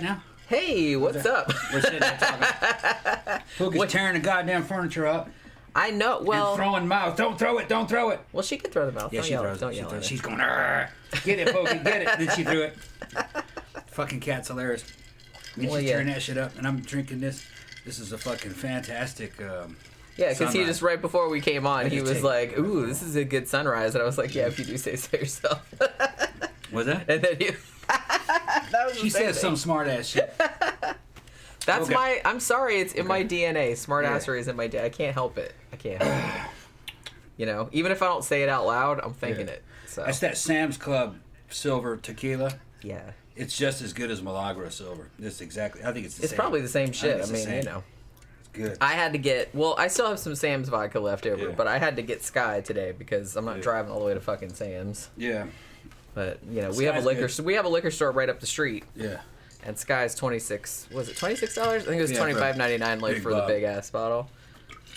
that now? Hey, what's up? We're sitting there talking. Pookie's tearing the goddamn furniture up. I know. Well, and throwing mouth. Don't throw it. Don't throw it. Well, she can throw the mouth. Yeah, don't she yell, throws don't it. yell at She's her. going, "Arr, get it, Pookie, get it." Then she threw it. Fucking cat's hilarious. And Well, she's yeah. tearing that shit up, and I'm drinking this. This is a fucking fantastic. Yeah, because he sunrise. just right before we came on, he just was take like, "Ooh, this is a good sunrise," and I was like, "Yeah, if you do say so yourself." Was that? And then you. That was She the same says thing. some smart ass shit. That's Okay. my. I'm sorry, it's in my DNA. Smartassery Yeah. is in my DNA. I can't help it. I can't help it. You know, even if I don't say it out loud, I'm thinking Yeah. it. So That's that Sam's Club silver tequila. yeah, It's just as good as Milagro silver. It's exactly. I think it's the it's same. probably the same think shit. I it's the mean, same. you know. It's good. I had to get. Well, I still have some Sam's vodka left over, Yeah. but I had to get Sky today because I'm not Yeah. driving all the way to fucking Sam's. Yeah. But you know, we have a Sky's liquor. good. We have a liquor store right up the street, Yeah. and Sky's $26. Was it $26? I think it was Yeah, for $25.99 like big for the bottle. big ass bottle.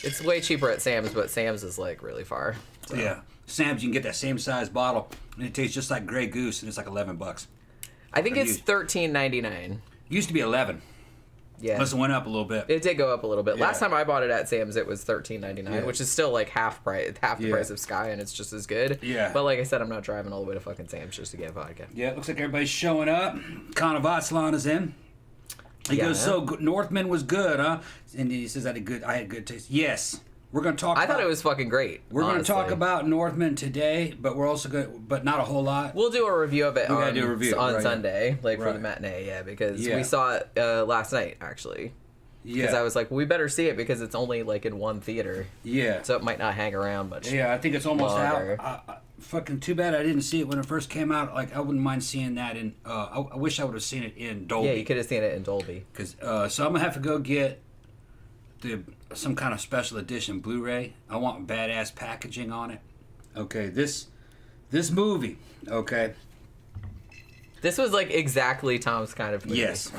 It's way cheaper at Sam's, but Sam's is like really far. So. Yeah. Sam's, you can get that same size bottle, and it tastes just like Grey Goose, and it's like $11. I think Or it's used. $13.99. Used to be 11. Yeah. Unless it went up a little bit. It did go up a little bit. Yeah. Last time I bought it at Sam's, it was $13.99, Yeah. which is still like half the Yeah. price of Sky, and it's just as good. Yeah. But like I said, I'm not driving all the way to fucking Sam's just to get vodka. Yeah, it looks like everybody's showing up. Connor Vatslan is in. He Yeah. goes, so good. Northman was good, huh? And he says, I had good taste. Yes. We're going to talk I about thought it was fucking great. We're going to talk honestly. about Northman today, but we're also going but not a whole lot. We'll do a review of it We gotta on, do a review, on right. Sunday, like for the Right. matinee, yeah, because Yeah. we saw it last night, actually. Because Yeah. I was like, we better see it because it's only like in one theater, Yeah. so it might not hang around much. Yeah, I think it's almost Longer. out. Fucking too bad I didn't see it when it first came out. Like, I wouldn't mind seeing that in. I wish I would have seen it in Dolby. Yeah, you could have seen it in Dolby. Cause, so I'm gonna have to go get some kind of special edition Blu-ray. I want badass packaging on it. Okay, this movie. Okay. This was like exactly Tom's kind of movie. Yes.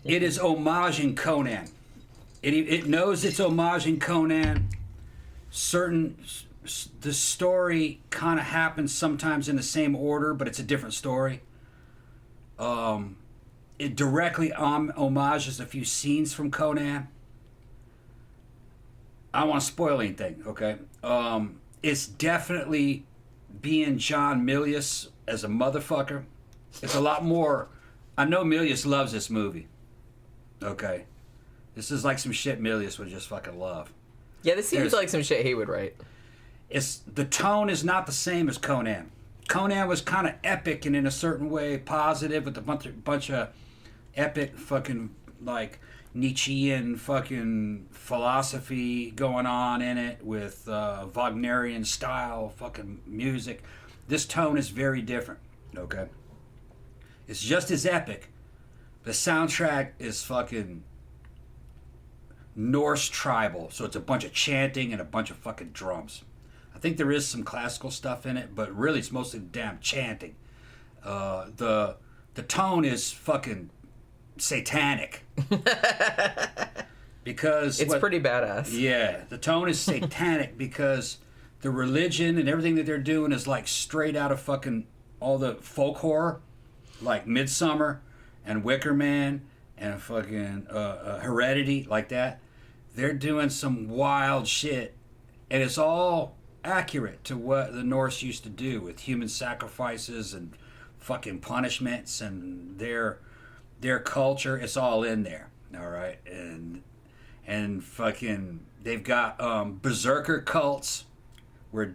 It is homaging Conan. It knows it's homaging Conan. The story kind of happens sometimes in the same order, but it's a different story. It directly homages a few scenes from Conan. I don't want to spoil anything, okay? It's definitely being John Milius as a motherfucker. It's a lot more. I know Milius loves this movie. Okay. This is like some shit Milius would just fucking love. Yeah, this seems There's- like some shit he would write. The tone is not the same as Conan. Conan was kind of epic and in a certain way positive with a bunch of epic fucking like Nietzschean fucking philosophy going on in it with Wagnerian style fucking music. This tone is very different. Okay. It's just as epic. The soundtrack is fucking Norse tribal, so it's a bunch of chanting and a bunch of fucking drums. I think there is some classical stuff in it, but really it's mostly damn chanting. The tone is fucking satanic. Because It's pretty badass. yeah, the tone is satanic because the religion and everything that they're doing is like straight out of fucking all the folk horror, like Midsummer and Wicker Man and fucking Heredity, like that. They're doing some wild shit, and it's all accurate to what the Norse used to do with human sacrifices and fucking punishments and their culture. It's all in there, all right, and fucking they've got berserker cults where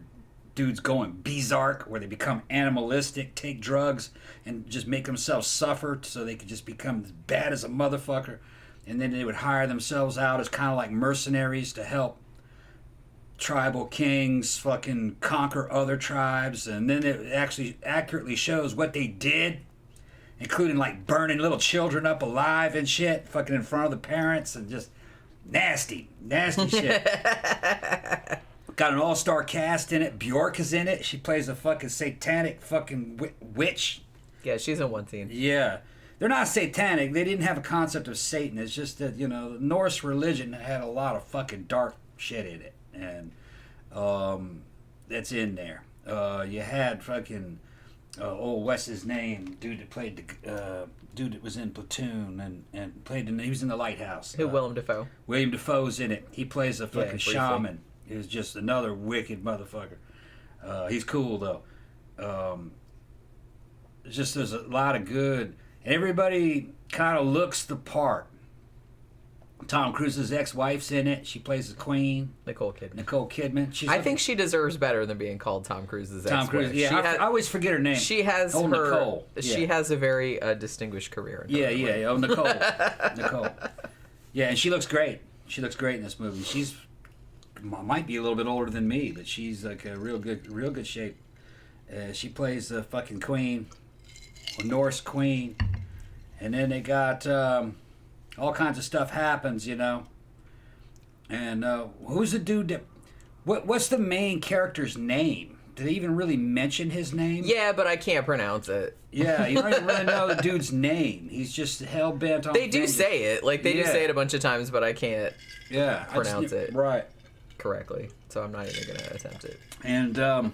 dudes going bizarre, where they become animalistic, take drugs, and just make themselves suffer so they could just become as bad as a motherfucker. And then they would hire themselves out as kind of like mercenaries to help tribal kings fucking conquer other tribes. And then it actually accurately shows what they did, including like burning little children up alive and shit, fucking in front of the parents, and just nasty shit. Got an all-star cast in it. Bjork is in it. She plays a fucking satanic fucking witch. Yeah, she's in one scene. Yeah. They're not satanic. They didn't have a concept of Satan. It's just that, you know, the Norse religion had a lot of fucking dark shit in it. And that's in there. You had fucking what's his name? Dude that played the dude that was in Platoon and played he was in The Lighthouse. Who? Willem Dafoe. William Dafoe's in it. He plays a fucking briefly. shaman. He's just another wicked motherfucker. He's cool though. It's just there's a lot of good. Everybody kind of looks the part. Tom Cruise's ex-wife's in it. She plays the queen. Nicole Kidman. I think she deserves better than being called Tom Cruise's ex-wife. Tom Cruise. Yeah, I always forget her name. She has Nicole. She has a very distinguished career. Yeah. Oh, Nicole. Nicole. Yeah, and she looks great. She looks great in this movie. She's might be a little bit older than me, but she's like a real good shape. She plays the fucking queen, or Norse queen, and then they got all kinds of stuff happens, you know. And who's the dude that? What's the main character's name? Did they even really mention his name? Yeah, but I can't pronounce it. Yeah, you don't even really know the dude's name. He's just hell bent on. They do say it, like they do say it a bunch of times, but I can't. Pronounce it right correctly, so I'm not even gonna attempt it. And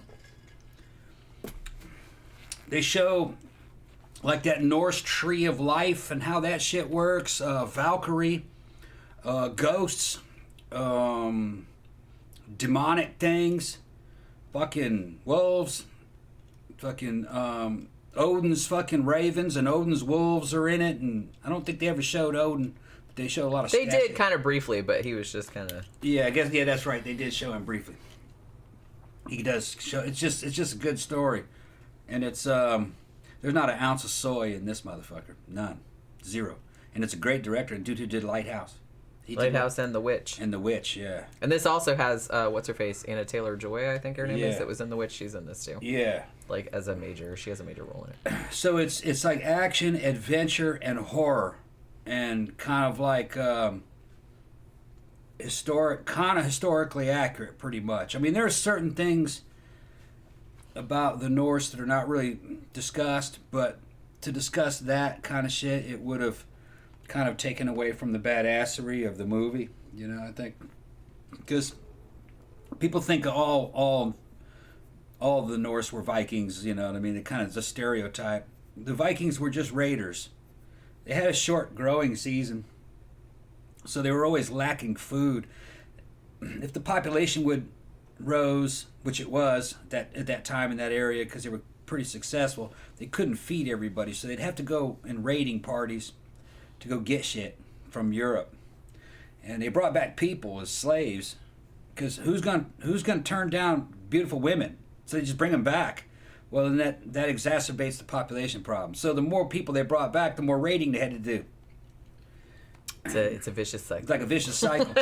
they show like that Norse tree of life and how that shit works. Valkyrie, ghosts, demonic things, fucking wolves, fucking Odin's fucking ravens and Odin's wolves are in it. And I don't think they ever showed Odin. They showed a lot of. They did kind of briefly, but he was just kind of. Yeah, I guess. Yeah, that's right. They did show him briefly. He does show. It's just a good story, and it's there's not an ounce of soy in this motherfucker. None, zero. And it's a great director. And dude who did Lighthouse. Lighthouse and The Witch. And The Witch, yeah. And this also has what's her face, Anna Taylor-Joy, I think her name is. That was in The Witch. She's in this too. Yeah. Like she has a major role in it. So it's like action, adventure, and horror. And kind of like historically accurate, pretty much. I mean, there are certain things about the Norse that are not really discussed, but to discuss that kind of shit, it would have kind of taken away from the badassery of the movie. You know, I think because people think all the Norse were Vikings. You know what I mean? It kind of is a stereotype. The Vikings were just raiders. They had a short growing season, so they were always lacking food. If the population would rose, which it was at that time in that area because they were pretty successful, they couldn't feed everybody, so they'd have to go in raiding parties to go get shit from Europe. And they brought back people as slaves because who's gonna turn down beautiful women? So they just bring them back. Well, then that exacerbates the population problem. So the more people they brought back, the more raiding they had to do. It's a vicious cycle. It's like a vicious cycle.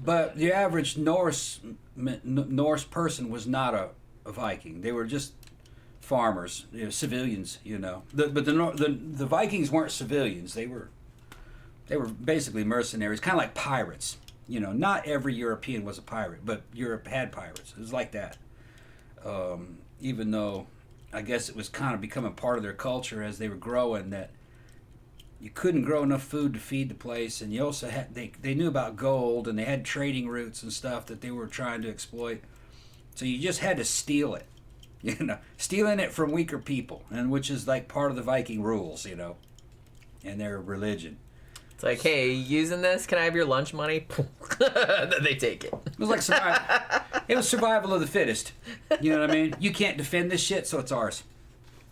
But the average Norse person was not a Viking. They were just farmers, civilians. You know, but the Vikings weren't civilians. They were basically mercenaries, kind of like pirates. You know, not every European was a pirate, but Europe had pirates. It was like that. Even though I guess it was kind of becoming part of their culture as they were growing, that you couldn't grow enough food to feed the place, and you also had they knew about gold, and they had trading routes and stuff that they were trying to exploit. So you just had to steal it, you know, stealing it from weaker people, and which is like part of the Viking rules, you know, and their religion. It's like, hey, using this? Can I have your lunch money? Then they take it. It was like survival of the fittest. You know what I mean? You can't defend this shit, so it's ours.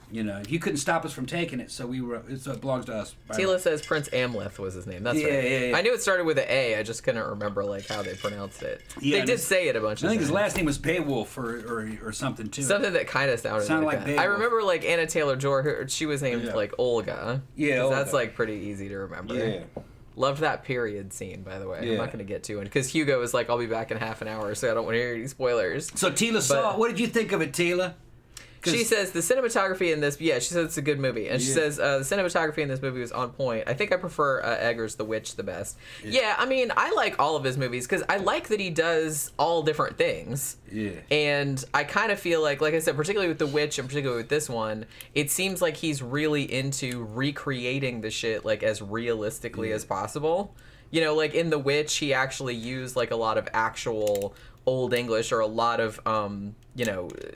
You know, you couldn't stop us from taking it, so it belongs to us. Tila says Prince Amleth was his name. That's right. Yeah. I knew it started with an A. I just couldn't remember like how they pronounced it. Yeah, they did say it a bunch of times. I think his last name was Beowulf or something too. Something that kind of sounded like that. Beowulf. I remember like Anna Taylor-Joy. She was named like Olga. Yeah, Olga. That's like pretty easy to remember. Yeah. Loved that period scene, by the way. Yeah. I'm not going to get to it because Hugo was like, "I'll be back in half an hour," so I don't want to hear any spoilers. So Tila saw it. What did you think of it, Tila? She says the cinematography in this, she says it's a good movie. And she says the cinematography in this movie was on point. I think I prefer Eggers' The Witch the best. Yeah, I mean, I like all of his movies because I like that he does all different things. Yeah. And I kind of feel like I said, particularly with The Witch and particularly with this one, it seems like he's really into recreating the shit like as realistically as possible. You know, like in The Witch, he actually used like a lot of actual Old English or a lot of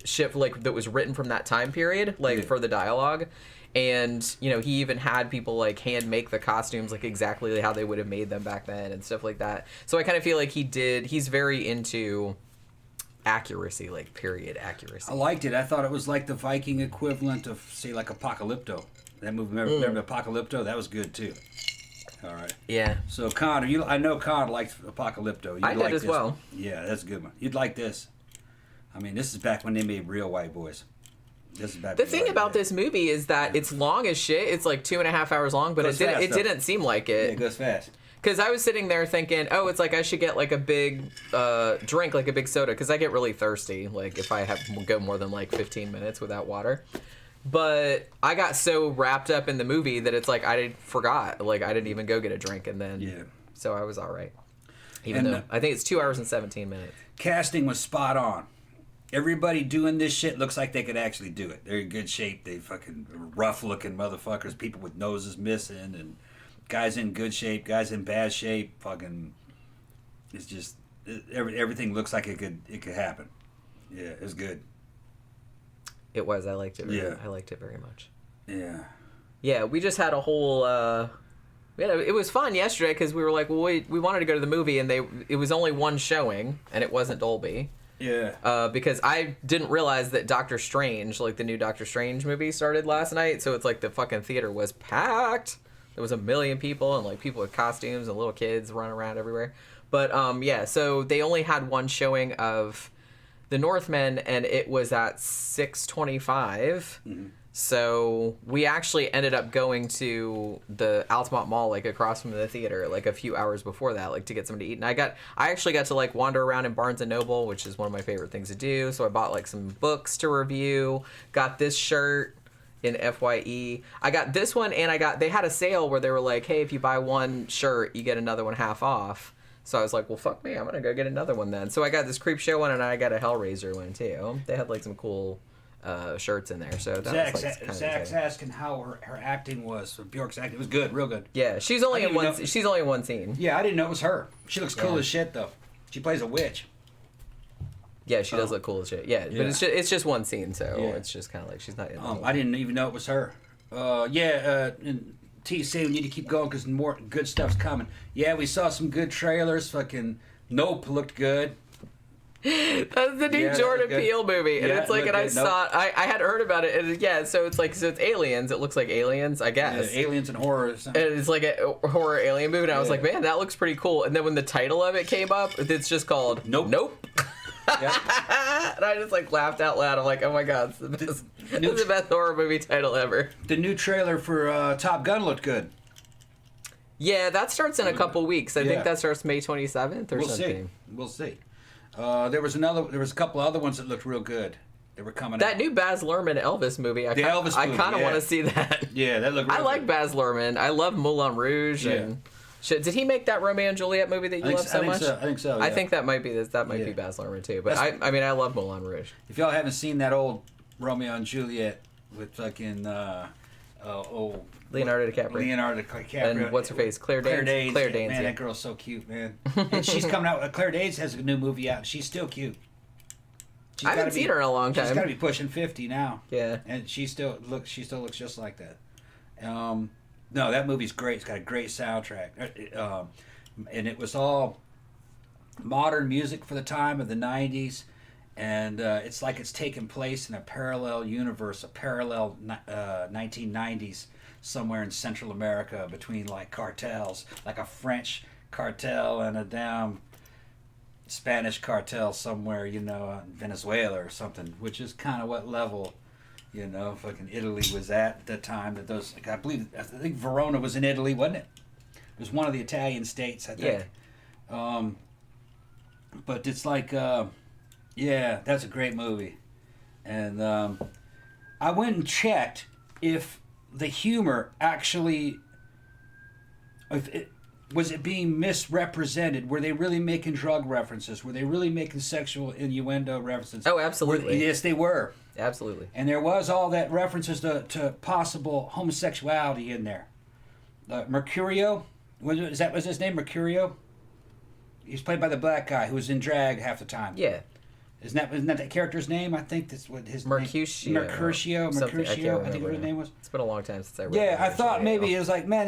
shit like that was written from that time period, like for the dialogue. And he even had people like hand make the costumes like exactly how they would have made them back then and stuff like that. So I kind of feel like he's very into accuracy, like period accuracy. I liked it. I thought it was like the Viking equivalent of, say, like Apocalypto. That movie, remember Apocalypto? That was good too. All right. Yeah. So Connor, I know Connor liked Apocalypto. I did as well. Yeah, that's a good one. You'd like this. I mean, this is back when they made real white boys. This is back. The thing about this movie is that it's long as shit. It's like 2.5 hours long, but it didn't seem like it. Yeah, it goes fast. Because I was sitting there thinking, oh, it's like I should get like a big drink, like a big soda, because I get really thirsty, like if I go more than like 15 minutes without water. But I got so wrapped up in the movie that it's like I forgot, like I didn't even go get a drink, and then so I was all right. Even though I think it's 2 hours and 17 minutes. Casting was spot on. Everybody doing this shit looks like they could actually do it. They're in good shape. They fucking rough looking motherfuckers. People with noses missing and guys in good shape, guys in bad shape. Fucking, it's just everything looks like it could happen. Yeah, it was good. It was. I liked it. I liked it very much. Yeah. Yeah, we just had a whole. It was fun yesterday because we were like, well, we wanted to go to the movie, and it was only one showing, and it wasn't Dolby. Yeah. Because I didn't realize that Doctor Strange, like the new Doctor Strange movie, started last night. So it's like the fucking theater was packed. There was 1 million people and like people with costumes and little kids running around everywhere. But so they only had one showing of The Northman, and it was at 6:25. Mm-hmm. So we actually ended up going to the Altamont Mall, like across from the theater, like a few hours before that, like to get something to eat. And I actually got to like wander around in Barnes and Noble, which is one of my favorite things to do. So I bought like some books to review, got this shirt in FYE. I got this one, and they had a sale where they were like, hey, if you buy one shirt, you get another one half off. So I was like, well, fuck me, I'm going to go get another one then. So I got this Creepshow one, and I got a Hellraiser one too. They had like some cool shirts in there, so that Zach's asking how her acting was. Bjork's acting was good, real good. Yeah, she's only in one scene. Yeah, I didn't know it was her. She looks cool as shit though. She plays a witch. Yeah, she does look cool as shit. Yeah, but it's just one scene, so it's just kind of like she's not in the whole I didn't even know it was her. And TC, we need to keep going because more good stuff's coming. Yeah, we saw some good trailers. Fucking Nope looked good. That's the new Jordan Peele movie, and it's like, and I saw, I had heard about it, and so it's aliens. It looks like aliens, I guess. Yeah, aliens and horror. And it's like a horror alien movie, and I was like, man, that looks pretty cool. And then when the title of it came up, it's just called Nope. And I just like laughed out loud. I'm like, oh my god, it's the best horror movie title ever. The new trailer for Top Gun looked good. Yeah, that starts in a couple weeks. I think that starts May 27th or something. We'll see. There was a couple other ones that looked real good. They were coming. That new Baz Luhrmann Elvis movie. I kind of want to see that. Yeah, that looked. I like Baz Luhrmann. I love Moulin Rouge and shit. Did he make that Romeo and Juliet movie that you love so much? I think so. Yeah. I think that might be be Baz Luhrmann too. But I mean, I love Moulin Rouge. If y'all haven't seen that old Romeo and Juliet with fucking Leonardo DiCaprio. And what's her face? Claire Danes. Claire Danes. Man, that girl's so cute, man. And she's coming out. Claire Danes has a new movie out. She's still cute. I haven't seen her in a long time. She's got to be pushing 50 now. Yeah. And she still looks just like that. No, that movie's great. It's got a great soundtrack. And it was all modern music for the time of the 90s. And it's like it's taking place in a parallel universe, a parallel 1990s somewhere in Central America between like cartels, like a French cartel and a damn Spanish cartel somewhere, in Venezuela or something, which is kind of what level, fucking Italy was at the time that those, I think Verona was in Italy, wasn't it? It was one of the Italian states, I think. Yeah. But it's like, that's a great movie. And I went and checked if the humor actually, was it being misrepresented? Were they really making drug references? Were they really making sexual innuendo references? Oh, absolutely. Yes, they were. Absolutely. And there was all that references to possible homosexuality in there. Mercurio, was his name Mercurio? He's played by the black guy who was in drag half the time. Yeah. Isn't that character's name? I think that's what his Mercutio. name. Mercutio. I think was his name was. It's been a long time since I read. Yeah, I thought maybe it was like, man,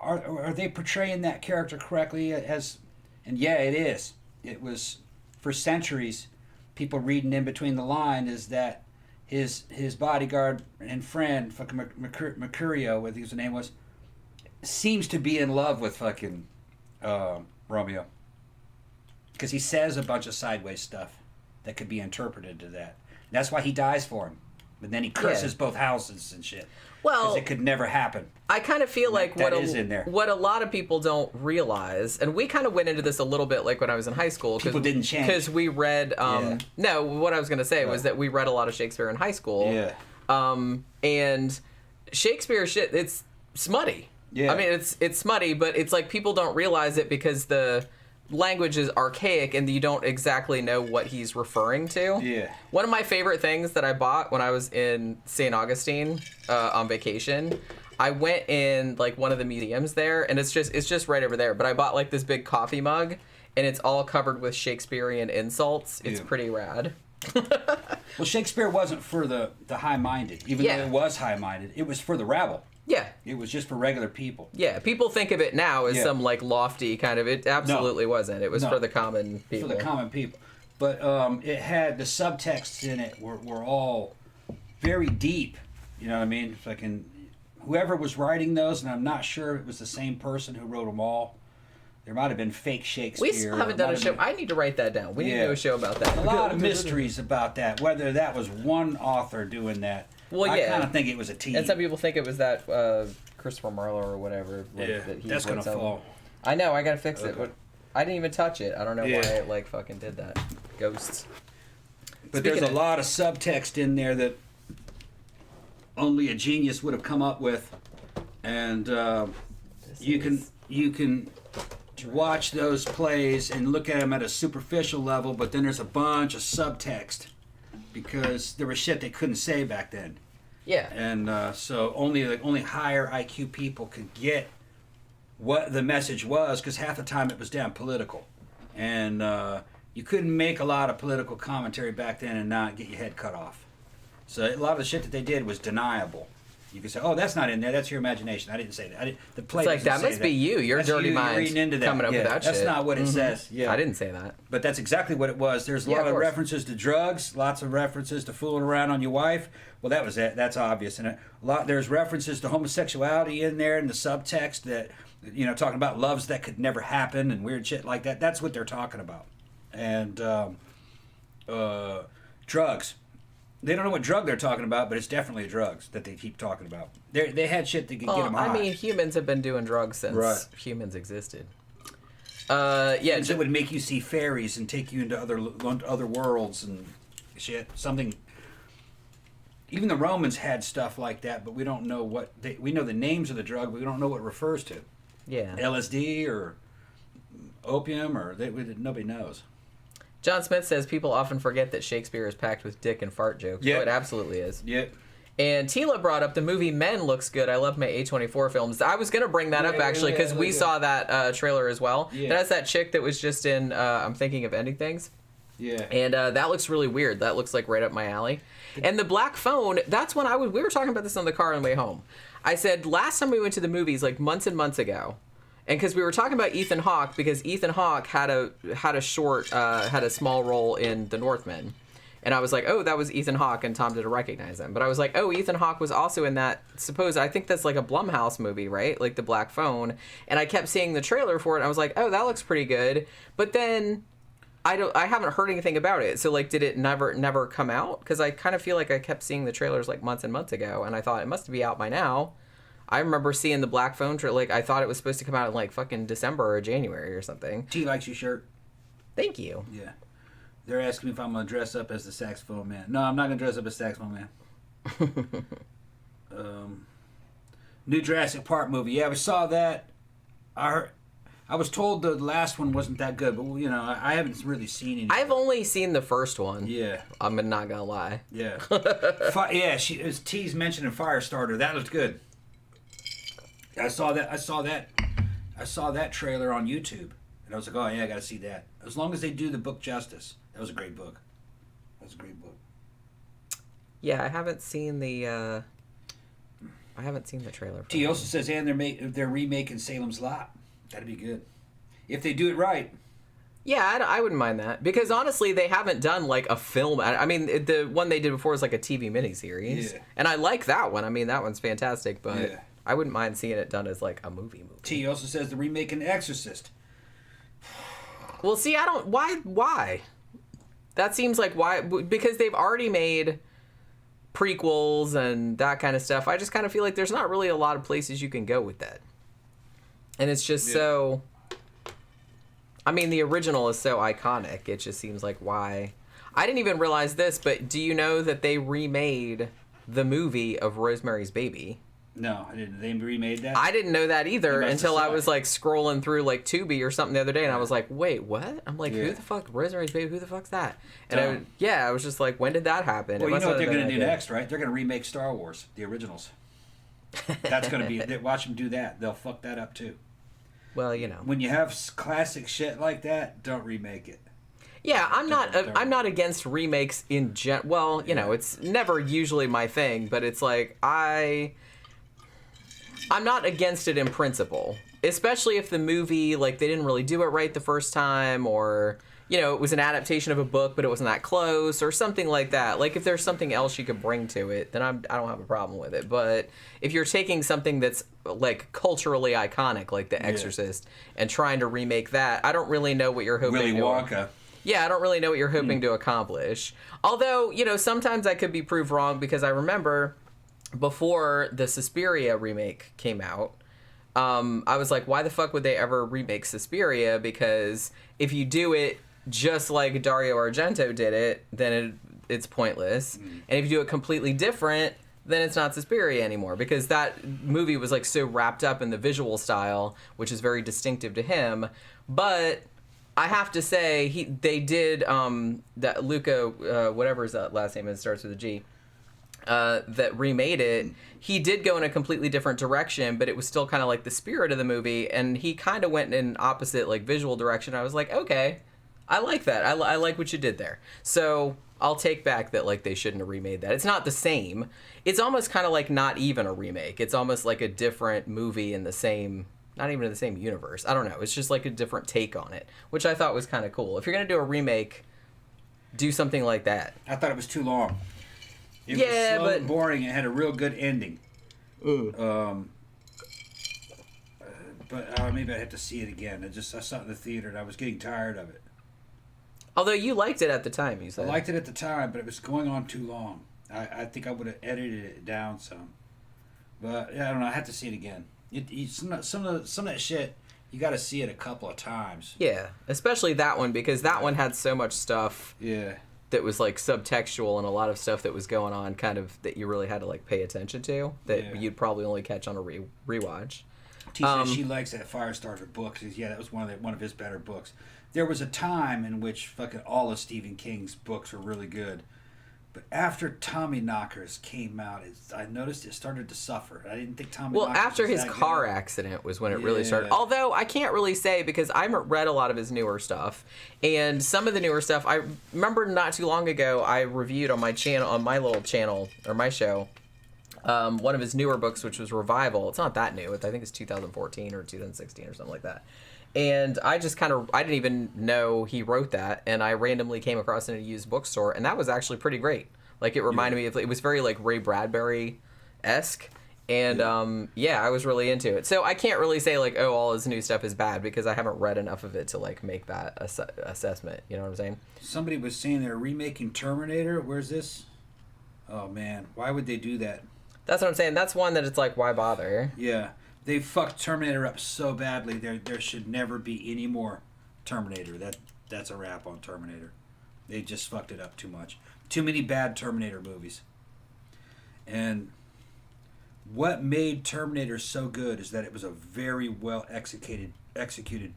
are they portraying that character correctly? As, and yeah, it is. It was for centuries. People reading in between the line is that his bodyguard and friend, fucking Mercurio, what his name was, seems to be in love with fucking Romeo, because he says a bunch of sideways stuff that could be interpreted to that. That's why he dies for him. But then he curses both houses and shit. Well, because it could never happen. I kind of feel like that is in there. What a lot of people don't realize, and we kind of went into this a little bit like when I was in high school. People didn't change. Because we read, no, what I was going to say was that we read a lot of Shakespeare in high school. Yeah. And Shakespeare shit, it's smutty. Yeah. I mean, it's smutty, but it's like people don't realize it because the language is archaic and you don't exactly know what he's referring to. Yeah. One of my favorite things that I bought when I was in St. Augustine on vacation, I went in like one of the museums there, and it's just right over there. But I bought like this big coffee mug, and it's all covered with Shakespearean insults. It's pretty rad. Well, Shakespeare wasn't for the high-minded, even though it was high-minded. It was for the rabble. Yeah. It was just for regular people. Yeah, people think of it now as some like lofty kind of. It absolutely wasn't. It was for the common people. For the common people. But it had the subtexts in it were all very deep. You know what I mean? Fucking whoever was writing those, and I'm not sure it was the same person who wrote them all. There might have been fake Shakespeare. We still haven't done a show. I need to write that down. We need to do a show about that. A lot of mysteries about that. Whether that was one author doing that. Well, I kind of think it was a team. And some people think it was that Christopher Marlowe or whatever. That that's gonna fall. I know. I gotta fix it. But I didn't even touch it. I don't know why it like fucking did that. Ghosts. But there's a lot of subtext in there that only a genius would have come up with, and you can watch those plays and look at them at a superficial level, but then there's a bunch of subtext. Because there was shit they couldn't say back then. Yeah. And so only higher IQ people could get what the message was, because half the time it was damn political. And you couldn't make a lot of political commentary back then and not get your head cut off. So a lot of the shit that they did was deniable. You could say, "Oh, that's not in there. That's your imagination. I didn't say that. The play." It's like that must be you. Your dirty mind. You're reading into that. Coming up with that shit. That's not what it says. Yeah, I didn't say that. But that's exactly what it was. There's a lot of references to drugs, lots of references to fooling around on your wife. Well, that was it. That's obvious. And there's references to homosexuality in there, and the subtext that talking about loves that could never happen and weird shit like that. That's what they're talking about. And drugs. They don't know what drug they're talking about, but it's definitely drugs that they keep talking about. They had shit that could get them high. I mean, humans have been doing drugs since humans existed. It would make you see fairies and take you into other worlds and shit. Something. Even the Romans had stuff like that, but we don't know what we know the names of the drug, but we don't know what it refers to. Yeah. LSD or opium nobody knows. John Smith says people often forget that Shakespeare is packed with dick and fart jokes. Yeah. Oh, it absolutely is. Yep. And Tila brought up the movie Men looks good. I love my A24 films. I was going to bring that up, actually, because we saw that trailer as well. Yeah. That's that chick that was just in I'm Thinking of Ending Things. Yeah. And that looks really weird. That looks like right up my alley. And the black phone, that's when we were talking about this on the car on the way home. I said last time we went to the movies, like months and months ago, and because we were talking about Ethan Hawke, because Ethan Hawke had a small role in The Northman. And I was like, oh, that was Ethan Hawke, and Tom didn't recognize him. But I was like, oh, Ethan Hawke was also in that, I think that's like a Blumhouse movie, right? Like The Black Phone. And I kept seeing the trailer for it, and I was like, oh, that looks pretty good. But then I haven't heard anything about it. So like, did it never come out? Because I kind of feel like I kept seeing the trailers like months and months ago, and I thought it must be out by now. I remember seeing the Black Phone trailer. Like, I thought it was supposed to come out in like fucking December or January or something. T likes your shirt. Thank you. Yeah. They're asking me if I'm going to dress up as the saxophone man. No, I'm not going to dress up as saxophone man. New Jurassic Park movie. Yeah, we saw that. I was told the last one wasn't that good, but I haven't really seen anything. I've only seen the first one. Yeah. I'm not going to lie. Yeah. As T's mentioned in Firestarter, that looked good. I saw that trailer on YouTube. And I was like, oh yeah, I got to see that. As long as they do the book justice. That was a great book. That was a great book. Yeah, I haven't seen the trailer. He also says, and they're remaking Salem's Lot. That'd be good if they do it right. Yeah, I wouldn't mind that because honestly, they haven't done like a film. I mean, the one they did before was like a TV miniseries, and I like that one. I mean, that one's fantastic, but I wouldn't mind seeing it done as like a movie. T also says they're remaking The Exorcist. Well, see, I don't. Why? That seems like why because they've already made prequels and that kind of stuff. I just kind of feel like there's not really a lot of places you can go with that, and it's just so. I mean, the original is so iconic. It just seems like why. I didn't even realize this, but do you know that they remade the movie of Rosemary's Baby? No, I didn't. They remade that? I didn't know that either until I was like scrolling through like Tubi or something the other day, and I was like, wait, what? I'm like, who the fuck? Rosemary's Baby? Who the fuck's that? And I was just like, when did that happen? Well, you know what they're going to do next, right? They're going to remake Star Wars, the originals. That's going to be it. Watch them do that. They'll fuck that up too. Well, you know, when you have classic shit like that, don't remake it. Yeah, I'm not against remakes in gen. Well, you know, it's never usually my thing, but it's like I'm not against it in principle, especially if the movie like they didn't really do it right the first time, or you know, it was an adaptation of a book, but it wasn't that close, or something like that. Like, if there's something else you could bring to it, then I don't have a problem with it. But if you're taking something that's, like, culturally iconic, like The Exorcist, and trying to remake that, I don't really know what you're hoping Willy Wonka. Yeah, I don't really know what you're hoping to accomplish. Although, you know, sometimes I could be proved wrong, because I remember before the Suspiria remake came out, I was like, why the fuck would they ever remake Suspiria? Because if you do it just like Dario Argento did it, then it's pointless. And if you do it completely different, then it's not Suspiria anymore, because that movie was like so wrapped up in the visual style, which is very distinctive to him. But I have to say, they did that Luca, whatever his last name is, starts with a G, that remade it. He did go in a completely different direction, but it was still kind of like the spirit of the movie, and he kind of went in an opposite like visual direction. I was like, okay, I like that. I like what you did there. So I'll take back that like they shouldn't have remade that. It's not the same. It's almost kind of like not even a remake. It's almost like a different movie in the same, not even in the same universe. I don't know. It's just like a different take on it, which I thought was kind of cool. If you're going to do a remake, do something like that. I thought it was too long. It was slow and boring. It had a real good ending. But maybe I have to see it again. I saw it in the theater and I was getting tired of it. Although you liked it at the time, you said. I liked it at the time, but it was going on too long. I think I would have edited it down some. But yeah, I don't know. I have to see it again. Some of that shit, you got to see it a couple of times. Yeah, especially that one, because that one had so much stuff. Yeah. That was like subtextual, and a lot of stuff that was going on, kind of that you really had to like pay attention to. That you'd probably only catch on a rewatch. T says she likes that Firestarter book. Says, yeah, that was one of his better books. There was a time in which fucking all of Stephen King's books were really good. But after Tommyknockers came out, I noticed it started to suffer. I didn't think Tommyknockers Well, after was his that car good. accident was when it really started. Although, I can't really say, because I haven't read a lot of his newer stuff. And some of the newer stuff, I remember not too long ago, I reviewed on my channel, on my little channel, or my show, one of his newer books, which was Revival. It's not that new. I think it's 2014 or 2016 or something like that. And I just I didn't even know he wrote that, and I randomly came across it in a used bookstore, and that was actually pretty great. Like, it reminded me of, it was very, like, Ray Bradbury-esque, and, I was really into it. So I can't really say, like, oh, all his new stuff is bad, because I haven't read enough of it to, like, make that assessment, you know what I'm saying? Somebody was saying they're remaking Terminator. Where's this? Oh, man. Why would they do that? That's what I'm saying. That's one that it's like, why bother? Yeah. They fucked Terminator up so badly. There should never be any more Terminator. That's a wrap on Terminator. They just fucked it up too much. Too many bad Terminator movies. And what made Terminator so good is that it was a very well executed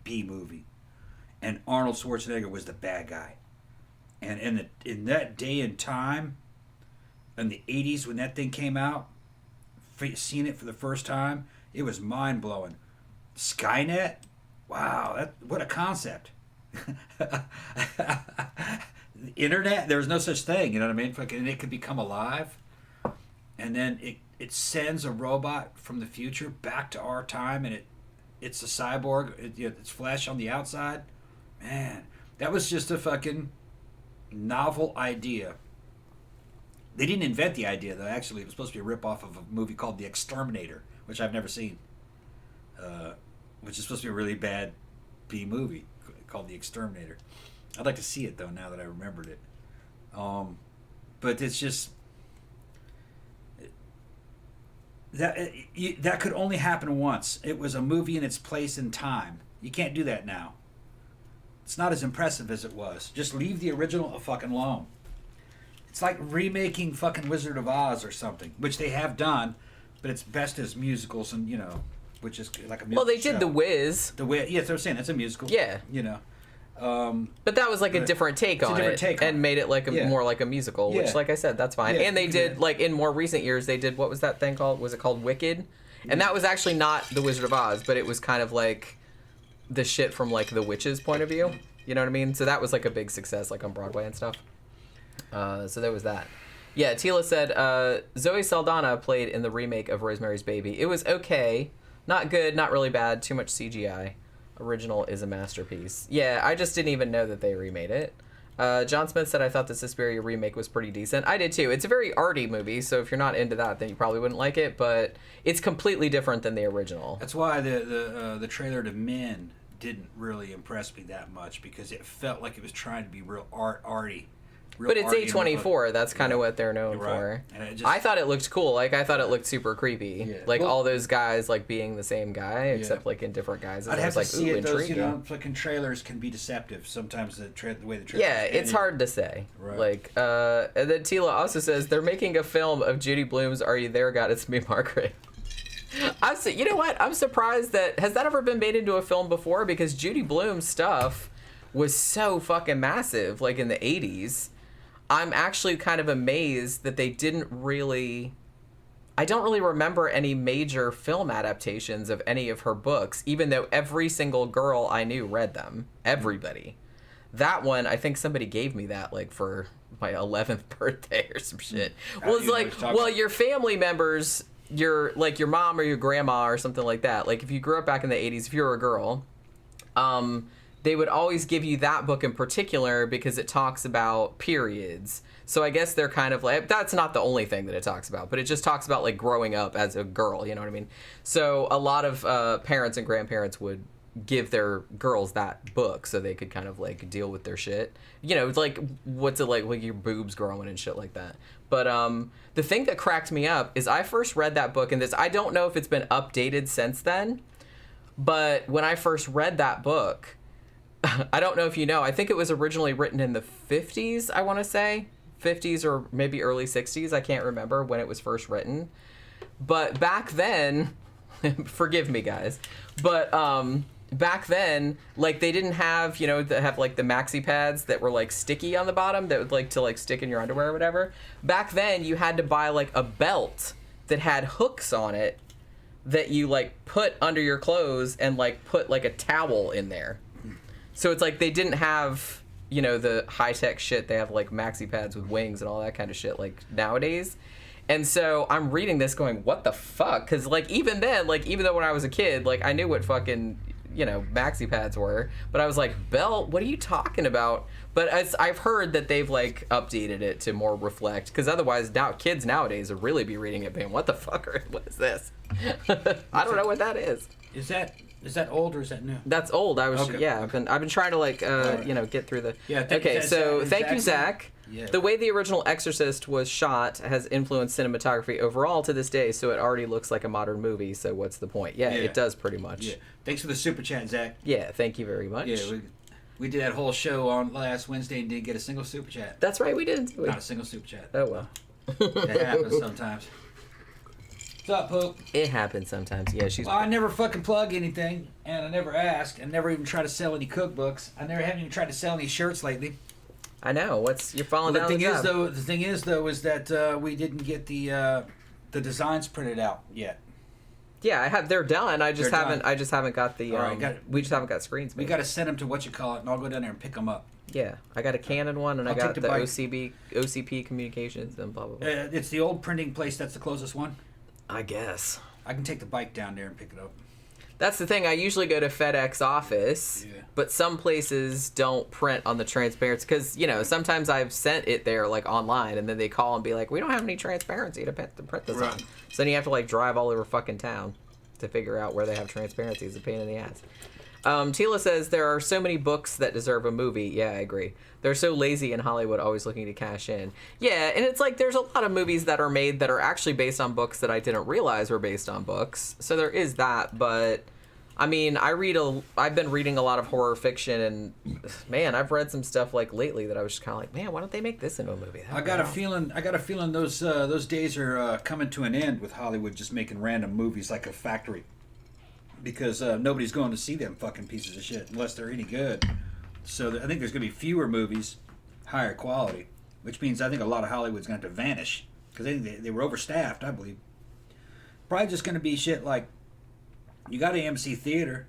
B movie. And Arnold Schwarzenegger was the bad guy. And in that day and time, in the 80s when that thing came out, seeing it for the first time, it was mind-blowing. Skynet wow, what a concept. The internet, there was no such thing, you know what I mean? Fucking, it could become alive, and then it sends a robot from the future back to our time, and it's a cyborg, it's flesh on the outside. Man, that was just a fucking novel idea. They didn't invent the idea, though. Actually, it was supposed to be a rip-off of a movie called The Exterminator, which I've never seen, which is supposed to be a really bad B movie called The Exterminator. I'd like to see it, though, now that I remembered it. But it's just... That could only happen once. It was a movie in its place in time. You can't do that now. It's not as impressive as it was. Just leave the original fucking alone. It's like remaking fucking Wizard of Oz or something, which they have done, but it's best as musicals, and which is like a musical. Well, they did show. The Wiz. The Wiz, yeah, that's what I'm saying. That's a musical. Yeah. But that was like a different take on it, and made it like more like a musical, which, like I said, that's fine. Yeah, and they did like in more recent years, they did, what was that thing called? Was it called Wicked? And that was actually not the Wizard of Oz, but it was kind of like the shit from like the witch's point of view. You know what I mean? So that was like a big success, like on Broadway and stuff. So there was that. Yeah, Tila said Zoe Saldana played in the remake of Rosemary's Baby. It was okay, not good, not really bad, too much CGI. Original is a masterpiece. Yeah, I just didn't even know that they remade it. John Smith said, I thought the Suspiria remake was pretty decent. I did too. It's a very arty movie, so if you're not into that, then you probably wouldn't like it, but it's completely different than the original. That's why the trailer to Men didn't really impress me that much, because it felt like it was trying to be real arty. But it's A24. That's kind of what they're known for. And I thought it looked cool. Like, I thought it looked super creepy. Yeah. Like, all those guys, like, being the same guy, except, like, in different guises. I'd have to see it. Intriguing. Those, fucking trailers can be deceptive. Sometimes the way the trailer. Yeah, it's hard to say. Right. Like, and then Tila also says, they're making a film of Judy Blume's Are You There, God? It's Me, Margaret. You know what? I'm surprised that... Has that ever been made into a film before? Because Judy Blume's stuff was so fucking massive, like, in the 80s. I'm actually kind of amazed that they didn't really... I don't really remember any major film adaptations of any of her books, even though every single girl I knew read them. Everybody. That one, I think somebody gave me that, like, for my 11th birthday or some shit. Well, it's like, well, your family members, your mom or your grandma or something like that, like, if you grew up back in the 80s, if you were a girl, they would always give you that book in particular because it talks about periods. So I guess they're kind of like, that's not the only thing that it talks about, but it just talks about, like, growing up as a girl, you know what I mean? So a lot of parents and grandparents would give their girls that book so they could kind of, like, deal with their shit. You know, it's like, what's it like your boobs growing and shit like that. But the thing that cracked me up is I first read that book, and I don't know if it's been updated since then, but when I first read that book... I don't know if you know, I think it was originally written in the 50s, I want to say. 50s or maybe early 60s, I can't remember when it was first written. But back then, forgive me guys, but back then, like, they didn't have, they have, like, the maxi pads that were, like, sticky on the bottom that would, like, to, like, stick in your underwear or whatever. Back then, you had to buy, like, a belt that had hooks on it that you, like, put under your clothes and, like, put, like, a towel in there. So it's like they didn't have, the high-tech shit. They have, like, maxi pads with wings and all that kind of shit, like, nowadays. And so I'm reading this going, what the fuck? Because, like, even then, like, even though when I was a kid, like, I knew what fucking, maxi pads were. But I was like, belt? What are you talking about? But I've heard that they've, like, updated it to more reflect. Because otherwise, now kids nowadays would really be reading it being, what the fuck? What is this? I don't know what that is. Is that old or is that new? That's old. I've been trying to, like, get through the... Yeah. Okay, so thank you, Zach. Yeah. The way the original Exorcist was shot has influenced cinematography overall to this day, so it already looks like a modern movie, so what's the point? Yeah, it does pretty much. Yeah. Thanks for the super chat, Zach. Yeah, thank you very much. Yeah, we did that whole show on last Wednesday and didn't get a single super chat. That's right, we didn't. Not a single super chat. Oh, well. That happens sometimes. What's up, Pope? It happens sometimes. Yeah, Well, I never fucking plug anything, and I never ask, and never even try to sell any cookbooks. I haven't even tried to sell any shirts lately. I know. You're falling down the job. The thing is, though, is that we didn't get the designs printed out yet. Yeah, I have. They're done. I just They're haven't. done. I just haven't got the. All right, we just haven't got screens. We made. got to send them to what you call it, and I'll go down there and pick them up. Yeah, I got a Canon one, and I'll I got take the the bike. OCP Communications, and blah blah blah. It's the old printing place. That's the closest one. I guess. I can take the bike down there and pick it up. That's the thing. I usually go to FedEx office, Yeah. but some places don't print on the transparency because sometimes I've sent it there like online, and then they call and be like, "We don't have any transparency to print this on." Right. So then you have to like drive all over fucking town to figure out where they have transparency. It's a pain in the ass. Tila says there are so many books that deserve a movie. Yeah, I agree. They're so lazy in Hollywood, always looking to cash in. Yeah, and it's like there's a lot of movies that are made that are actually based on books that I didn't realize were based on books. So there is that, but I mean, I've been reading a lot of horror fiction, and man, I've read some stuff like lately that I was just kind of like, man, why don't they make this into a movie? I got a feeling those days are coming to an end with Hollywood just making random movies like a factory, because nobody's going to see them fucking pieces of shit unless they're any good. So I think there's going to be fewer movies, higher quality, which means I think a lot of Hollywood's going to have to vanish because they were overstaffed, I believe. Probably just going to be shit like, you got AMC Theater.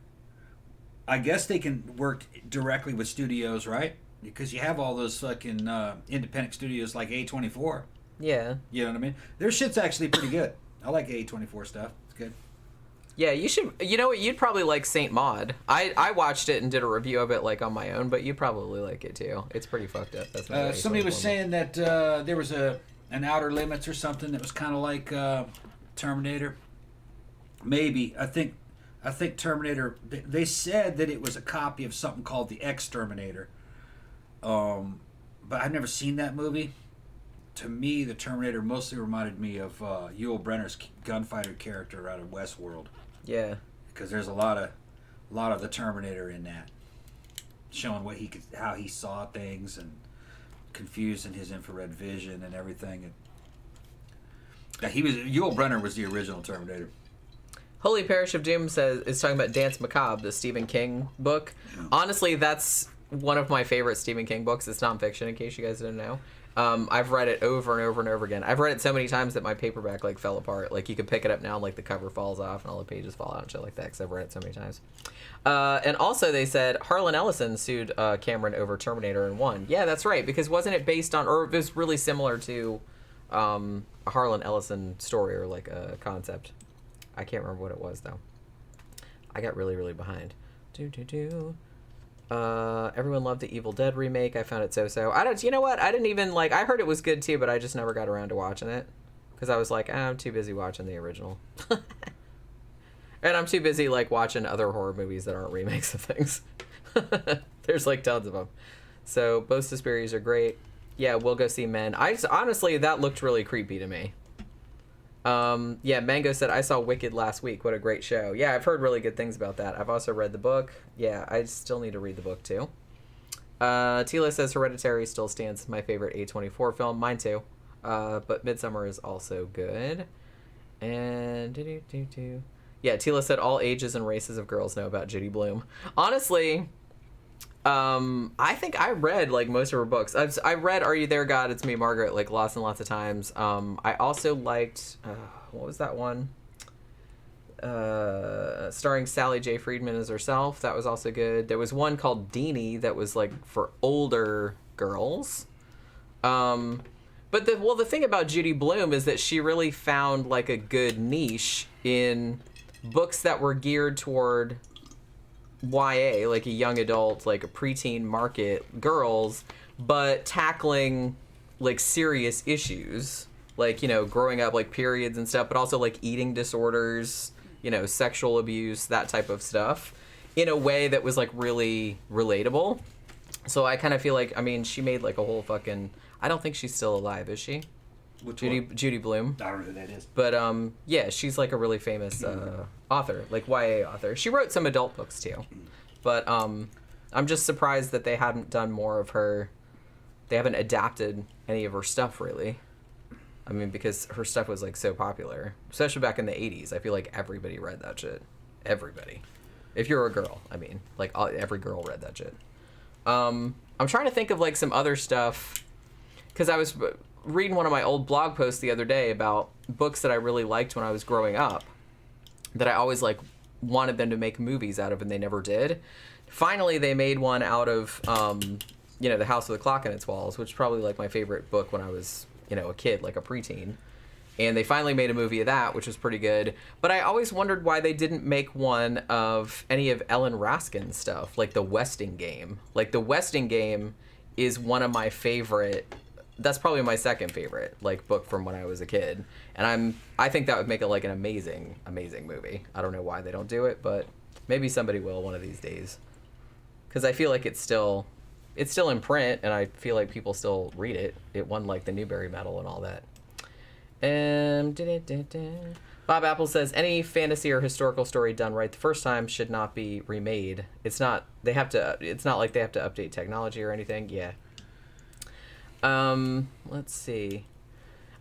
I guess they can work directly with studios, right? Because you have all those fucking independent studios like A24. Yeah. You know what I mean? Their shit's actually pretty good. I like A24 stuff. It's good. Yeah, you should. You know what? You'd probably like Saint Maud. I watched it and did a review of it like on my own, but you probably like it too. It's pretty fucked up. That's not somebody was saying that there was an Outer Limits or something that was kind of like Terminator. Maybe I think Terminator. They said that it was a copy of something called the Exterminator. But I've never seen that movie. To me, the Terminator mostly reminded me of Yul Brynner's gunfighter character out of Westworld. Yeah. Because there's a lot of the Terminator in that, showing how he saw things and confusing his infrared vision and everything. And Yul Brynner was the original Terminator. Holy Parish of Doom is talking about Dance Macabre, the Stephen King book. Yeah. Honestly, that's one of my favorite Stephen King books. It's nonfiction, in case you guys didn't know. I've read it over and over and over again. I've read it so many times that my paperback like fell apart. Like you could pick it up now and like the cover falls off and all the pages fall out and shit like that because I've read it so many times. And also they said Harlan Ellison sued Cameron over Terminator and won. Yeah, that's right, because wasn't it based on, or it was really similar to a Harlan Ellison story or like a concept. I can't remember what it was though. I got really, really behind. Everyone loved the Evil Dead remake. I found it so. You know what? I didn't even like. I heard it was good too, but I just never got around to watching it because I was like, I'm too busy watching the original, and I'm too busy like watching other horror movies that aren't remakes of things. There's like tons of them. So both Suspirias are great. Yeah, we'll go see Men. Honestly, that looked really creepy to me. Yeah, Mango said, I saw Wicked last week. What a great show. Yeah, I've heard really good things about that. I've also read the book. Yeah, I still need to read the book too. Tila says Hereditary still stands as my favorite A24 film. Mine too. But Midsommar is also good. And yeah, Tila said all ages and races of girls know about Judy Blume. Honestly, I think I read like most of her books. I read Are You There, God? It's Me, Margaret like lots and lots of times. I also liked what was that one? Starring Sally J. Friedman as herself. That was also good. There was one called Deanie that was like for older girls. But the thing about Judy Blume is that she really found like a good niche in books that were geared toward YA, like a young adult, like a preteen market girls, but tackling like serious issues, like, you know, growing up, like periods and stuff, but also like eating disorders, you know, sexual abuse, that type of stuff, in a way that was like really relatable. So I kind of feel like, I mean, she made like a whole fucking, I don't think she's still alive, is she? Judy Blume. I don't know who that is. But yeah, she's like a really famous author, like YA author. She wrote some adult books too. But I'm just surprised that they hadn't done more of her. They haven't adapted any of her stuff really. I mean, because her stuff was like so popular, especially back in the 80s. I feel like everybody read that shit. Everybody. If you're a girl, I mean, like every girl read that shit. I'm trying to think of like some other stuff, because I was reading one of my old blog posts the other day about books that I really liked when I was growing up. that I always like wanted them to make movies out of, and they never did. Finally, they made one out of, The House with the Clock in Its Walls, which is probably like my favorite book when I was, a kid, like a preteen. And they finally made a movie of that, which was pretty good. But I always wondered why they didn't make one of any of Ellen Raskin's stuff, like The Westing Game. Like The Westing Game is one of my favorite. That's probably my second favorite book from when I was a kid, and I think that would make it like an amazing movie. I don't know why they don't do it, but maybe somebody will one of these days, because I feel like it's still in print, and I feel like people still read it. It won like the Newbery Medal and all that. Bob Apple says any fantasy or historical story done right the first time should not be remade. It's not like they have to update technology or anything. Yeah. Let's see.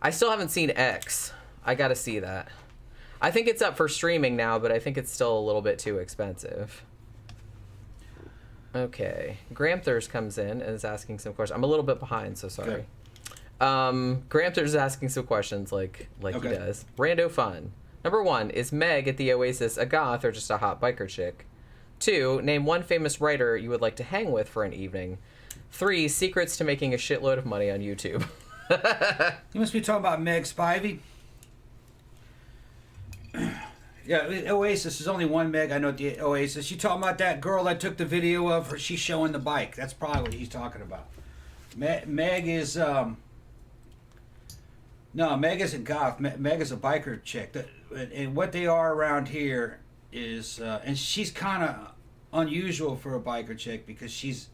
I still haven't seen X. I gotta see that. I think it's up for streaming now, but I think it's still a little bit too expensive. Okay. Gramthers comes in and is asking some questions. I'm a little bit behind, so sorry. Okay. Gramthers is asking some questions like Okay. he does. Rando fun. Number 1, is Meg at the Oasis a goth or just a hot biker chick? 2, name one famous writer you would like to hang with for an evening. 3, secrets to making a shitload of money on YouTube. You must be talking about Meg Spivey. Yeah, Oasis. There's only one Meg I know at the Oasis. You talking about that girl that took the video of her? She's showing the bike. That's probably what he's talking about. Meg is no, Meg isn't goth. Meg is a biker chick. And what they are around here is, and she's kind of unusual for a biker chick because she's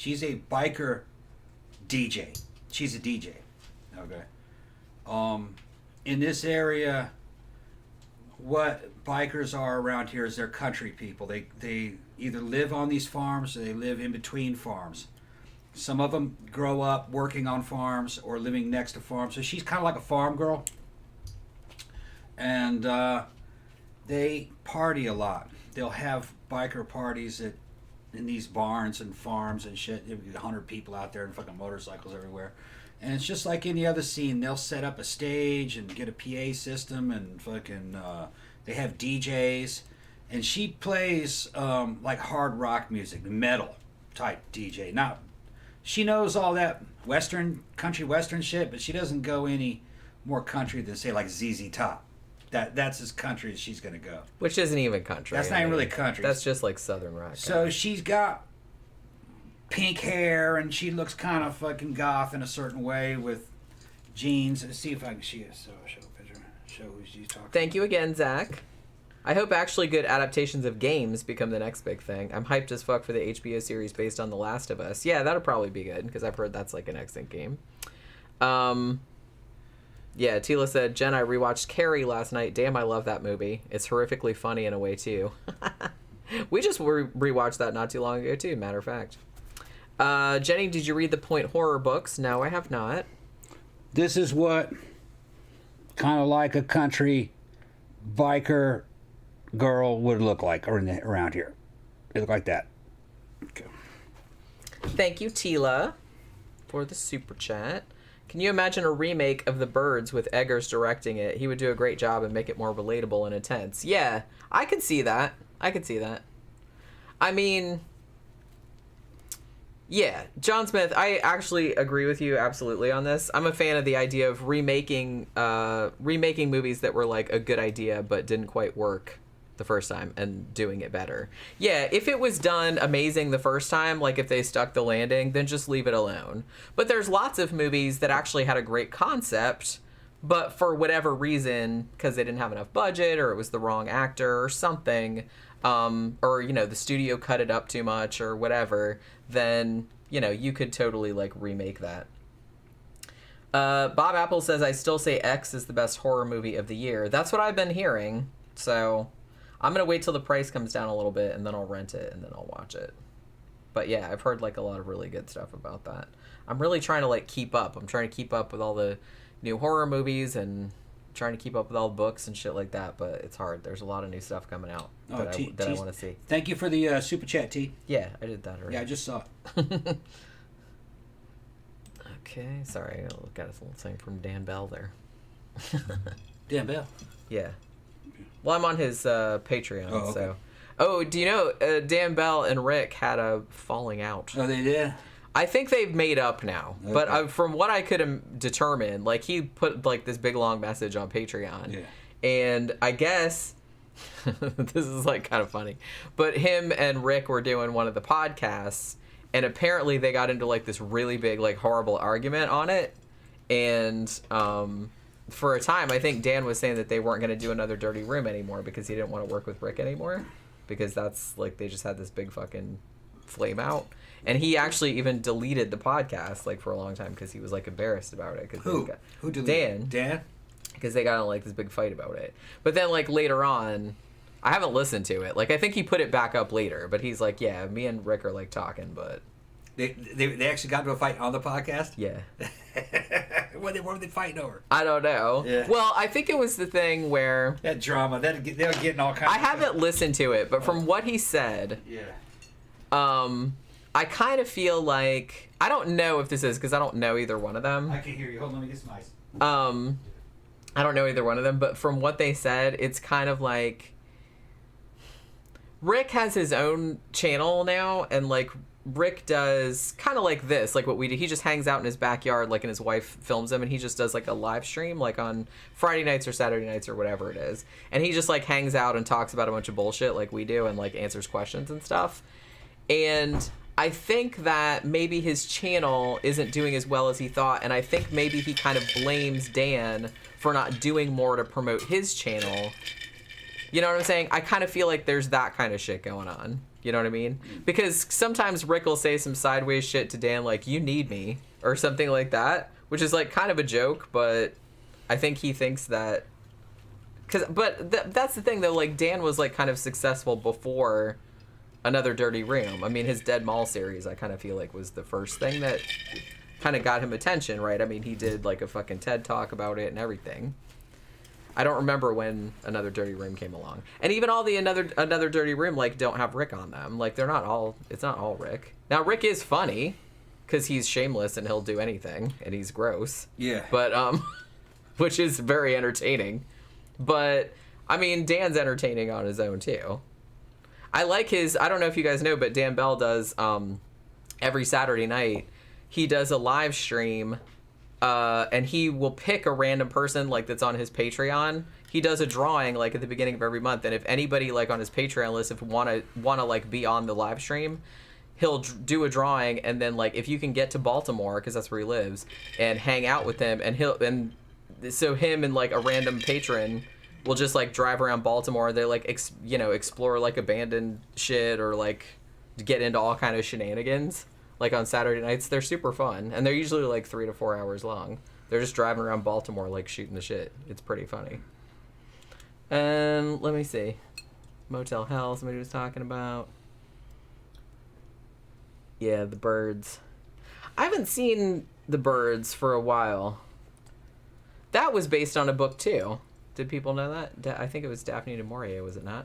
a biker DJ. She's a DJ. Okay. In this area, what bikers are around here is they're country people. They either live on these farms or they live in between farms. Some of them grow up working on farms or living next to farms. So she's kind of like a farm girl. And they party a lot. They'll have biker parties in these barns and farms and shit. There'll be 100 people out there and fucking motorcycles everywhere. And it's just like any other scene. They'll set up a stage and get a PA system and fucking... they have DJs. And she plays like hard rock music, metal type DJ. She knows all that country western shit, but she doesn't go any more country than, say, like ZZ Top. That's as country as she's going to go. Which isn't even country. That's not even really country. That's just like southern rock. So she's got pink hair, and she looks kind of fucking goth in a certain way with jeans. Let's see if I can show a picture. Show who she's talking Thank you again, Zach. I hope actually good adaptations of games become the next big thing. I'm hyped as fuck for the HBO series based on The Last of Us. Yeah, that'll probably be good, because I've heard that's like an excellent game. Yeah, Tila said, Jen, I rewatched Carrie last night. Damn, I love that movie. It's horrifically funny in a way, too. We just rewatched that not too long ago, too, matter of fact. Jenny, did you read the Point horror books? No, I have not. This is what kind of like a country biker girl would look like around here. They look like that. Okay. Thank you, Tila, for the super chat. Can you imagine a remake of The Birds with Eggers directing it? He would do a great job and make it more relatable and intense. Yeah, I could see that. I mean, yeah, John Smith, I actually agree with you absolutely on this. I'm a fan of the idea of remaking movies that were like a good idea but didn't quite work the first time and doing it better. Yeah, if it was done amazing the first time, like if they stuck the landing, then just leave it alone. But there's lots of movies that actually had a great concept, but for whatever reason, because they didn't have enough budget or it was the wrong actor or something, or, the studio cut it up too much or whatever, then, you could totally, remake that. Bob Apple says, I still say X is the best horror movie of the year. That's what I've been hearing, so I'm going to wait till the price comes down a little bit, and then I'll rent it, and then I'll watch it. But, yeah, I've heard, a lot of really good stuff about that. I'm really trying to, keep up. I'm trying to keep up with all the new horror movies and trying to keep up with all the books and shit like that, but it's hard. There's a lot of new stuff coming out that I want to see. Thank you for the super chat, T. Yeah, I did that already. Yeah, I just saw it. Okay, sorry. I got a little thing from Dan Bell there. Dan Bell? Yeah. Well, I'm on his Patreon, Oh, okay. so. Oh, do you know Dan Bell and Rick had a falling out? Oh, they did? I think they've made up now, but Okay. from what I could determine, like he put like this big long message on Patreon, Yeah. and I guess this is like kind of funny, but him and Rick were doing one of the podcasts, and apparently they got into like this really big like horrible argument on it, and for a time I think Dan was saying that they weren't going to do another Dirty Room anymore because he didn't want to work with Rick anymore, because that's like they just had this big fucking flame out. And he actually even deleted the podcast like for a long time because he was like embarrassed about it. Who deleted? Dan? Because they got in like this big fight about it. But then like later on, I haven't listened to it. Like I think he put it back up later, but he's like, yeah, me and Rick are like talking, but They actually got into a fight on the podcast? yeah. What were they fighting over? I don't know. Yeah. Well, I think it was the thing where That drama. They were getting all kinds I of haven't listened to it, but from what he said, Yeah. I kind of feel like I don't know if this is because I don't know either one of them. I can hear you. Hold on, let me get some ice. I don't know either one of them, but from what they said, it's kind of like Rick has his own channel now, and like Rick does kind of like this, like what we do. He just hangs out in his backyard, like, and his wife films him, and he just does like a live stream, like on Friday nights or Saturday nights or whatever it is. And he just like hangs out and talks about a bunch of bullshit like we do, and like answers questions and stuff. And I think that maybe his channel isn't doing as well as he thought, and I think maybe he kind of blames Dan for not doing more to promote his channel. You know what I'm saying? I kind of feel like there's that kind of shit going on. You know what I mean? Because sometimes Rick will say some sideways shit to Dan like, you need me, or something like that, which is like kind of a joke, but I think he thinks that... But that's the thing, though, like Dan was like kind of successful before Another Dirty Room. I mean, his Dead Mall series, I kind of feel like was the first thing that kind of got him attention, right? I mean, he did like a fucking TED Talk about it and everything. I don't remember when Another Dirty Room came along, and even all the another Dirty Room like don't have Rick on them. Like they're not all. It's not all Rick. Now Rick is funny, because he's shameless and he'll do anything, and he's gross. Yeah. But which is very entertaining. But I mean, Dan's entertaining on his own too. I like his. I don't know if you guys know, but Dan Bell does every Saturday night. He does a live stream. And he will pick a random person like that's on his Patreon. He does a drawing like at the beginning of every month, and if anybody like on his Patreon list if wanna like be on the live stream, he'll do a drawing, and then like if you can get to Baltimore, because that's where he lives, and hang out with him, and so him and like a random patron will just like drive around Baltimore. They like explore like abandoned shit, or like get into all kind of shenanigans. Like on Saturday nights, they're super fun, and they're usually like 3 to 4 hours long. They're just driving around Baltimore, like shooting the shit. It's pretty funny. And let me see, Motel Hell. Somebody was talking about. Yeah, The Birds. I haven't seen The Birds for a while. That was based on a book too. Did people know that? I think it was Daphne du Maurier, was it not?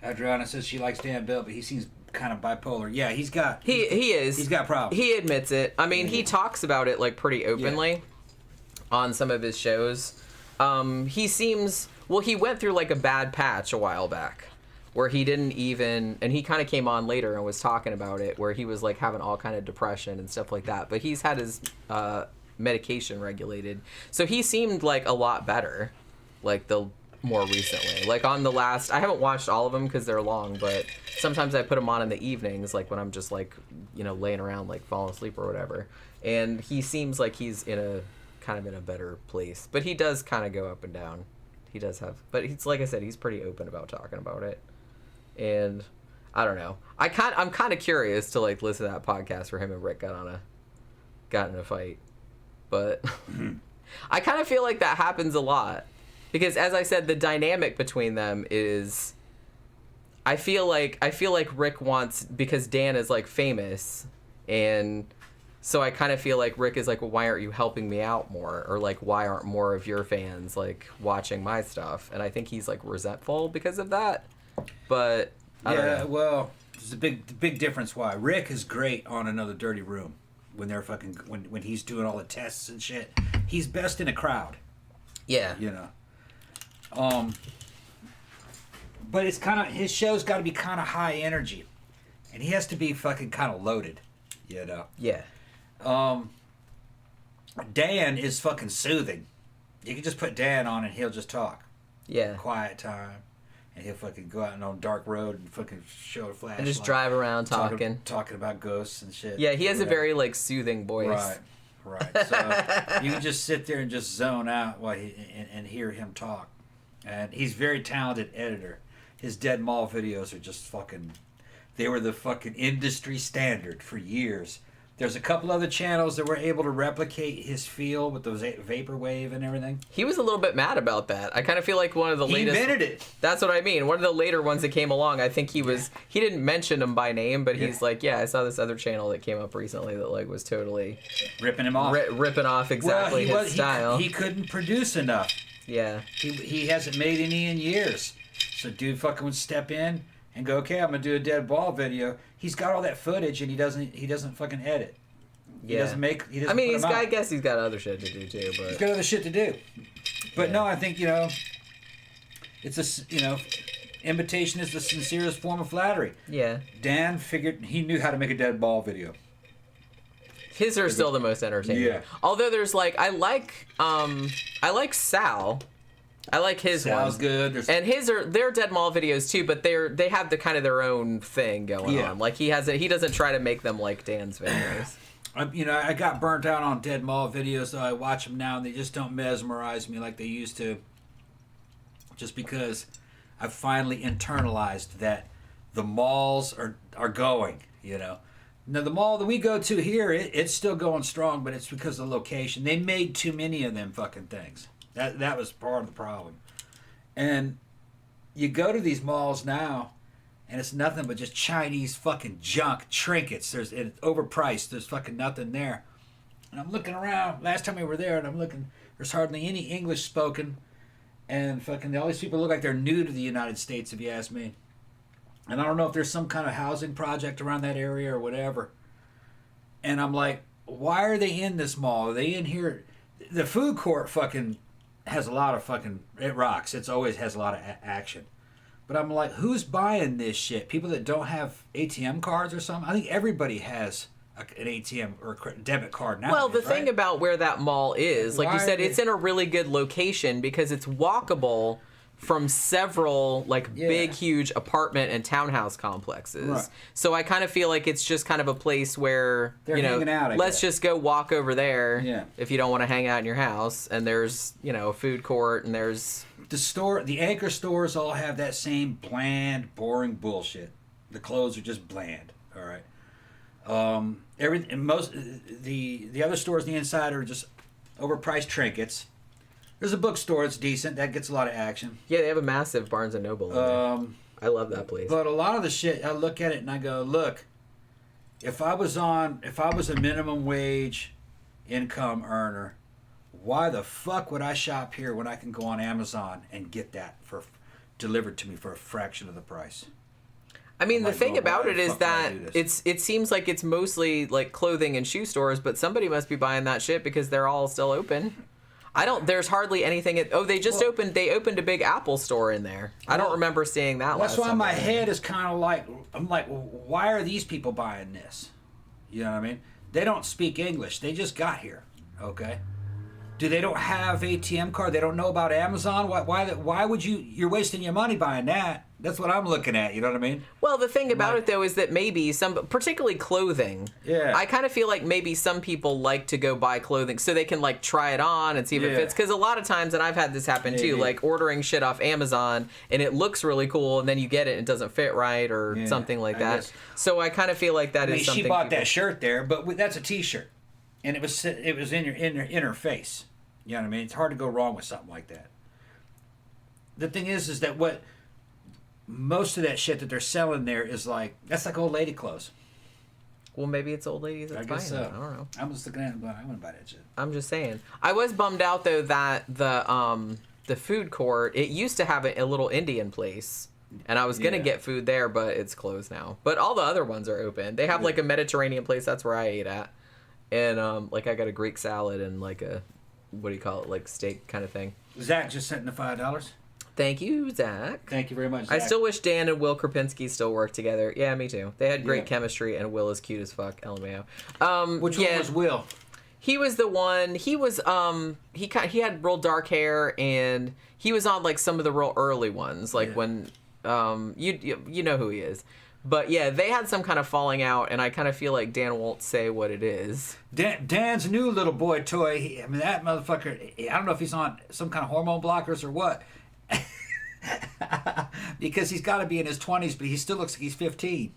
Adriana says she likes Dan Bell, but he seems kind of bipolar. Yeah, he's got... He is. He's got problems. He admits it. I mean, he talks about it, like, pretty openly on some of his shows. He seems... Well, he went through, like, a bad patch a while back where he didn't even... And he kind of came on later and was talking about it, where he was, like, having all kind of depression and stuff like that. But he's had his medication regulated. So he seemed, like, a lot better, like, the... more recently, like on the last, I haven't watched all of them because they're long, but sometimes I put them on in the evenings, like when I'm just like, laying around, like falling asleep or whatever. And he seems like he's in a better place, but he does kind of go up and down. He does have, but he's, like I said, he's pretty open about talking about it. And I don't know, I'm kind of curious to like listen to that podcast where him and Rick got in a fight, but I kind of feel like that happens a lot. Because, as I said, the dynamic between them is, I feel like Rick wants, because Dan is like famous, and so I kind of feel like Rick is like, well, why aren't you helping me out more, or like, why aren't more of your fans like watching my stuff? And I think he's like resentful because of that. But I don't know. Well, there's a big difference. Why Rick is great on Another Dirty Room when they're fucking when he's doing all the tests and shit. He's best in a crowd. Yeah. But it's kind of his show's got to be kind of high energy, and he has to be fucking kind of loaded, you know. Yeah. Dan is fucking soothing. You can just put Dan on and he'll just talk. Yeah. Quiet time. And he'll fucking go out on a dark road and fucking show a flashlight. And just drive around talking. Talking about ghosts and shit. Yeah, he has a very, like, soothing voice. Right. So you can just sit there and just zone out while and hear him talk. And he's a very talented editor. His Dead Mall videos are just fucking... They were the fucking industry standard for years. There's a couple other channels that were able to replicate his feel with those vaporwave and everything. He was a little bit mad about that. I kind of feel like one of the latest... He invented it. That's what I mean. One of the later ones that came along, I think he was... He didn't mention him by name, but he's like, yeah, I saw this other channel that came up recently that like was totally... Ripping him off. Ripping off exactly his style. He couldn't produce enough. Yeah. He hasn't made any in years. So dude fucking would step in and go, okay, I'm going to do a Dead Ball video. He's got all that footage and he doesn't fucking edit. He doesn't make. He doesn't. I mean, I guess he's got other shit to do too. But he's got other shit to do. But no, I think it's imitation is the sincerest form of flattery. Yeah. Dan figured he knew how to make a Dead Ball video. His are still the most entertaining. Yeah. Although there's like I like Sal. I like his one. Sal's good. And they're Dead Mall videos too, but they have the kind of their own thing going on. Like he doesn't try to make them like Dan's videos. I got burnt out on Dead Mall videos, so I watch them now, and they just don't mesmerize me like they used to. Just because I've finally internalized that the malls are going, Now, the mall that we go to here, it's still going strong, but it's because of the location. They made too many of them fucking things. That was part of the problem. And you go to these malls now, and it's nothing but just Chinese fucking junk, trinkets. It's overpriced. There's fucking nothing there. And I'm looking around. Last time we were there, and I'm looking, there's hardly any English spoken. And fucking all these people look like they're new to the United States, if you ask me. And I don't know if there's some kind of housing project around that area or whatever. And I'm like, why are they in this mall? Are they in here? The food court fucking has a lot of fucking... It rocks. It always has a lot of action. But I'm like, who's buying this shit? People that don't have ATM cards or something? I think everybody has an ATM or a debit card now. Well, the thing about where that mall is, like you said, it's in a really good location because it's walkable from several big, huge apartment and townhouse complexes. Right. So I kind of feel like it's just kind of a place where, they're hanging out, let's just go walk over there if you don't want to hang out in your house. And there's, a food court and there's... The anchor stores all have that same bland, boring bullshit. The clothes are just bland. All right. The other stores on the inside are just overpriced trinkets. There's a bookstore that's decent. That gets a lot of action. Yeah, they have a massive Barnes and Noble. I love that place. But a lot of the shit, I look at it and I go, look, if I was a minimum wage income earner, why the fuck would I shop here when I can go on Amazon and get that delivered to me for a fraction of the price? I mean, the thing about it is that it seems like it's mostly like clothing and shoe stores, but somebody must be buying that shit because they're all still open. There's hardly anything. They opened a big Apple store in there. I don't remember seeing that last time. That's why my head is kind of like, I'm like, well, why are these people buying this? You know what I mean? They don't speak English. They just got here. Okay. They don't have ATM card? They don't know about Amazon? Why would you're wasting your money buying that? That's what I'm looking at, you know what I mean? Well, the thing about it, though, is that maybe particularly clothing, I kind of feel like maybe some people like to go buy clothing so they can, try it on and see if it fits. Because a lot of times, and I've had this happen, too, like ordering shit off Amazon, and it looks really cool, and then you get it, and it doesn't fit right, or something like that. Guess. So I kind of feel like that is something... She bought that shirt there, but that's a T-shirt. And it was in her face. You know what I mean? It's hard to go wrong with something like that. The thing is that what most of that shit that they're selling there is that's like old lady clothes. Well, maybe it's old ladies that's buying it. I don't know. I'm just looking at it, but I wouldn't buy that shit. I'm just saying. I was bummed out though that the food court, it used to have a little Indian place. And I was gonna get food there, but it's closed now. But all the other ones are open. They have a Mediterranean place. That's where I ate at, and I got a Greek salad and a, what do you call it, steak kind of thing. Was that just setting the $5? Thank you, Zach. Thank you very much, Zach. I still wish Dan and Will Krapinski still worked together. Yeah, me too. They had great Yeah. chemistry, and Will is cute as fuck. LMAO. Which one was Will? He was the one. He was he had real dark hair, and he was on like some of the real early ones, like when you know who he is. But yeah, they had some kind of falling out, and I kind of feel like Dan won't say what it is. Dan's new little boy toy. I mean, that motherfucker. I don't know if he's on some kind of hormone blockers or what. Because he's got to be in his 20s, but he still looks like he's 15.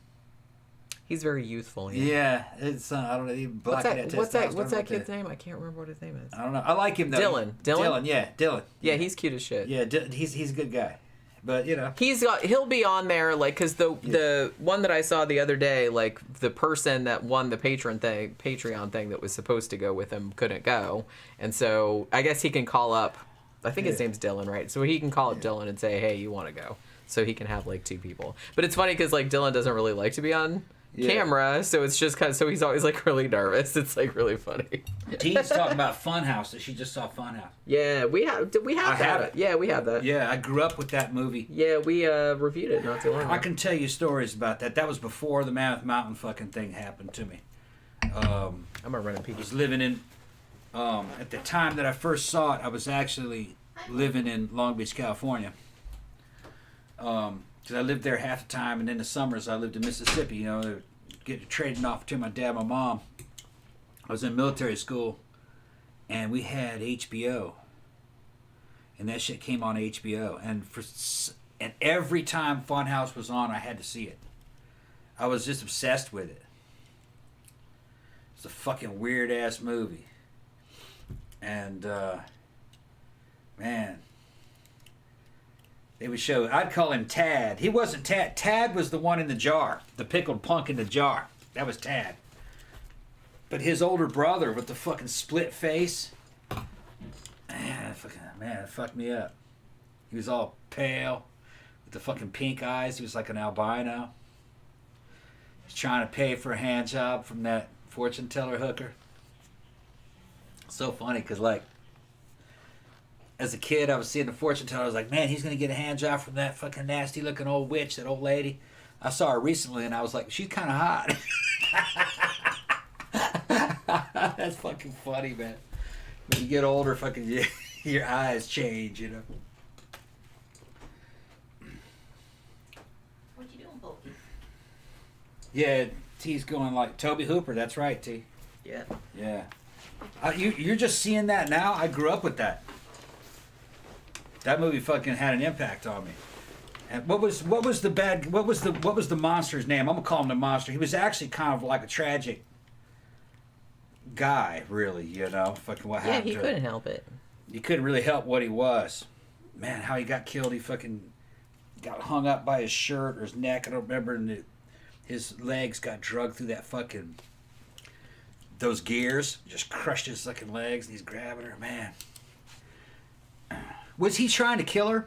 He's very youthful. Yeah, it's I don't know. What's that kid's name? I can't remember what his name is. I don't know. I like him though. Dylan. Yeah, Dylan. Yeah, he's cute as shit. Yeah, he's a good guy. But you know, he'll be on there like because the one that I saw the other day, like the person that won the Patreon thing that was supposed to go with him couldn't go, and so I guess he can call up. I think his name's Dylan, right? So he can call up Dylan and say, "Hey, you want to go?" So he can have like 2 people. But it's funny because like Dylan doesn't really like to be on camera, so it's just kind of so he's always like really nervous. It's like really funny. T's talking about Funhouse that she just saw Funhouse. Yeah, we have that. have it. Yeah, we have that. Yeah, I grew up with that movie. Yeah, we reviewed it not too long ago. I can tell you stories about that. That was before the Mammoth Mountain fucking thing happened to me. I'm gonna run a I peek. was living in, at the time that I first saw it, I was actually living in Long Beach, California. Because I lived there half the time, and in the summers I lived in Mississippi. You know, getting trading off between my dad and my mom. I was in military school, and we had HBO, and that shit came on HBO, and every time Funhouse was on, I had to see it. I was just obsessed with it. It's a fucking weird ass movie, and man. They would show. I'd call him Tad. He wasn't Tad. Tad was the one in the jar, the pickled punk in the jar. That was Tad. But his older brother with the fucking split face, man, it fucked me up. He was all pale with the fucking pink eyes. He was like an albino. He was trying to pay for a hand job from that fortune teller hooker. So funny, because like, as a kid, I was seeing the fortune teller. I was like, man, he's going to get a hand job from that fucking nasty looking old witch, that old lady. I saw her recently, and I was like, she's kind of hot. That's fucking funny, man. When you get older, fucking your eyes change, you know. What you doing, Pokey? Yeah, T's going like Toby Hooper. That's right, T. Yeah. Yeah. You're just seeing that now? I grew up with that. That movie fucking had an impact on me. And what was the monster's name? I'm gonna call him the monster. He was actually kind of like a tragic guy, really. You know, fucking what happened. Yeah, he couldn't help it. He couldn't really help what he was. Man, how he got killed. He fucking got hung up by his shirt or his neck. I don't remember. And his legs got drugged through that fucking those gears. Just crushed his fucking legs. And he's grabbing her. Man. Was he trying to kill her?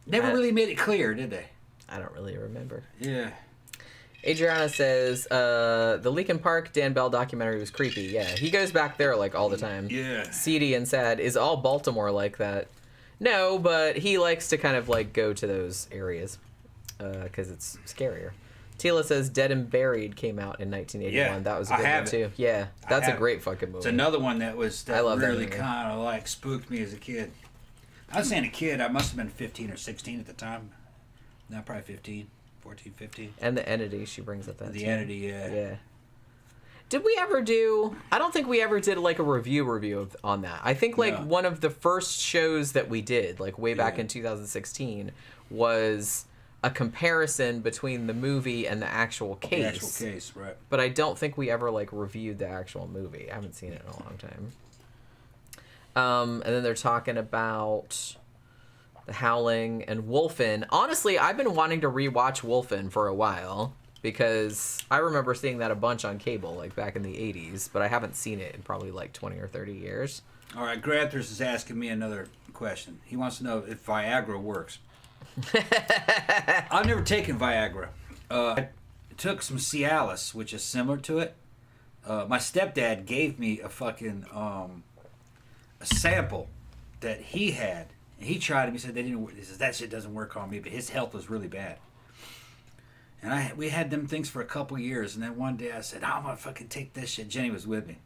Never really made it clear, did they? I don't really remember. Yeah. Adriana says, the Linkin Park Dan Bell documentary was creepy. Yeah, he goes back there like all the time. Yeah. Seedy and sad. Is all Baltimore like that? No, but he likes to kind of like go to those areas because it's scarier. Tila says Dead and Buried came out in 1981. Yeah, that was a good one too. Yeah, that's a great fucking movie. It's another one that I love that really movie. kind of like spooked me as a kid. I was saying a kid, I must have been 15 or 16 at the time. No, probably 15, 14, 15. And The Entity, she brings up that The too. Entity, yeah. Yeah. Did we ever do... I don't think we ever did like a review on that. I think like No. one of the first shows that we did, like way back Yeah. in 2016, was a comparison between the movie and the actual case. The actual case, right. But I don't think we ever like reviewed the actual movie. I haven't seen it in a long time. And then they're talking about The Howling and Wolfen. Honestly, I've been wanting to rewatch Wolfen for a while because I remember seeing that a bunch on cable like back in the 80s, but I haven't seen it in probably like 20 or 30 years. All right, Granthers is asking me another question. He wants to know if Viagra works. I've never taken Viagra. I took some Cialis, which is similar to it. My stepdad gave me a fucking a sample that he had, And he tried them. He said they didn't. He says that shit doesn't work on me, but his health was really bad. And we had them things for a couple years, and then one day I said, I'm gonna fucking take this shit. Jenny was with me.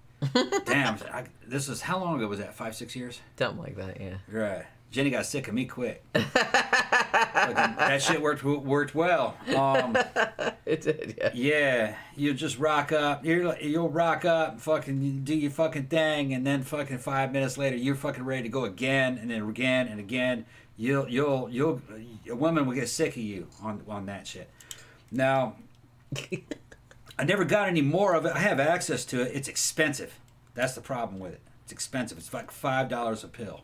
Damn, this was, how long ago was that? 5-6 years? Something like that, yeah. Right. Jenny got sick of me quick. That shit worked well. It did, yeah. Yeah, you just rock up. You'll rock up, fucking do your fucking thing, and then fucking 5 minutes later, you're fucking ready to go again, and then again and again. A woman will get sick of you on that shit. Now, I never got any more of it. I have access to it. It's expensive. That's the problem with it. It's expensive. It's like $5 a pill.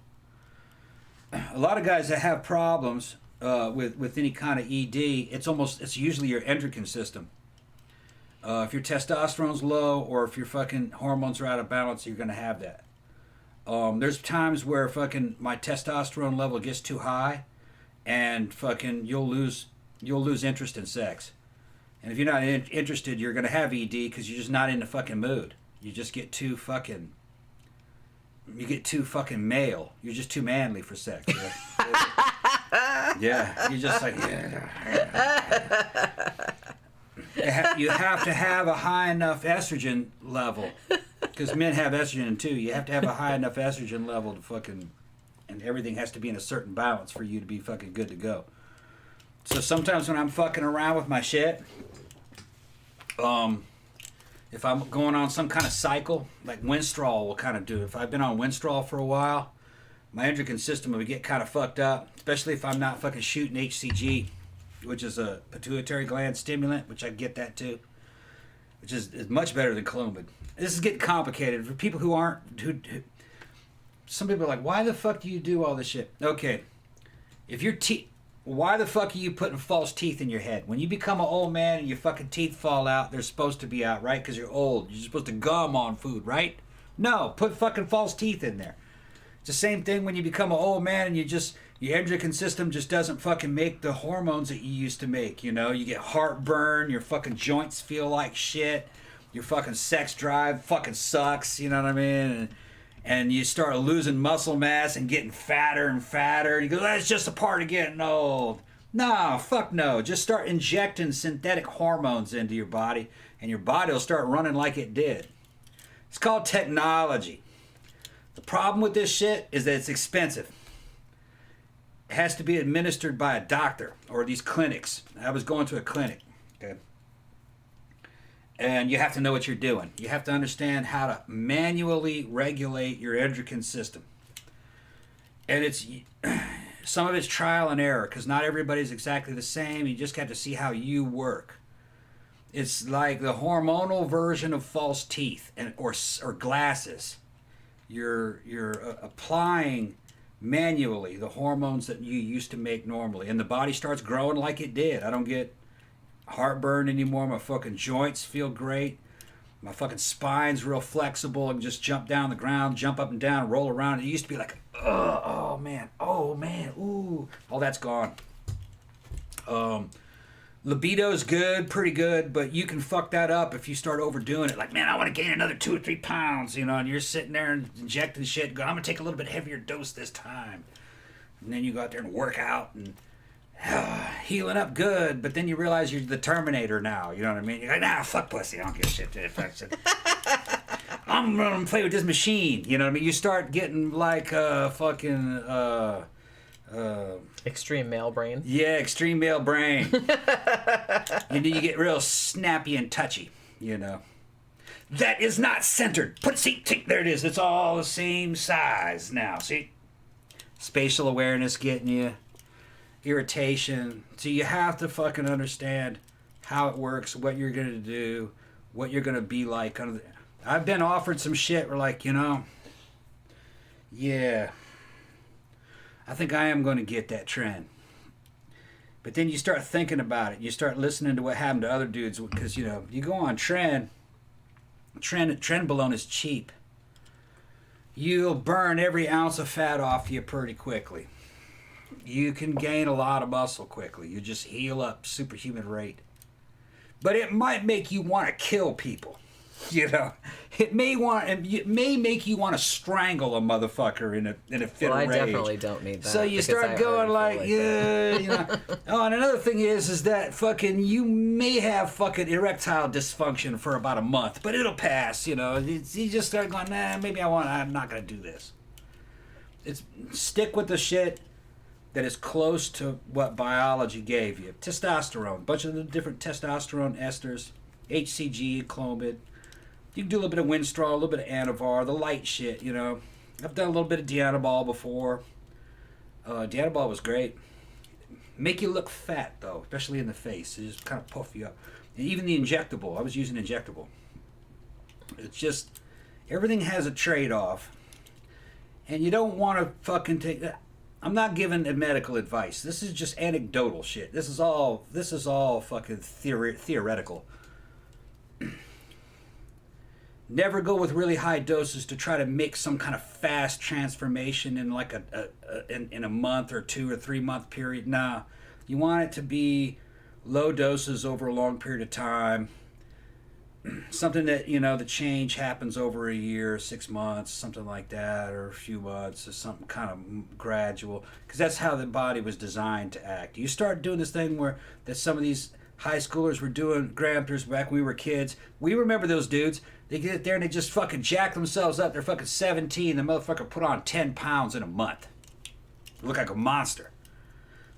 A lot of guys that have problems with any kind of ED, it's usually your endocrine system. If your testosterone's low or if your fucking hormones are out of balance, you're gonna have that. There's times where fucking my testosterone level gets too high, and fucking you'll lose interest in sex. And if you're not interested, you're gonna have ED because you're just not in the fucking mood. You just get too fucking. You get too fucking male. You're just too manly for sex. Yeah, you're just like, yeah. You have to have a high enough estrogen level, because men have estrogen too. You have to have a high enough estrogen level to fucking, and everything has to be in a certain balance for you to be fucking good to go. So sometimes when I'm fucking around with my shit, if I'm going on some kind of cycle, like Winstrol will kind of do. If I've been on Winstrol for a while, my endocrine system will get kind of fucked up, especially if I'm not fucking shooting HCG, which is a pituitary gland stimulant, which I get that too, which is much better than Clomid. This is getting complicated for people who aren't, some people are like, why the fuck do you do all this shit? Okay, if your why the fuck are you putting false teeth in your head? When you become an old man and your fucking teeth fall out, they're supposed to be out, right? Because you're old. You're supposed to gum on food, right? No, put fucking false teeth in there. It's the same thing when you become an old man and your endocrine system just doesn't fucking make the hormones that you used to make, you know? You get heartburn, your fucking joints feel like shit, your fucking sex drive fucking sucks, you know what I mean? And you start losing muscle mass and getting fatter and fatter. And you go, that's just a part of getting old. No, fuck no. Just start injecting synthetic hormones into your body, and your body will start running like it did. It's called technology. The problem with this shit is that it's expensive. It has to be administered by a doctor or these clinics. I was going to a clinic, okay? And you have to know what you're doing. You have to understand how to manually regulate your endocrine system. And it's some of it's trial and error, because not everybody's exactly the same. You just have to see how you work. It's like the hormonal version of false teeth or glasses. You're applying manually the hormones that you used to make normally, and the body starts growing like it did. I don't get heartburn anymore. My fucking joints feel great. My fucking spine's real flexible. I can just jump down the ground, jump up and down, roll around. It used to be like, oh man, ooh. All that's gone. Libido's good, pretty good, but you can fuck that up if you start overdoing it. Like, man, I want to gain another 2 or 3 pounds, you know, and you're sitting there and injecting shit, going, I'm going to take a little bit heavier dose this time. And then you go out there and work out and healing up good, but then you realize you're the Terminator now, you know what I mean? You're like, nah, fuck pussy, I don't give a shit. I'm gonna play with this machine, you know what I mean? You start getting like fucking extreme male brain. Yeah, extreme male brain. And then you get real snappy and touchy, you know. That is not centered. There it is. It's all the same size now. See? Spatial awareness getting you. Irritation. So you have to fucking understand how it works, what you're going to do, what you're going to be like. I've been offered some shit where, like, you know, yeah, I think I am going to get that trend. But then you start thinking about it. You start listening to what happened to other dudes, because, you know, you go on Trenbolone is cheap. You'll burn every ounce of fat off you pretty quickly. You can gain a lot of muscle quickly. You just heal up superhuman rate. But it might make you want to kill people. You know, it may make you want to strangle a motherfucker in a fit Well, of I rage. definitely don't need that. So you because start I going already like, feel yeah, you know. Oh, and another thing is that fucking you may have fucking erectile dysfunction for about a month, but it'll pass. You know, you just start going, nah, maybe I'm not gonna do this. Stick with the shit that is close to what biology gave you. Testosterone, bunch of the different testosterone esters, HCG, Clomid. You can do a little bit of Winstrol, a little bit of Anavar, the light shit, you know. I've done a little bit of Dianabol before. Dianabol was great. Make you look fat, though, especially in the face. It just kind of puff you up. And even the injectable. I was using injectable. It's just, everything has a trade-off. And you don't want to fucking take that. I'm not giving medical advice. This is just anecdotal shit. This is all fucking theoretical. Never go with really high doses to try to make some kind of fast transformation in like in a month or 2 or 3 month period. Nah, you want it to be low doses over a long period of time. Something that, you know, the change happens over a year, 6 months, something like that, or a few months, or something kind of gradual, because that's how the body was designed to act. You start doing this thing that some of these high schoolers were doing, Grampers, back when we were kids. We remember those dudes. They get there and they just fucking jack themselves up. They're fucking 17. The motherfucker put on 10 pounds in a month. Look like a monster.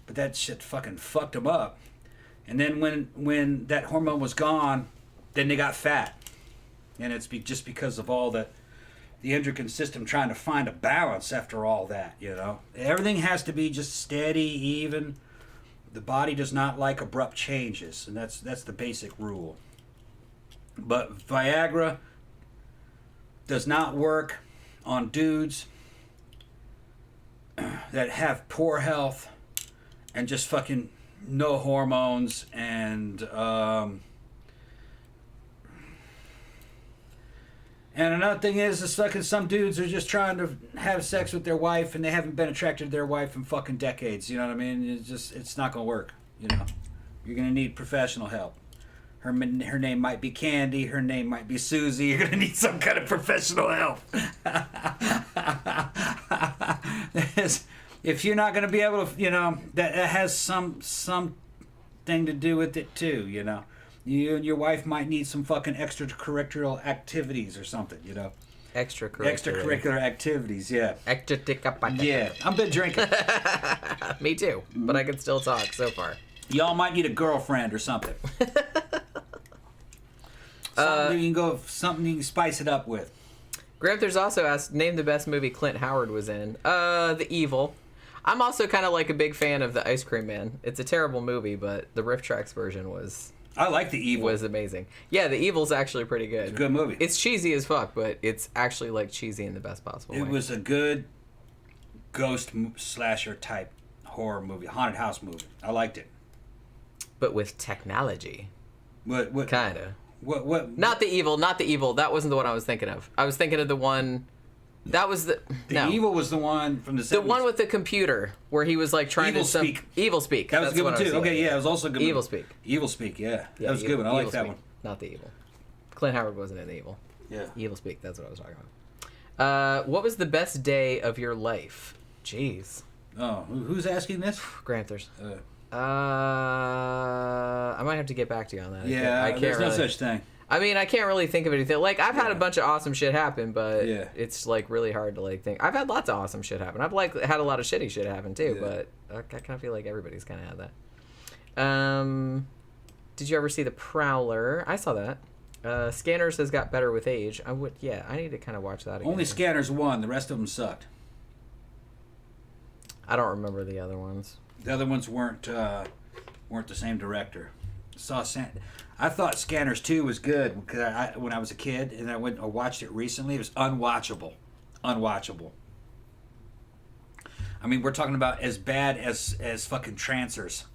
But that shit fucking fucked them up. And then when that hormone was gone, then they got fat. And it's just because of all the endocrine system trying to find a balance after all that, you know. Everything has to be just steady, even. The body does not like abrupt changes, and that's the basic rule. But Viagra does not work on dudes that have poor health and just fucking no hormones and another thing is fucking some dudes are just trying to have sex with their wife and they haven't been attracted to their wife in fucking decades. You know what I mean? It's not gonna work. You know, you're gonna need professional help. Her name might be Candy. Her name might be Susie. You're gonna need some kind of professional help. If you're not gonna be able to, you know, that has some thing to do with it too. You know. You and your wife might need some fucking extracurricular activities or something, you know. Extracurricular activities, yeah. Yeah, I've been drinking. Me too, but I can still talk so far. Y'all might need a girlfriend or something. Something you can spice it up with. Gramthers also asked, name the best movie Clint Howard was in. The Evil. I'm also kind of like a big fan of The Ice Cream Man. It's a terrible movie, but the Riff Tracks version was... I like The Evil. Was amazing. Yeah, The Evil's actually pretty good. It's a good movie. It's cheesy as fuck, but it's actually like cheesy in the best possible way. It was a good ghost slasher type horror movie, haunted house movie. I liked it. But with technology. What Kinda. What? Not The Evil. That wasn't the one I was thinking of. I was thinking of the one... That was the... The Evil was the one from the 70s. The one with the computer, where he was like trying Evil to... Speak. Evil Speak. That was a good one too. Okay, yeah, it was also a good Evil movie. Speak. Evil Speak, yeah. That was a good one. I like that one. Not The Evil. Clint Howard wasn't in The Evil. Yeah. Evil Speak, that's what I was talking about. What was the best day of your life? Jeez. Oh, who's asking this? Granthers. I might have to get back to you on that. Yeah, I can't there's really... no such thing. I mean, I can't really think of anything. Like, I've had a bunch of awesome shit happen, but it's like really hard to like think. I've had lots of awesome shit happen. I've like had a lot of shitty shit happen too, but I kind of feel like everybody's kind of had that. Did you ever see The Prowler? I saw that. Scanners has got better with age. I need to kind of watch that again. Only Scanners won. The rest of them sucked. I don't remember the other ones. The other ones weren't the same director. I thought Scanners 2 was good because when I was a kid and I watched it recently. It was unwatchable. I mean, we're talking about as bad as fucking Trancers.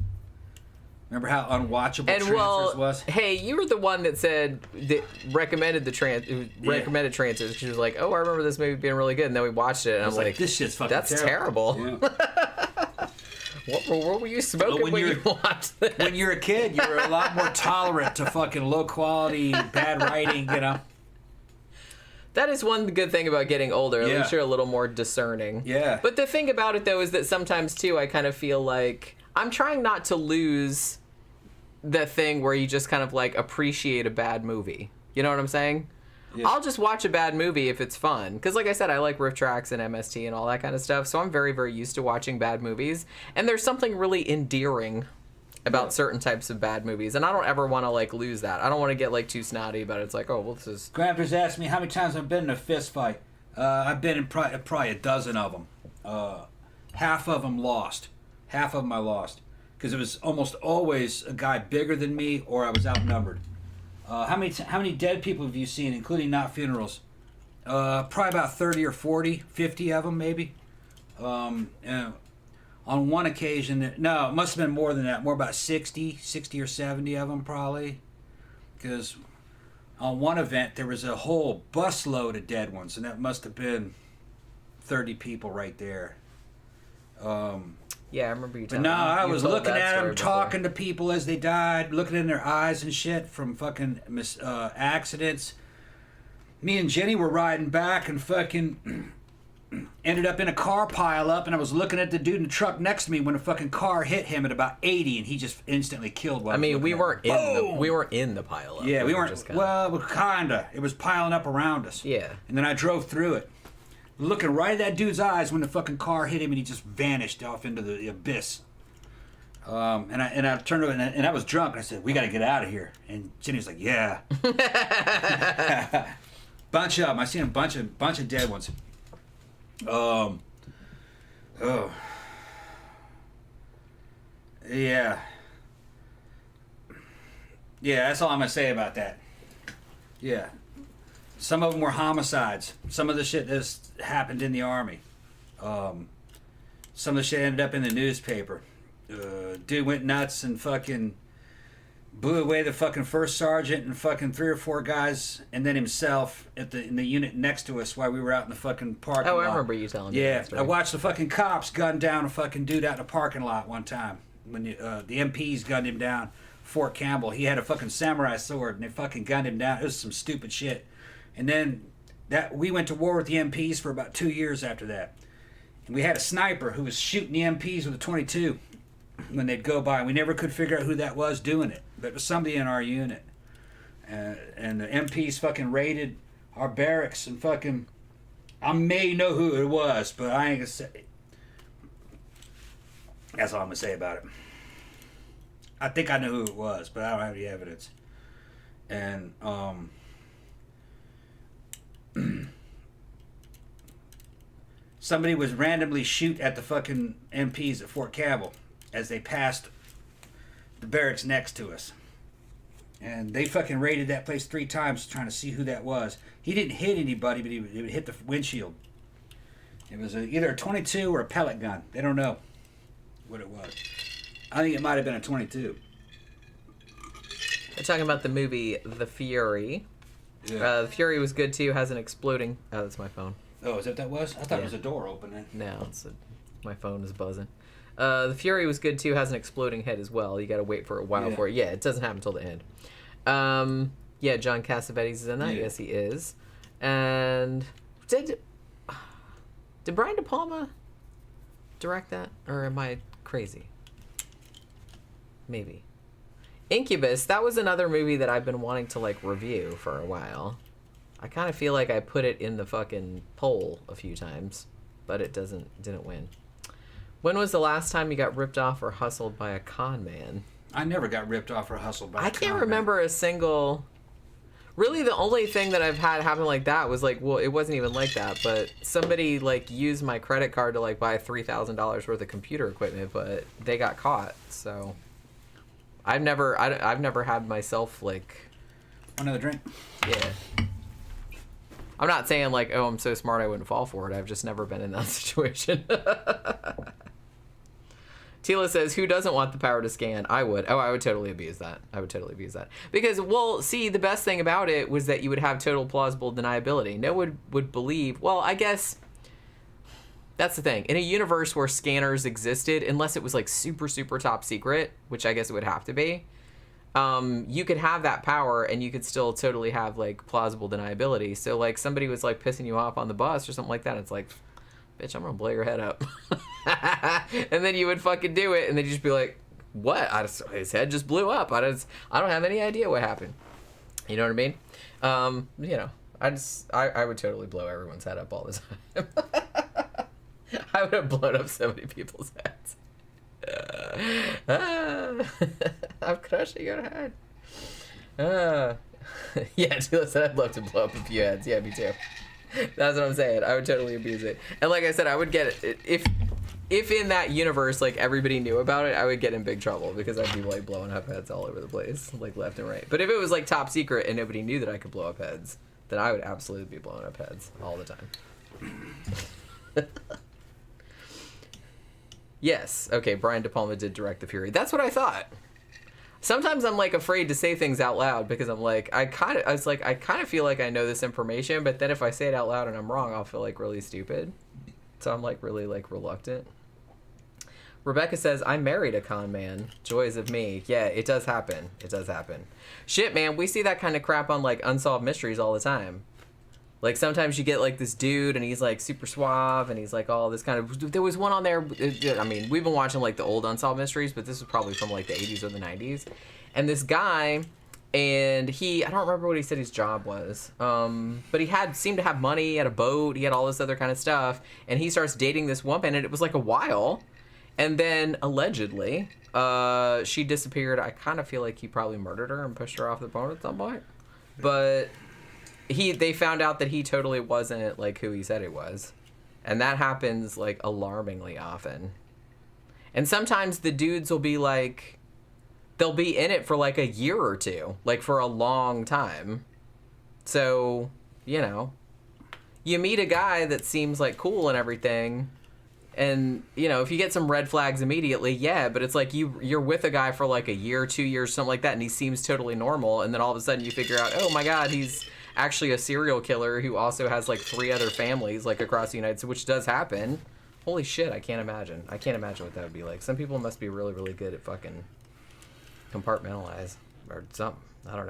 Remember how unwatchable Trancers was? Hey, you were the one that said that recommended Trancers because you was like, oh, I remember this movie being really good, and then we watched it, and I was like, this shit's fucking that's terrible. Yeah. What were you smoking when you watched that? When you're a kid, you're a lot more tolerant to fucking low quality, bad writing, you know. That is one good thing about getting older. At Yeah. least you're a little more discerning. Yeah. But the thing about it, though, is that sometimes, too, I kind of feel like I'm trying not to lose the thing where you just kind of, like, appreciate a bad movie. You know what I'm saying? Yeah. I'll just watch a bad movie if it's fun. Because, like I said, I like riff tracks and MST and all that kind of stuff. So I'm very, very used to watching bad movies. And there's something really endearing about certain types of bad movies. And I don't ever want to, like, lose that. I don't want to get, like, too snotty about it. It's like, oh, well, this is... Grampers asked me how many times I've been in a fist fight. I've been in probably a dozen of them. Half of them lost. Half of them I lost. Because it was almost always a guy bigger than me or I was outnumbered. How many dead people have you seen, including not funerals? Probably about 30 or 40, 50 of them maybe. And on one occasion, no, it must have been more than that. More about 60 or 70 of them probably. Because on one event, there was a whole busload of dead ones, and that must have been 30 people right there. Yeah, I remember you But telling no, me. I You was told looking that at story them, before. talking to people as they died, looking in their eyes and shit from fucking accidents. Me and Jenny were riding back and fucking ended up in a car pileup, and I was looking at the dude in the truck next to me when a fucking car hit him at about 80, and he just instantly killed one. I mean, we weren't in the pile up. Yeah, we weren't. Just kinda... Well, kinda. It was piling up around us. Yeah. And then I drove through it, looking right at that dude's eyes when the fucking car hit him, and he just vanished off into the abyss. And I turned to him, and I was drunk, and I said, "We got to get out of here." And Jenny was like, "Yeah." Bunch of them. I seen a bunch of dead ones. Oh. Yeah. Yeah, that's all I'm gonna say about that. Yeah. Some of them were homicides. Some of the shit that's happened in the army. Some of the shit ended up in the newspaper. Dude went nuts and fucking blew away the fucking first sergeant and fucking 3 or 4 guys, and then himself in the unit next to us while we were out in the fucking parking lot. I remember you telling me. Yeah, that story. I watched the fucking cops gun down a fucking dude out in a parking lot one time when the MPs gunned him down. Fort Campbell, he had a fucking samurai sword, and they fucking gunned him down. It was some stupid shit. And then we went to war with the MPs for about 2 years after that. And we had a sniper who was shooting the MPs with a .22 when they'd go by. We never could figure out who that was doing it, but it was somebody in our unit. And the MPs fucking raided our barracks and fucking... I may know who it was, but I ain't gonna say... That's all I'm gonna say about it. I think I know who it was, but I don't have any evidence. And, somebody was randomly shoot at the fucking MPs at Fort Campbell as they passed the barracks next to us. And they fucking raided that place 3 times trying to see who that was. He didn't hit anybody, but he would hit the windshield. It was either a .22 or a pellet gun. They don't know what it was. I think it might have been a .22. We're talking about the movie The Fury. Yeah. The Fury was good too. Has an exploding. Oh, that's my phone. Oh, is that what that was? I thought it Yeah. was a door opening. No, my phone is buzzing. The Fury was good too. Has an exploding head as well. You got to wait for a while for it. Yeah, it doesn't happen until the end. Yeah, John Cassavetes is in that. Yeah. Yes, he is. And did Brian De Palma direct that, or am I crazy? Maybe. Incubus. That was another movie that I've been wanting to like review for a while. I kind of feel like I put it in the fucking poll a few times, but it didn't win. When was the last time you got ripped off or hustled by a con man? I never got ripped off or hustled by a I can't con remember a single... Really, the only thing that I've had happen like that was like, well, it wasn't even like that, but somebody like used my credit card to like buy $3,000 worth of computer equipment, but they got caught, so... I've never had myself like... Another drink? Yeah. I'm not saying like, oh, I'm so smart I wouldn't fall for it. I've just never been in that situation. Tila says, who doesn't want the power to scan? I would. Oh, I would totally abuse that. Because, well, see, the best thing about it was that you would have total plausible deniability. No one would believe... Well, I guess... That's the thing. In a universe where scanners existed, unless it was like super, super top secret, which I guess it would have to be, you could have that power and you could still totally have like plausible deniability. So like somebody was like pissing you off on the bus or something like that. It's like, bitch, I'm gonna blow your head up. And then you would fucking do it, and then you just be like, what? His head just blew up. I don't have any idea what happened. You know what I mean? You know, I would totally blow everyone's head up all the time. I would have blown up so many people's heads. I'm crushing your head. Yeah, listen, I'd love to blow up a few heads. Yeah, me too. That's what I'm saying. I would totally abuse it. And like I said, I would get it if in that universe like everybody knew about it, I would get in big trouble because I'd be like blowing up heads all over the place, like left and right. But if it was like top secret and nobody knew that I could blow up heads, then I would absolutely be blowing up heads all the time. Yes. Okay, Brian De Palma did direct The Fury. That's what I thought. Sometimes I'm like afraid to say things out loud because I'm like I kind of feel like I know this information, but then if I say it out loud and I'm wrong, I'll feel like really stupid. So I'm like really like reluctant. Rebecca says, I married a con man. Joys of me. Yeah, it does happen. It does happen. Shit, man, we see that kind of crap on like Unsolved Mysteries all the time. Like sometimes you get like this dude and he's like super suave and he's like all this kind of. There was one on there. I mean, we've been watching like the old Unsolved Mysteries, but this was probably from like the 80s or the 90s. And this guy, and I don't remember what he said his job was, but he seemed to have money, he had a boat, he had all this other kind of stuff, and he starts dating this woman, and it was like a while, and then allegedly, she disappeared. I kind of feel like he probably murdered her and pushed her off the boat at some point, but they found out that he totally wasn't like who he said he was, and that happens like alarmingly often. And sometimes the dudes will be like, they'll be in it for like a year or two, like for a long time. So, you know, you meet a guy that seems like cool and everything, and you know, if you get some red flags immediately, yeah, but it's like you're with a guy for like a year, 2 years, something like that, and he seems totally normal, and then all of a sudden you figure out, oh my god, he's actually a serial killer who also has like 3 other families like across the United States, which does happen. Holy shit, I can't imagine what that would be like. Some people must be really, really good at fucking compartmentalize or something. I don't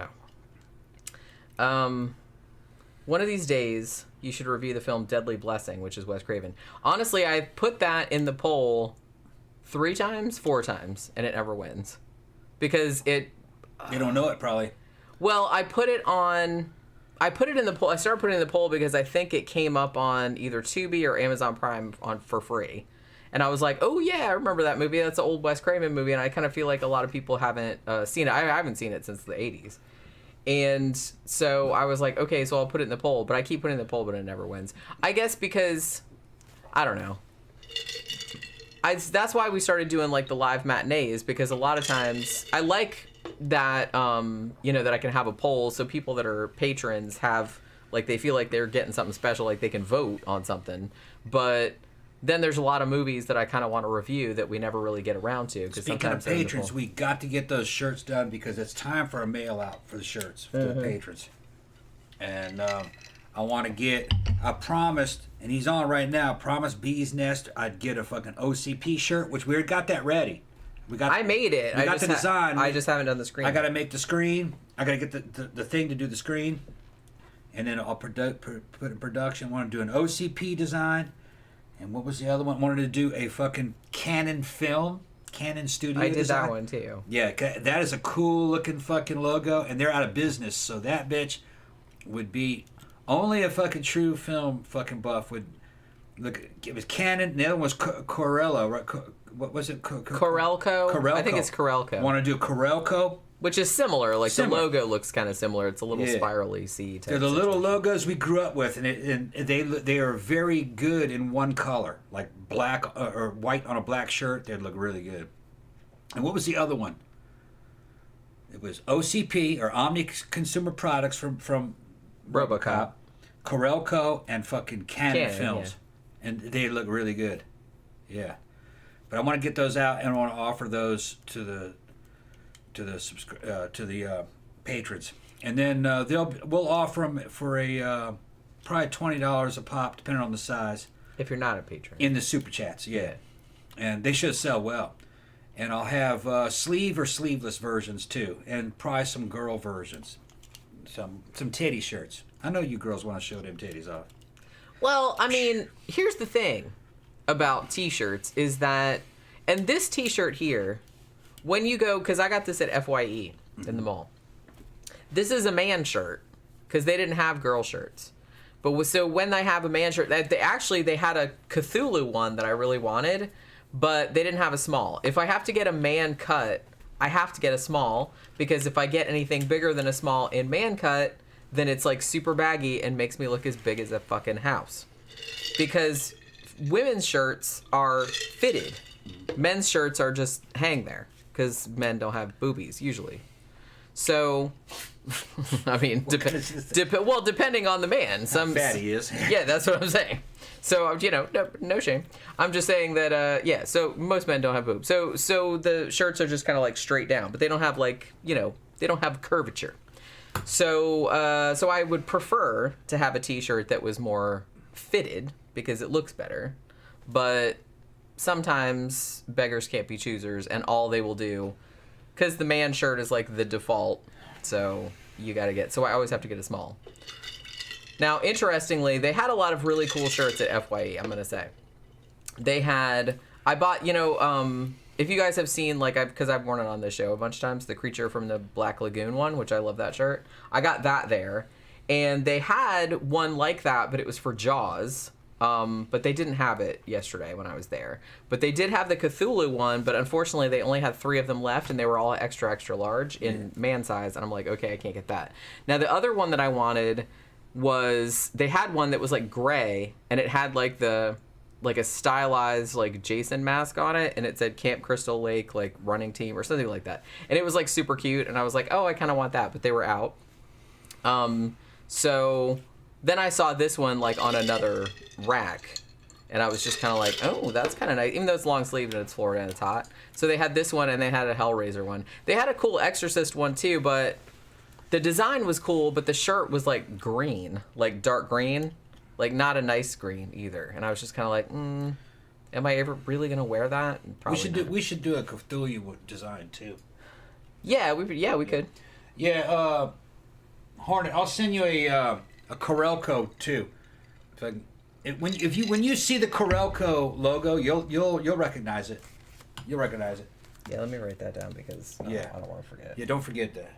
know. One of these days you should review the film Deadly Blessing, which is Wes Craven. Honestly, I put that in the poll 4 times, and it never wins because it. You don't know it probably. Well, I put it in the poll. I started putting it in the poll because I think it came up on either Tubi or Amazon Prime for free. And I was like, oh yeah, I remember that movie. That's an old Wes Craven movie. And I kind of feel like a lot of people haven't seen it. I haven't seen it since the 80s. And so I was like, okay, so I'll put it in the poll. But I keep putting it in the poll, but it never wins. I guess because, I don't know. That's why we started doing like the live matinees, because a lot of times I like that that I can have a poll so people that are patrons have like they feel like they're getting something special, like they can vote on something. But then there's a lot of movies that I kind of want to review that we never really get around to. Speaking of patrons, we got to get those shirts done because it's time for a mail out for the shirts for the patrons. And I promised, and he's on right now, promised Bee's Nest I'd get a fucking OCP shirt, which we already got that ready. I made it. We got the design. I just haven't done the screen. I got to make the screen. I got to get the thing to do the screen. And then I'll put in production. I want to do an OCP design. And what was the other one? I wanted to do a fucking Canon film. Canon Studio I did design. that one too. Yeah, that is a cool looking fucking logo. And they're out of business. So that bitch would be... Only a fucking true film fucking buff would look. It was Canon. The other one was Corello, right? What was it? Corelco. I think it's Corelco. Want to do Corelco? Which is similar. Like the logo looks kind of similar. It's a little spirally C. They're the little logos we grew up with, and they are very good in one color, like black or white on a black shirt. They'd look really good. And what was the other one? It was OCP or Omni Consumer Products from RoboCop, Corelco, and fucking Canon films, and they look really good. Yeah, but I want to get those out, and I want to offer those to the patrons, and then we'll offer them for a probably $20 a pop, depending on the size. If you're not a patron, in the super chats, yeah. And they should sell well. And I'll have sleeve or sleeveless versions too, and probably some girl versions, some titty shirts. I know you girls want to show them titties off. Well, I mean, here's the thing about t-shirts is that, and this t-shirt here, when you go, because I got this at FYE in the mall. This is a man shirt because they didn't have girl shirts. But so when they have a man shirt, they had a Cthulhu one that I really wanted, but they didn't have a small. If I have to get a man cut, I have to get a small, because if I get anything bigger than a small in man cut, then it's like super baggy and makes me look as big as a fucking house. Because women's shirts are fitted. Men's shirts are just hang there, because men don't have boobies usually. So, I mean, depending on the man. How fat he is. Yeah, that's what I'm saying. So, no shame. I'm just saying that, so most men don't have boobs. So the shirts are just kind of like straight down, but they don't have like, they don't have curvature. So I would prefer to have a t-shirt that was more fitted because it looks better. But sometimes beggars can't be choosers, and all they will do, because the man shirt is like the default, so you got to get, so I always have to get a small. Now, interestingly, they had a lot of really cool shirts at FYE, I'm going to say. I bought, if you guys have seen, because I've worn it on this show a bunch of times, the Creature from the Black Lagoon one, which I love that shirt. I got that there. And they had one like that, but it was for Jaws. But they didn't have it yesterday when I was there. But they did have the Cthulhu one, but unfortunately they only had 3 of them left, and they were all extra, extra large in man size. And I'm like, okay, I can't get that. Now, the other one that I wanted was, they had one that was like gray, and it had like a stylized like Jason mask on it, and it said Camp Crystal Lake like running team or something like that, and it was like super cute, and I was like, oh, I kind of want that, but they were out. So then I saw this one like on another rack, and I was just kind of like, oh, that's kind of nice, even though it's long sleeved and it's Florida and it's hot. So they had this one, and they had a Hellraiser one. They had a cool Exorcist one too, but the design was cool, but the shirt was like green, like dark green, like not a nice green either. And I was just kind of like, am I ever really gonna wear that? Probably we should do a Cthulhu design too. Yeah, we could. Yeah, Hornet, I'll send you a Corelco too. When you see the Corelco logo, you'll recognize it. You'll recognize it. Yeah, let me write that down because I don't want to forget. Yeah, don't forget that.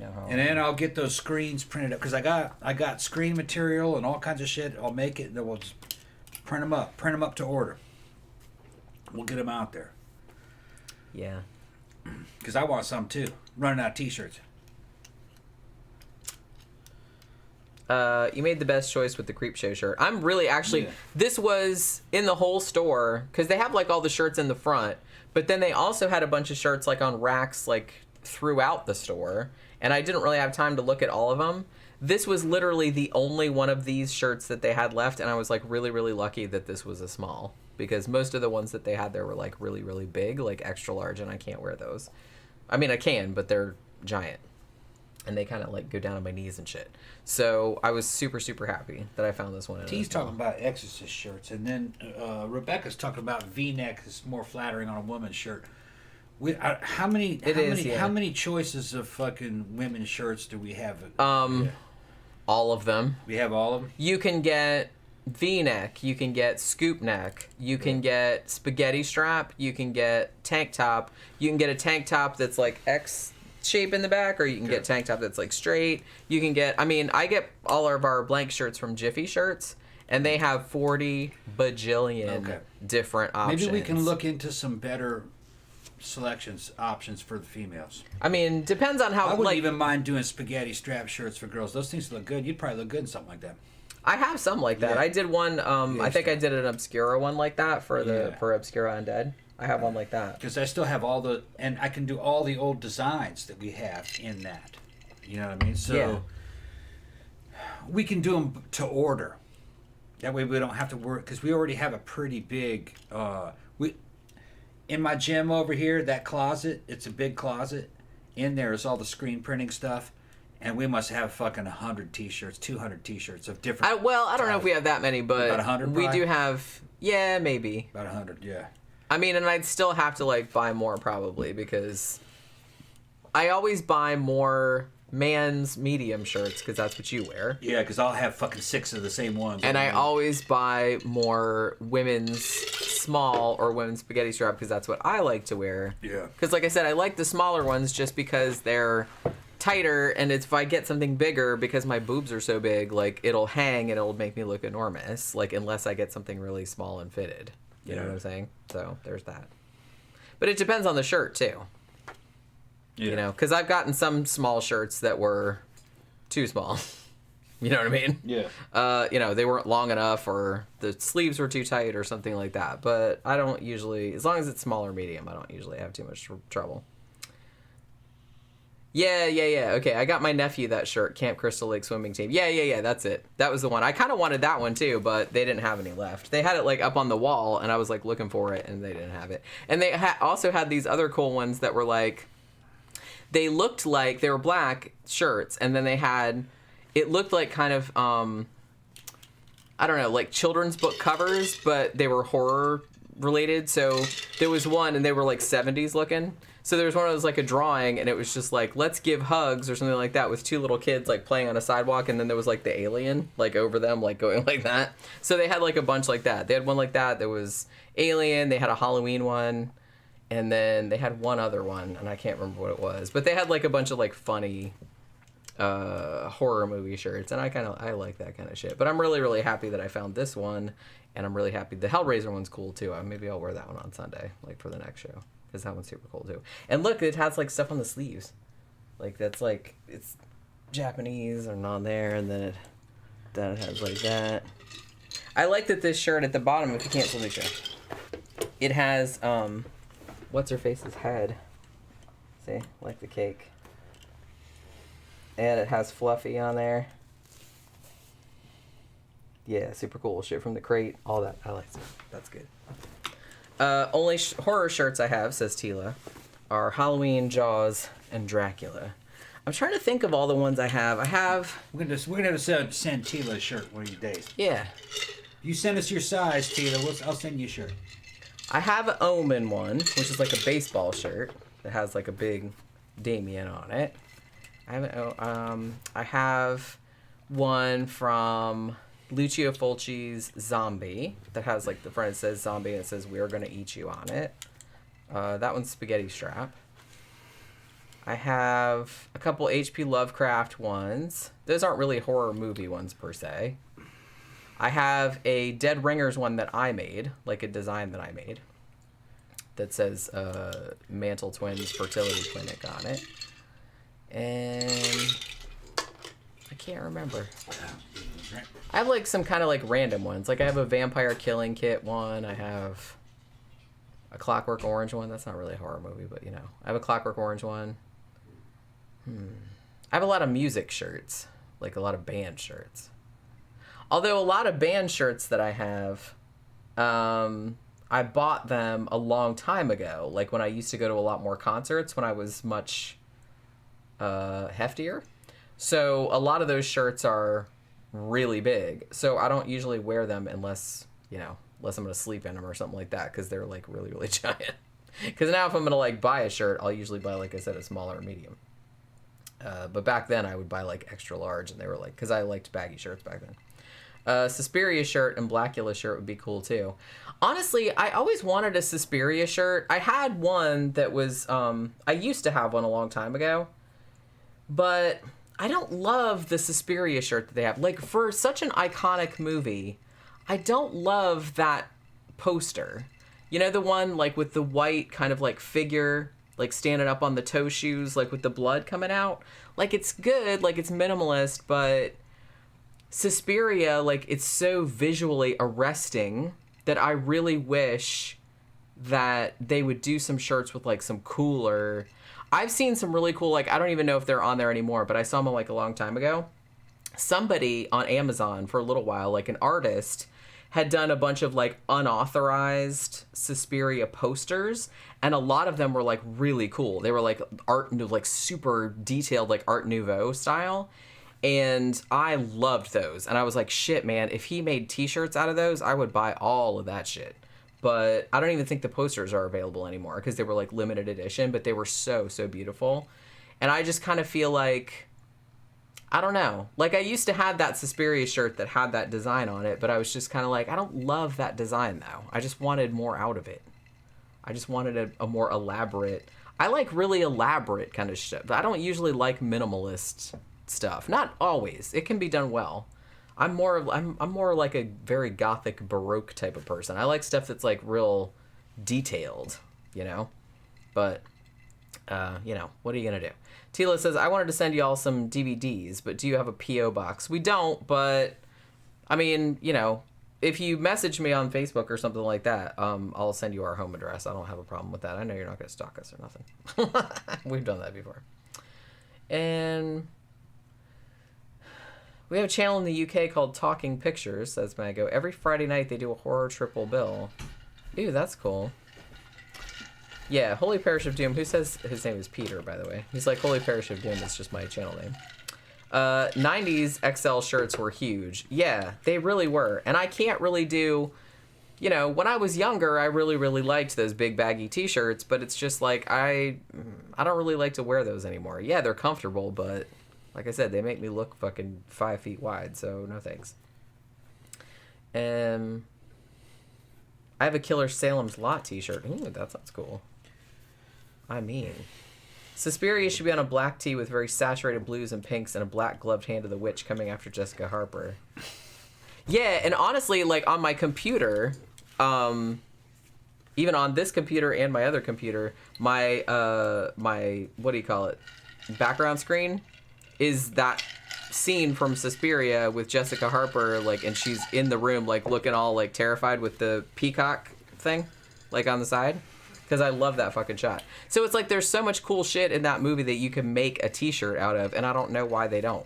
How and then I'll get those screens printed up, because I got screen material and all kinds of shit. I'll make it, and then we'll just print them up to order. We'll get them out there. Yeah. Because I want some too. Running out of t-shirts. You made the best choice with the Creepshow shirt. I'm really this was in the whole store, because they have like all the shirts in the front, but then they also had a bunch of shirts like on racks like throughout the store, and I didn't really have time to look at all of them. This was literally the only one of these shirts that they had left, and I was like really, really lucky that this was a small, because most of the ones that they had there were like really, really big, like extra large, and I can't wear those. I mean, I can, but they're giant, and they kind of like go down to my knees and shit. So I was super, super happy that I found this one. T's talking about Exorcist shirts, and then Rebecca's talking about V-neck is more flattering on a woman's shirt. How many choices of fucking women's shirts do we have? All of them. We have all of them? You can get V-neck, you can get scoop neck, you can get spaghetti strap, you can get tank top, you can get a tank top that's like X shape in the back, or you can get tank top that's like straight. You can get, I get all of our blank shirts from Jiffy Shirts, and they have 40 bajillion different options. Maybe we can look into some better options for the females. Depends on how. I wouldn't even mind doing spaghetti strap shirts for girls. Those things look good. You'd probably look good in something like that. I have some like that. Yeah. I did one. I think I did an Obscura one like that for Obscura Undead. I have one like that because I still have and I can do all the old designs that we have in that. You know what I mean? So we can do them to order. That way we don't have to work, because we already have a pretty big. In my gym over here, that closet, it's a big closet. In there is all the screen printing stuff. And we must have fucking 100 t-shirts, 200 t-shirts of different... I don't know if we have that many, but... About 100 we do have... Yeah, maybe. About 100, yeah. I mean, and I'd still have to like buy more probably because I always buy more man's medium shirts because that's what you wear. Yeah, because I'll have fucking 6 of the same ones. And I always buy more women's small or women's spaghetti strap because that's what I like to wear. Yeah. Because like I said, I like the smaller ones just because they're tighter, and if I get something bigger, because my boobs are so big, like it'll hang and it'll make me look enormous, like unless I get something really small and fitted. You know what I'm saying? So there's that. But it depends on the shirt too. Yeah. You know, because I've gotten some small shirts that were too small. You know what I mean? Yeah. You know, they weren't long enough, or the sleeves were too tight, or something like that. But I don't usually, as long as it's small or medium, I don't usually have too much trouble. Yeah. Okay, I got my nephew that shirt, Camp Crystal Lake Swimming Team. Yeah, that's it. That was the one. I kind of wanted that one too, but they didn't have any left. They had it like up on the wall, and I was like looking for it, and they didn't have it. And they also had these other cool ones that were like, they looked like, they were black shirts, and then they had, it looked like kind of, I don't know, like children's book covers, but they were horror related. So there was one, and they were like 70s looking. So there was one that was like a drawing, and it was just like, let's give hugs or something like that, with 2 little kids like playing on a sidewalk, and then there was like the alien like over them, like going like that. So they had like a bunch like that. They had one like that. There was Alien. They had a Halloween one, and then they had one other one, and I can't remember what it was. But they had like a bunch of like funny horror movie shirts, and I like that kind of shit. But I'm really happy that I found this one, and I'm really happy the Hellraiser one's cool too. Maybe I'll wear that one on Sunday, like for the next show. Because that one's super cool too. And look, it has like stuff on the sleeves. Like that's like, it's Japanese and on there, and then it has like that. I like that this shirt at the bottom, if you can't see the shirt, it has what's her face's head. See, like the cake. And it has Fluffy on there. Yeah, super cool. Shit from the crate, all that. I like that. That's good. Only horror shirts I have, says Tila, are Halloween, Jaws, and Dracula. I'm trying to think of all the ones I have. We're gonna have to send Tila a shirt one of these days. Yeah. You send us your size, Tila. I'll send you a shirt. I have an Omen one, which is like a baseball shirt that has like a big Damien on it. I have one from Lucio Fulci's Zombie that has like the front, it says zombie, and it says "We are gonna eat you" on it. That one's spaghetti strap. I have a couple H.P. Lovecraft ones. Those aren't really horror movie ones per se. I have a Dead Ringers one that I made, like a design that I made, that says Mantle Twins Fertility Clinic on it. And I can't remember. I have like some kind of like random ones. Like I have a Vampire Killing Kit one. I have a Clockwork Orange one. That's not really a horror movie, but you know. I have a Clockwork Orange one. I have a lot of music shirts. Like a lot of band shirts. Although a lot of band shirts that I have, I bought them a long time ago. Like when I used to go to a lot more concerts when I was much heftier. So a lot of those shirts are really big. So I don't usually wear them unless I'm going to sleep in them or something like that, because they're like really giant. Because now if I'm going to like buy a shirt, I'll usually buy, like I said, a smaller or medium. But back then I would buy like extra large, and they were like, because I liked baggy shirts back then. Suspiria shirt and Blackula shirt would be cool too. Honestly, I always wanted a Suspiria shirt. I had one that was, I used to have one a long time ago, but I don't love the Suspiria shirt that they have. Like, for such an iconic movie, I don't love that poster. You know, the one, like, with the white kind of, like, figure, like, standing up on the toe shoes, like, with the blood coming out? Like, it's good, like, it's minimalist, but Suspiria, like, it's so visually arresting that I really wish that they would do some shirts with, like, some cooler... I've seen some really cool, like, I don't even know if they're on there anymore, but I saw them, like, a long time ago. Somebody on Amazon for a little while, like an artist, had done a bunch of, like, unauthorized Suspiria posters, and a lot of them were, like, really cool. They were, like, super detailed, like, Art Nouveau style, and I loved those. And I was like, shit, man, if he made t-shirts out of those, I would buy all of that shit. but I don't even think the posters are available anymore because they were like limited edition, but they were so beautiful. And I just kind of feel like, I don't know, like I used to have that Suspiria shirt that had that design on it, but I was just kind of like, I don't love that design though. I just wanted more out of it. I just wanted a more elaborate, I like really elaborate kind of shit, but I don't usually like minimalist stuff. Not always. It can be done well. I'm more like a very gothic baroque type of person. I like stuff that's like real detailed, you know? But you know, what are you gonna do? Tila says, I wanted to send y'all some DVDs, but do you have a P.O. box? We don't, but I mean, you know, if you message me on Facebook or something like that, I'll send you our home address. I don't have a problem with that. I know you're not gonna stalk us or nothing. We've done that before. And we have a channel in the UK called Talking Pictures, says Mago. Every Friday night they do a horror triple bill. Ew, that's cool. Yeah, Holy Parish of Doom. Who says his name is Peter, by the way? He's like, Holy Parish of Doom is just my channel name. 90s XL shirts were huge. Yeah, they really were. And I can't really do... You know, when I was younger, I really liked those big baggy t-shirts, but it's just like, I don't really like to wear those anymore. Yeah, they're comfortable, but like I said, they make me look fucking 5 feet wide, so no thanks. I have a Killer Salem's Lot t-shirt. Ooh, that sounds cool. I mean, Suspiria should be on a black tee with very saturated blues and pinks and a black gloved hand of the witch coming after Jessica Harper. Yeah, and honestly, like on my computer, even on this computer and my other computer, my what do you call it, background screen is that scene from Suspiria with Jessica Harper, like, and she's in the room, like, looking all like terrified with the peacock thing, like on the side, because I love that fucking shot. So it's like there's so much cool shit in that movie that you can make a t-shirt out of, and I don't know why they don't.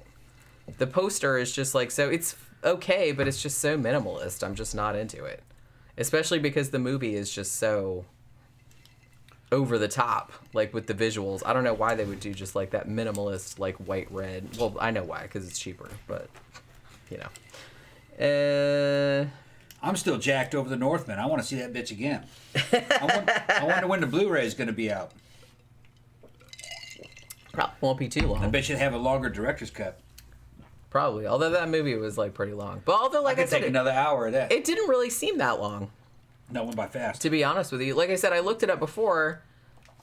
The poster is just like, so it's okay, but it's just so minimalist. I'm just not into it, especially because the movie is just so over the top, like with the visuals. I don't know why they would do just like that minimalist, like white red. Well, I know why, because it's cheaper, but you know. I'm still jacked over the Northman. I want to see that bitch again. I wonder when the Blu-ray is going to be out. Probably won't be too long. I bet you'd have a longer director's cut. Probably, although that movie was like pretty long. But although, like I said, take another hour of that. It didn't really seem that long. No, it went by fast. To be honest with you, like I said, I looked it up before,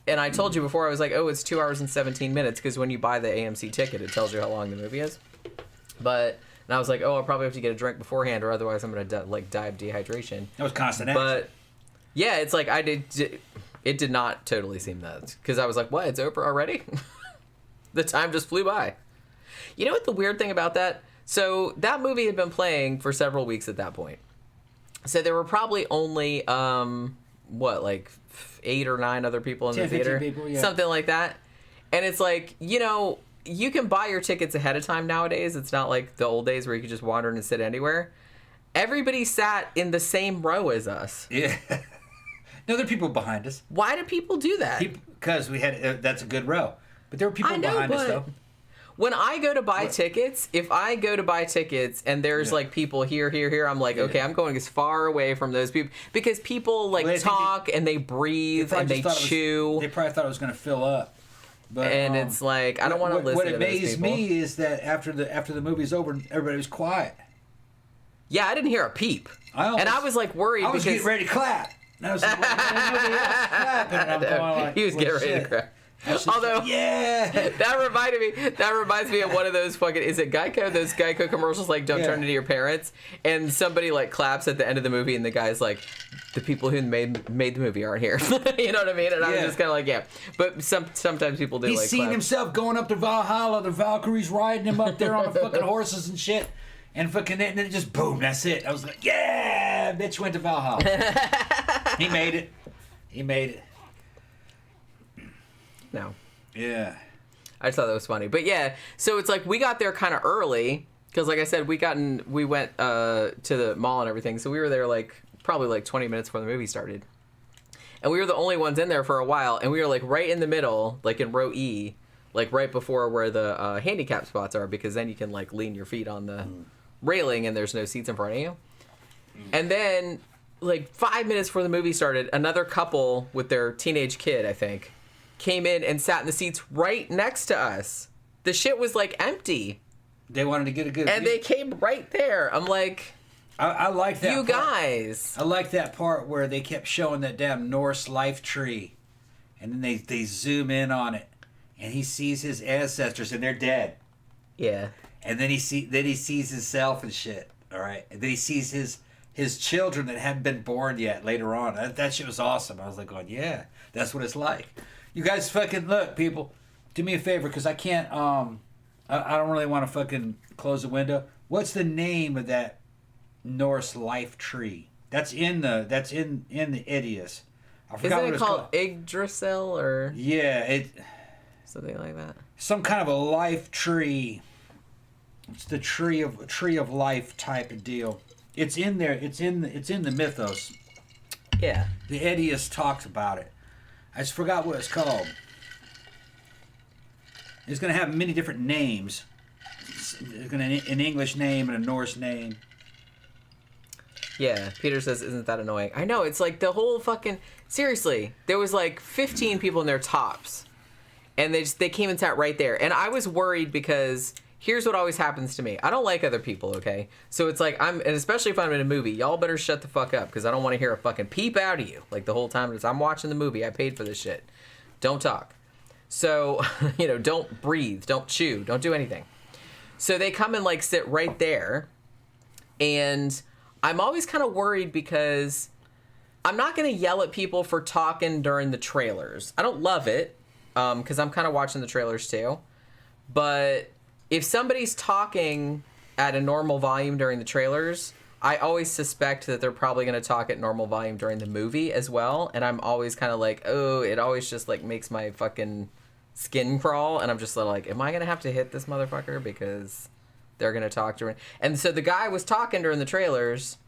and I told you before, I was like, oh, it's 2 hours and 17 minutes, because when you buy the AMC ticket, it tells you how long the movie is. But, and I was like, oh, I'll probably have to get a drink beforehand, or otherwise I'm going to die of dehydration. That was constant action. But, yeah, it's like, it did not totally seem that, because I was like, what, it's over already? The time just flew by. You know what the weird thing about that? So, that movie had been playing for several weeks at that point. So there were probably only, like 8 or 9 other people in the theater? People, yeah. Something like that. And it's like, you know, you can buy your tickets ahead of time nowadays. It's not like the old days where you could just wander in and sit anywhere. Everybody sat in the same row as us. Yeah. No, there are people behind us. Why do people do that? Because we had, that's a good row. But there were people behind us, though. When I go to buy tickets, if I go to buy tickets and there's like people here, I'm like, okay, I'm going as far away from those people, because people like talk and they breathe and they chew. They probably thought it was going to fill up. But, and it's like, I don't want to listen to those people. What amazed me is that after the movie's over, everybody was quiet. Yeah, I didn't hear a peep. And I was like worried because... I was getting ready to clap. And I was like, clapping. And I'm going like, he was getting ready to clap. Although, yeah, that reminds me of one of those fucking, is it Geico? Those Geico commercials, like, don't turn into your parents, and somebody like claps at the end of the movie, and the guy's like, the people who made the movie aren't here. You know what I mean? And I was just kind of like, yeah. But sometimes people do. He's like seen clap. himself going up to Valhalla, the Valkyries riding him up there on the fucking horses and shit, and fucking and then just boom, that's it. I was like, yeah, bitch went to Valhalla. He made it. He made it. No. Yeah. I just thought that was funny. But yeah, so it's like we got there kind of early because, like I said, we went to the mall and everything. So we were there like probably like 20 minutes before the movie started. And we were the only ones in there for a while. And we were like right in the middle, like in row E, like right before where the handicap spots are, because then you can like lean your feet on the railing and there's no seats in front of you. And then like 5 minutes before the movie started, another couple with their teenage kid, I think, came in and sat in the seats right next to us. The shit was like empty. They wanted to get a good And view. they came right there. I'm like, I like that you part. guys. I like that part where they kept showing that damn Norse life tree. And then they zoom in on it. And he sees his ancestors and they're dead. Yeah. And then he sees himself and shit. All right. And then he sees his children that hadn't been born yet later on. That shit was awesome. I was like, going, yeah, that's what it's like. You guys fucking look, people. Do me a favor, because I can't. I don't really want to fucking close the window. What's the name of that Norse life tree? That's in the Idius. I forgot Isn't what it it's called Yggdrasil or Yeah, something like that? some kind of a life tree. It's the tree of life type of deal. It's in there. It's in the mythos. Yeah. The Idius talks about it. I just forgot what it's called. It's going to have many different names. It's going to an English name and a Norse name. Yeah, Peter says, isn't that annoying? I know, it's like the whole fucking... Seriously, there was like 15 people in their tops. And they came and sat right there. And I was worried because here's what always happens to me. I don't like other people, okay? So it's like, and especially if I'm in a movie, y'all better shut the fuck up because I don't want to hear a fucking peep out of you. Like the whole time I'm watching the movie, I paid for this shit. Don't talk. So, don't breathe, don't chew, don't do anything. So they come and like sit right there. And I'm always kind of worried because I'm not going to yell at people for talking during the trailers. I don't love it because I'm kind of watching the trailers too. But if somebody's talking at a normal volume during the trailers, I always suspect that they're probably going to talk at normal volume during the movie as well. And I'm always kind of like, oh, it always just like makes my fucking skin crawl. And I'm just like, am I going to have to hit this motherfucker because they're going to talk during... And so the guy was talking during the trailers.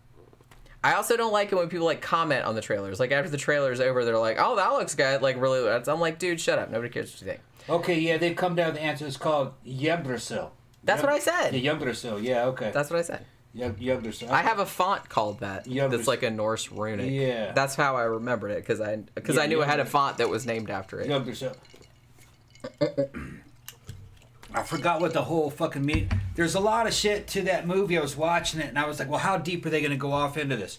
I also don't like it when people like comment on the trailers. Like after the trailer's over, they're like, oh, that looks good. Like really, I'm like, dude, shut up. Nobody cares what you think. Okay, yeah, they've come down. The answer is called Yggdrasil. That's what I said. Yeah, Yggdrasil. Yeah, okay. That's what I said. Yggdrasil. I have a font called that. Yggdrasil. That's like a Norse runic. Yeah. That's how I remembered it because I knew I had a font that was named after it. Yggdrasil. I forgot what the whole fucking mean. There's a lot of shit to that movie. I was watching it and I was like, well, how deep are they going to go off into this?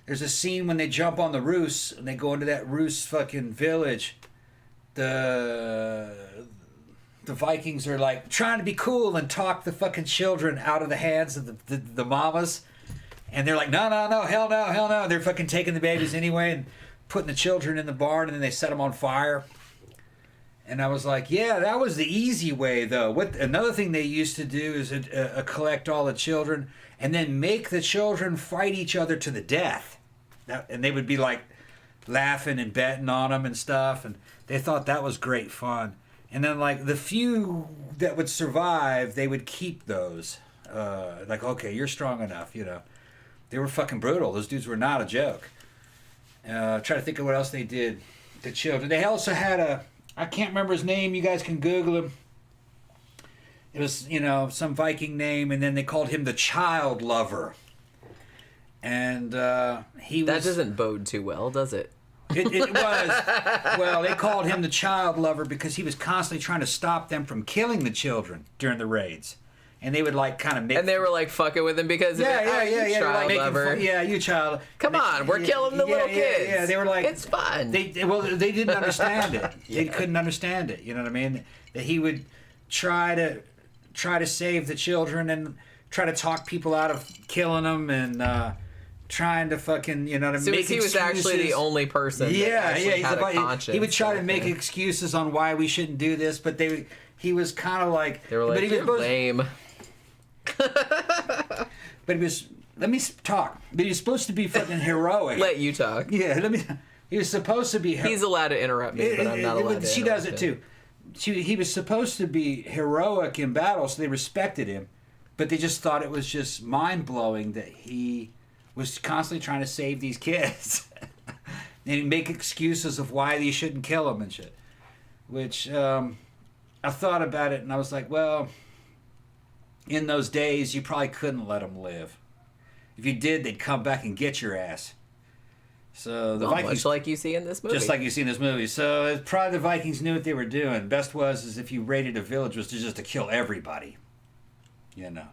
There's a scene when they jump on the Rus and they go into that Rus fucking village. The Vikings are like trying to be cool and talk the fucking children out of the hands of the mamas. And they're like, no, hell no. They're fucking taking the babies anyway and putting the children in the barn and then they set them on fire. And I was like, yeah, that was the easy way, though. Another thing they used to do is collect all the children and then make the children fight each other to the death. And they would be like laughing and betting on them and stuff. And they thought that was great fun. And then like the few that would survive, they would keep those. Like, okay, you're strong enough, They were fucking brutal. Those dudes were not a joke. Try to think of what else they did to children. They also had I can't remember his name. You guys can Google him. It was, some Viking name, and then they called him the Child Lover. And he was... That doesn't bode too well, does it? It was. Well, they called him the Child Lover because he was constantly trying to stop them from killing the children during the raids. And they would like kind of make... And they were like fucking with him because yeah, you child like lover. You child. Come on, we're killing the little kids. Yeah, they were like... It's fun. They didn't understand it. They couldn't understand it. You know what I mean? That he would try to save the children and try to talk people out of killing them and trying to fucking, make excuses. He was actually the only person that actually had a conscience. He would try to make excuses on why we shouldn't do this, but he was kind of like... They were like, you're lame. But he was... Let me talk. But he was supposed to be fucking heroic. Let you talk. Yeah, he was supposed to be... He's allowed to interrupt me, but I'm not allowed to She does it too. He was supposed to be heroic in battle, so they respected him. But they just thought it was just mind-blowing that he was constantly trying to save these kids. And make excuses of why they shouldn't kill them and shit. Which, I thought about it and I was like, well... In those days, you probably couldn't let them live. If you did, they'd come back and get your ass. So the Well, Vikings, much like you see in this movie. just like you see in this movie. So probably the Vikings knew what they were doing. Best was is if you raided a village was to kill everybody. You know,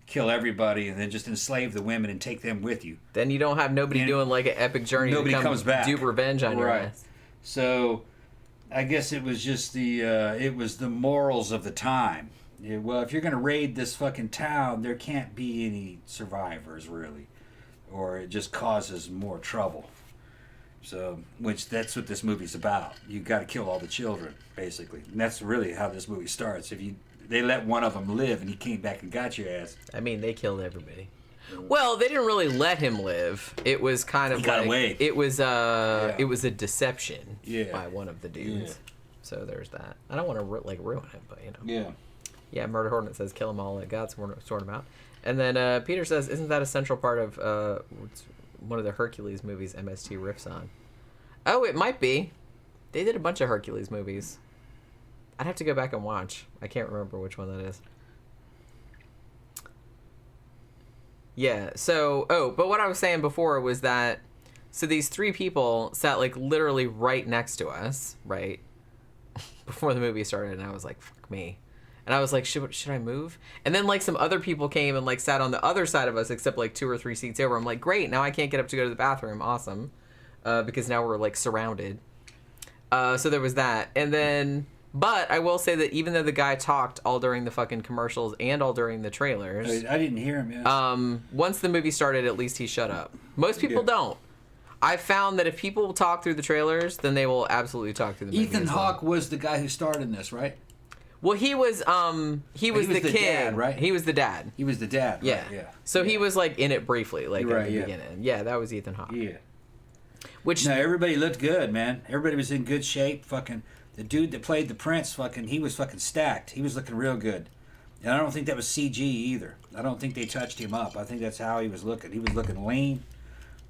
kill everybody and then just enslave the women and take them with you. Then you don't have nobody doing like an epic journey. Nobody to come comes back. do revenge on your ass. So, I guess it was just the morals of the time. Yeah, well, if you're gonna raid this fucking town, there can't be any survivors really, or it just causes more trouble. So, that's what this movie's about. You got to kill all the children, basically, and that's really how this movie starts. They let one of them live, and he came back and got your ass. I mean, they killed everybody. Well, they didn't really let him live. It was kind of He got away. It was a deception Yeah. by one of the dudes. Yeah. So there's that. I don't want to ruin it, but Yeah. Yeah, Murder Hornet says kill them all. Let God sort them out. And then Peter says, isn't that a central part of one of the Hercules movies MST riffs on? Oh, it might be. They did a bunch of Hercules movies. I'd have to go back and watch. I can't remember which one that is. Yeah, so, but what I was saying before was that, so these three people sat, like, literally right next to us, right, before the movie started, and I was like, fuck me. And I was like, should I move? And then, like, some other people came and, like, sat on the other side of us, except, like, 2 or 3 seats over. I'm like, great, now I can't get up to go to the bathroom. Awesome. Because now we're, like, surrounded. So there was that. And then... But I will say that even though the guy talked all during the fucking commercials and all during the trailers... I didn't hear him, yeah. Once the movie started, at least he shut up. Most people don't. I found that if people talk through the trailers, then they will absolutely talk through the movie. Ethan Hawke was the guy who starred in this, right? Well, he was the kid, dad, right? He was the dad. He was the dad, Yeah. right? Yeah. So he was, like, in it briefly, like, Right, at the yeah. beginning. Yeah, that was Ethan Hawke. Yeah. Which... No, everybody looked good, man. Everybody was in good shape. Fucking the dude that played the prince, he was fucking stacked. He was looking real good. And I don't think that was CG either. I don't think they touched him up. I think that's how he was looking. He was looking lean.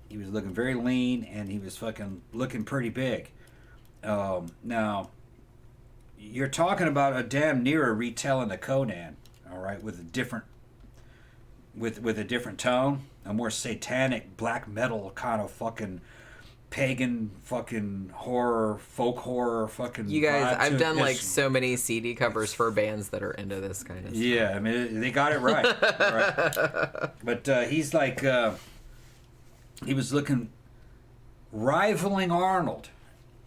He was looking very lean, and he was fucking looking pretty big. Now, you're talking about a damn near a retelling of Conan, all right, with a different tone, a more satanic black metal kind of fucking pagan fucking horror, folk horror fucking You guys, vibe I've to done it. like so many CD covers for bands that are into this kind of stuff. Yeah, I mean, they got it right. Right. But he's like, he was looking, rivaling Arnold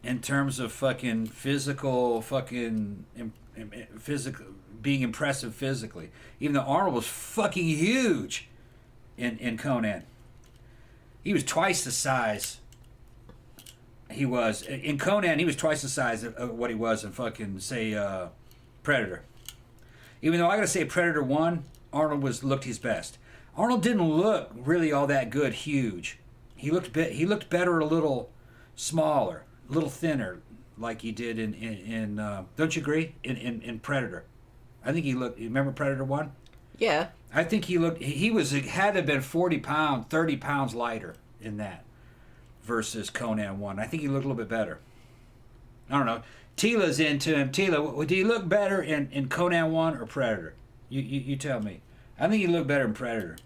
in terms of fucking physical, physical, being impressive physically. Even though Arnold was fucking huge in Conan. He was twice the size he was. In Conan, he was twice the size of what he was in fucking, say, Predator. Even though I gotta say Predator 1, Arnold looked his best. Arnold didn't look really all that good huge. He looked better a little smaller, a little thinner, like he did in don't you agree? In Predator. I think he looked, you remember Predator 1? Yeah. I think he had to have been 30 pounds lighter in that versus Conan 1. I think he looked a little bit better. I don't know. Tila's into him. Tila, do you look better in Conan 1 or Predator? You tell me. I think you look better in Predator.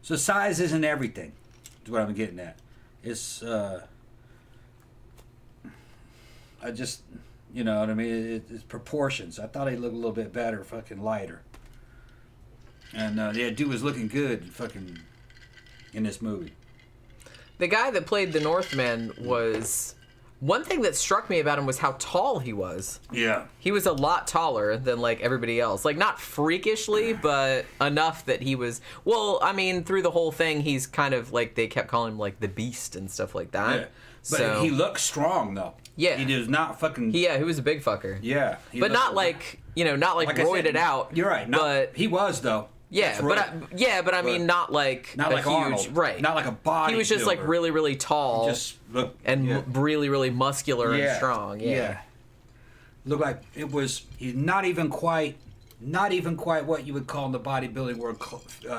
So size isn't everything, is what I'm getting at. It's, I just, you know what I mean? It's proportions. I thought he looked a little bit better, fucking lighter. And yeah, dude was looking good fucking in this movie. The guy that played the Northman was... One thing that struck me about him was how tall he was. Yeah. He was a lot taller than, like, everybody else. Like, not freakishly, but enough that he was... Well, I mean, through the whole thing, he's kind of, like, they kept calling him, like, the Beast and stuff like that. Yeah. But he looked strong, though. Yeah. He was not fucking... Yeah, he was a big fucker. Yeah. But not like, you know, not like roided out. You're right. But he was, though. Yeah, but I mean, not like not like huge, Arnold, right? Not like a body. He was just like really, really tall, really, really muscular and strong. Yeah. Looked like it was. He's not even quite what you would call in the bodybuilding world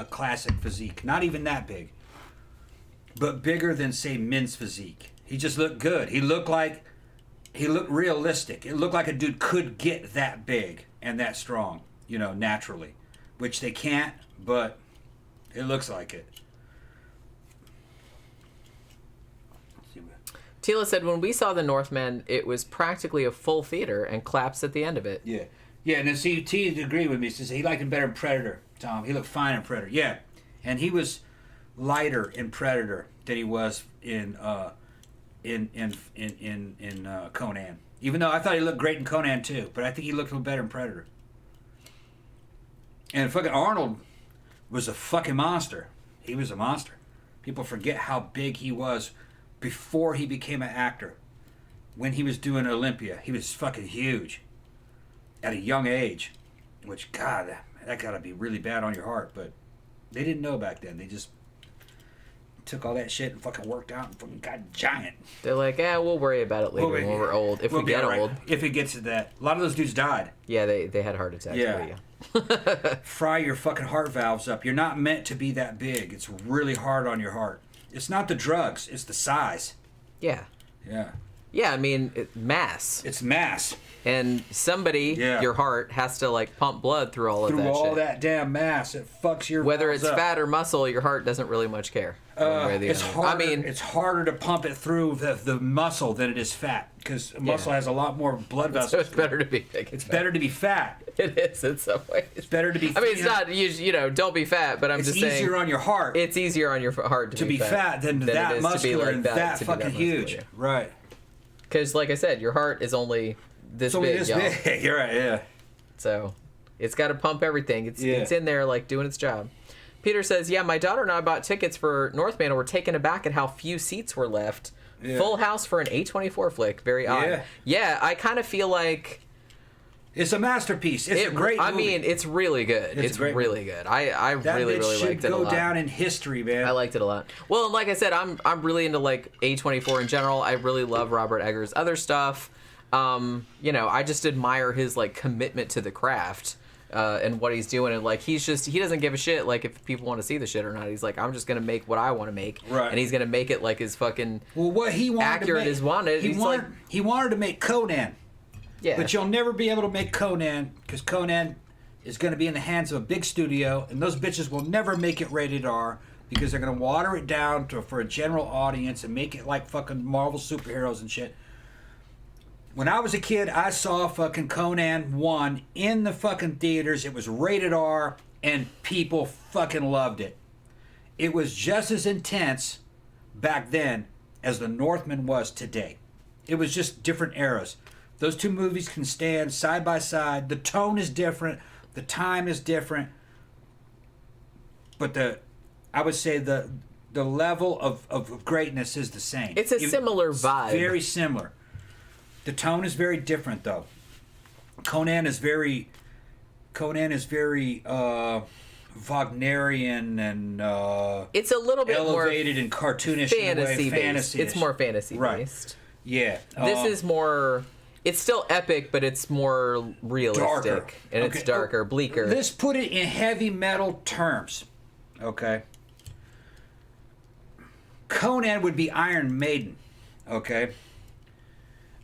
classic physique. Not even that big, but bigger than say men's physique. He just looked good. He looked realistic. It looked like a dude could get that big and that strong, you know, naturally. Which they can't, but it looks like it. Tila said, when we saw The Northman, it was practically a full theater and claps at the end of it. Yeah. Yeah, and then see, T agreed with me. He says he liked him better in Predator, Tom. He looked fine in Predator. Yeah. And he was lighter in Predator than he was in Conan. Even though I thought he looked great in Conan too, but I think he looked a little better in Predator. And fucking Arnold was a fucking monster. He was a monster. People forget how big he was before he became an actor. When he was doing Olympia, he was fucking huge at a young age. Which, God, that gotta be really bad on your heart. But they didn't know back then. They just took all that shit and fucking worked out and fucking got giant. They're like, we'll worry about it later when we're old. If we get old. If it gets to that. A lot of those dudes died. Yeah, they had heart attacks. Yeah. Fry your fucking heart valves up. You're not meant to be that big. It's really hard on your heart. It's not the drugs. It's the size. Yeah. Yeah. Yeah, I mean, mass. It's mass. And somebody, your heart, has to like pump blood through all of that shit. Through all that damn mass. It fucks your Whether it's up. fat or muscle, your heart doesn't really much care. It's harder. It's harder to pump it through the muscle than it is fat, because muscle has a lot more blood vessels. So it's better to be big. It's better to be fat. It is in some ways. It's better to be. I mean, it's not don't be fat, but I'm just saying. It's easier on your heart. It's easier on your heart to be fat than that muscular and that fucking huge. Yeah. Right. Because, like I said, your heart is only this big. Big. You're right. Yeah. So, it's got to pump everything. It's in there, like doing its job. Peter says, "Yeah, my daughter and I bought tickets for Northman and were taken aback at how few seats were left. Yeah. Full house for an A24 flick. Very odd. Yeah, I kind of feel like." It's a masterpiece. It's a great movie. I mean, it's really good. It's really good. I really liked it a lot. That should go down in history, man. I liked it a lot. Well, and like I said, I'm really into like A24 in general. I really love Robert Eggers' other stuff. I just admire his like commitment to the craft and what he's doing. And like he doesn't give a shit like if people want to see the shit or not. He's like, I'm just gonna make what I want to make, right? And he's gonna make it like as fucking what he wanted accurate as wanted. He wanted to make Conan. Yeah. But you'll never be able to make Conan, because Conan is going to be in the hands of a big studio, and those bitches will never make it rated R, because they're going to water it down for a general audience and make it like fucking Marvel superheroes and shit. When I was a kid, I saw fucking Conan 1 in the fucking theaters. It was rated R, and people fucking loved it. It was just as intense back then as The Northman was today. It was just different eras. Those two movies can stand side by side. The tone is different. The time is different. But I would say the level of greatness is the same. It's a similar vibe. Very similar. The tone is very different, though. Conan is very Wagnerian and it's a little bit elevated and cartoonish fantasy based. It's more fantasy based. Yeah. This is more. It's still epic, but it's more realistic. Darker. And it's darker, bleaker. Let's put it in heavy metal terms. Okay. Conan would be Iron Maiden. Okay.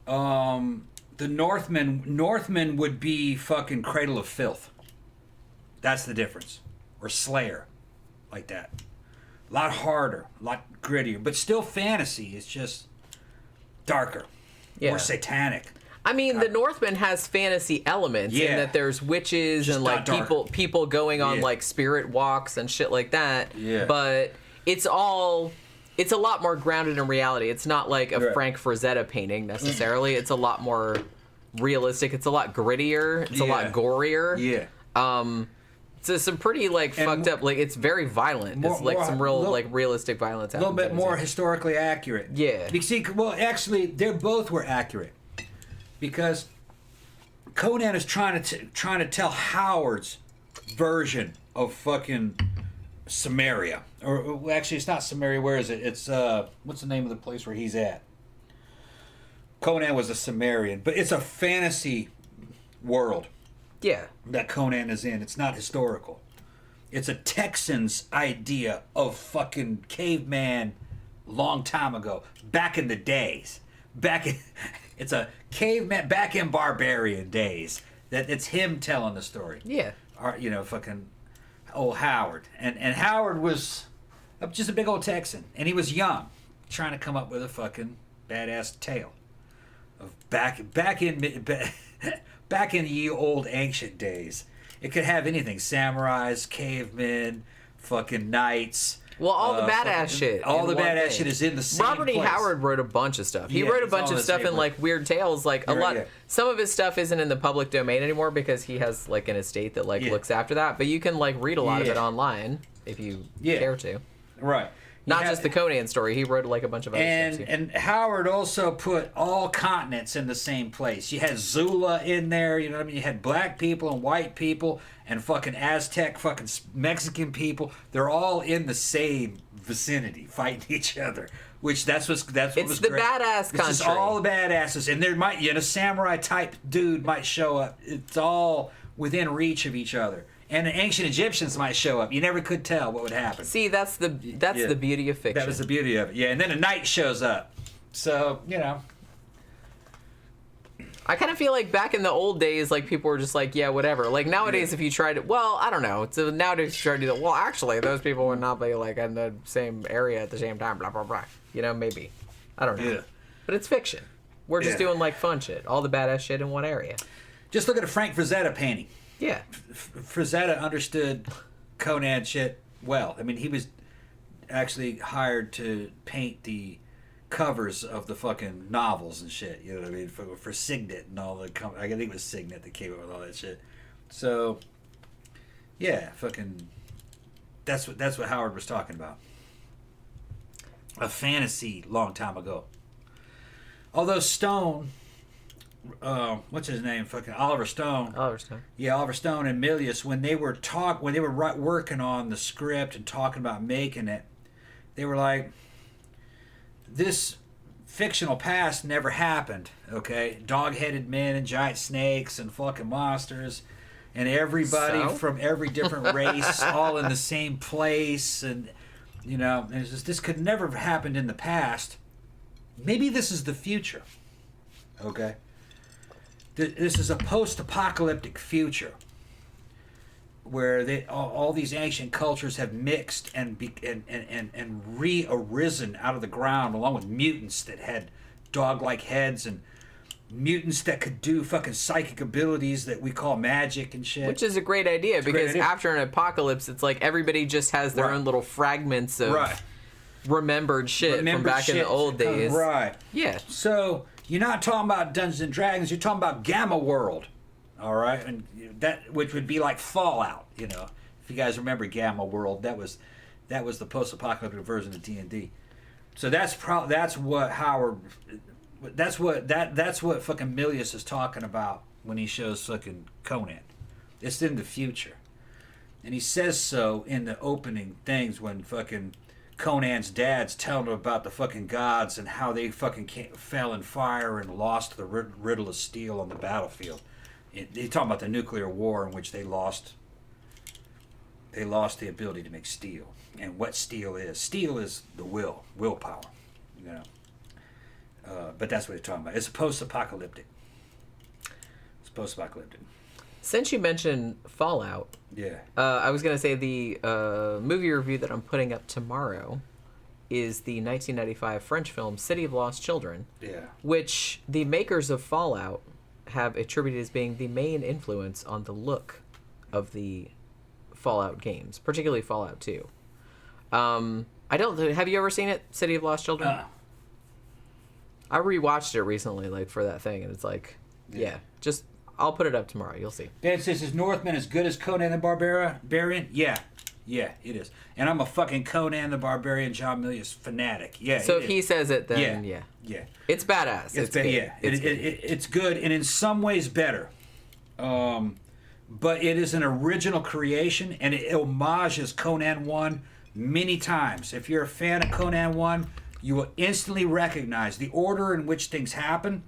The Northman would be fucking Cradle of Filth. That's the difference. Or Slayer. Like that. A lot harder. A lot grittier. But still fantasy. It's just darker. Yeah. More satanic. I mean, The Northman has fantasy elements in that there's witches and like people going on like spirit walks and shit like that. Yeah. But it's a lot more grounded in reality. It's not like a Frank Frazetta painting necessarily. It's a lot more realistic. It's a lot grittier. It's a lot gorier. Yeah. So some pretty like fucked up. Like it's very violent. It's like some real realistic violence. A little bit more historically accurate. Yeah. Well, actually, they both were accurate. Because Conan is trying to tell Howard's version of fucking Samaria, or actually, it's not Samaria. Where is it? It's what's the name of the place where he's at? Conan was a Sumerian, but it's a fantasy world. Yeah, that Conan is in. It's not historical. It's a Texan's idea of fucking caveman, long time ago, back in the days. It's a caveman back in barbarian days. That it's him telling the story. Yeah. Or, fucking old Howard. And Howard was just a big old Texan. And he was young, trying to come up with a fucking badass tale of back in the old ancient days. It could have anything: samurais, cavemen, fucking knights. Well, all the badass shit. All the badass shit is in the same Robert E. place. Howard wrote a bunch of stuff. He Yeah, wrote a it's bunch all of the stuff same in like weird tales. Like some of his stuff isn't in the public domain anymore because he has like an estate that like looks after that. But you can like read a lot of it online if you care to. Right. Not just the Conan story. He wrote like a bunch of other stuff too. And Howard also put all continents in the same place. You had Zula in there, you know what I mean? You had black people and white people and fucking Aztec, fucking Mexican people. They're all in the same vicinity fighting each other. Which that's what was great. It's the badass country. It's just all the badasses. And there might, a samurai type dude might show up. It's all within reach of each other. And the ancient Egyptians might show up. You never could tell what would happen. See, that's the beauty of fiction. That was the beauty of it. Yeah, and then a knight shows up. So, I kind of feel like back in the old days, like people were just like, yeah, whatever. Like nowadays, if you try to, well, I don't know. So nowadays, if you try to do that, well, actually, those people would not be like in the same area at the same time, blah, blah, blah. Maybe. I don't know. Yeah. But it's fiction. We're just doing like fun shit. All the badass shit in one area. Just look at a Frank Frazetta painting. Yeah. Frazetta understood Conan shit well. I mean, he was actually hired to paint the covers of the fucking novels and shit. You know what I mean? For Signet and all the I think it was Signet that came up with all that shit. So, yeah, fucking. That's what Howard was talking about. A fantasy long time ago. Although Stone. What's his name? Fucking Oliver Stone. Oliver Stone. Yeah, Oliver Stone and Milius, when they were working on the script and talking about making it, they were like, this fictional past never happened. Okay, dog-headed men and giant snakes and fucking monsters, and everybody from every different race, all in the same place, and and it's just, this could never have happened in the past. Maybe this is the future. Okay. This is a post-apocalyptic future where all these ancient cultures have mixed and re-arisen out of the ground, along with mutants that had dog-like heads and mutants that could do fucking psychic abilities that we call magic and shit. Which is a great idea because after an apocalypse, it's like everybody just has their own little fragments of remembered shit from back in the old days. Right. Yeah. So you're not talking about Dungeons and Dragons. You're talking about Gamma World, all right, and that which would be like Fallout. If you guys remember Gamma World, that was the post-apocalyptic version of D&D. So that's what Howard. That's what fucking Milius is talking about when he shows fucking Conan. It's in the future, and he says so in the opening things when fucking Conan's dad's telling him about the fucking gods and how they fucking fell in fire and lost the riddle of steel on the battlefield. He's talking about the nuclear war in which they lost the ability to make steel. And what steel is. Steel is the willpower. But that's what he's talking about. It's post-apocalyptic. Since you mentioned Fallout, I was going to say the movie review that I'm putting up tomorrow is the 1995 French film City of Lost Children, which the makers of Fallout have attributed as being the main influence on the look of the Fallout games, particularly Fallout 2. Have you ever seen it, City of Lost Children? I rewatched it recently, like for that thing, and it's like, I'll put it up tomorrow. You'll see. Ben says, is Northman as good as Conan the Barbarian? Yeah, it is. And I'm a fucking Conan the Barbarian, John Milius fanatic. Yeah. So if he says it, then yeah. It's badass. It's good, and in some ways better. But it is an original creation, and it homages Conan 1 many times. If you're a fan of Conan 1, you will instantly recognize the order in which things happen.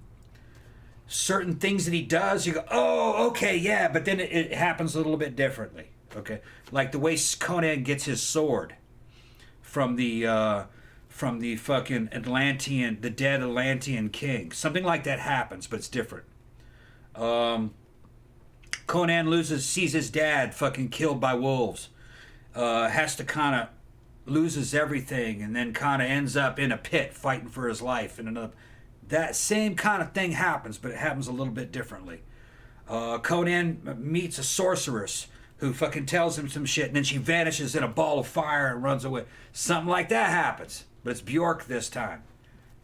Certain things that he does, you go, oh, okay, yeah, but then it happens a little bit differently, okay? Like the way Conan gets his sword from the fucking the dead Atlantean king. Something like that happens, but it's different. Conan sees his dad fucking killed by wolves. Has to kind of loses everything and then kind of ends up in a pit fighting for his life. And another, that same kind of thing happens, but it happens a little bit differently. Conan meets a sorceress who fucking tells him some shit, and then she vanishes in a ball of fire and runs away. Something like that happens, but it's Bjork this time.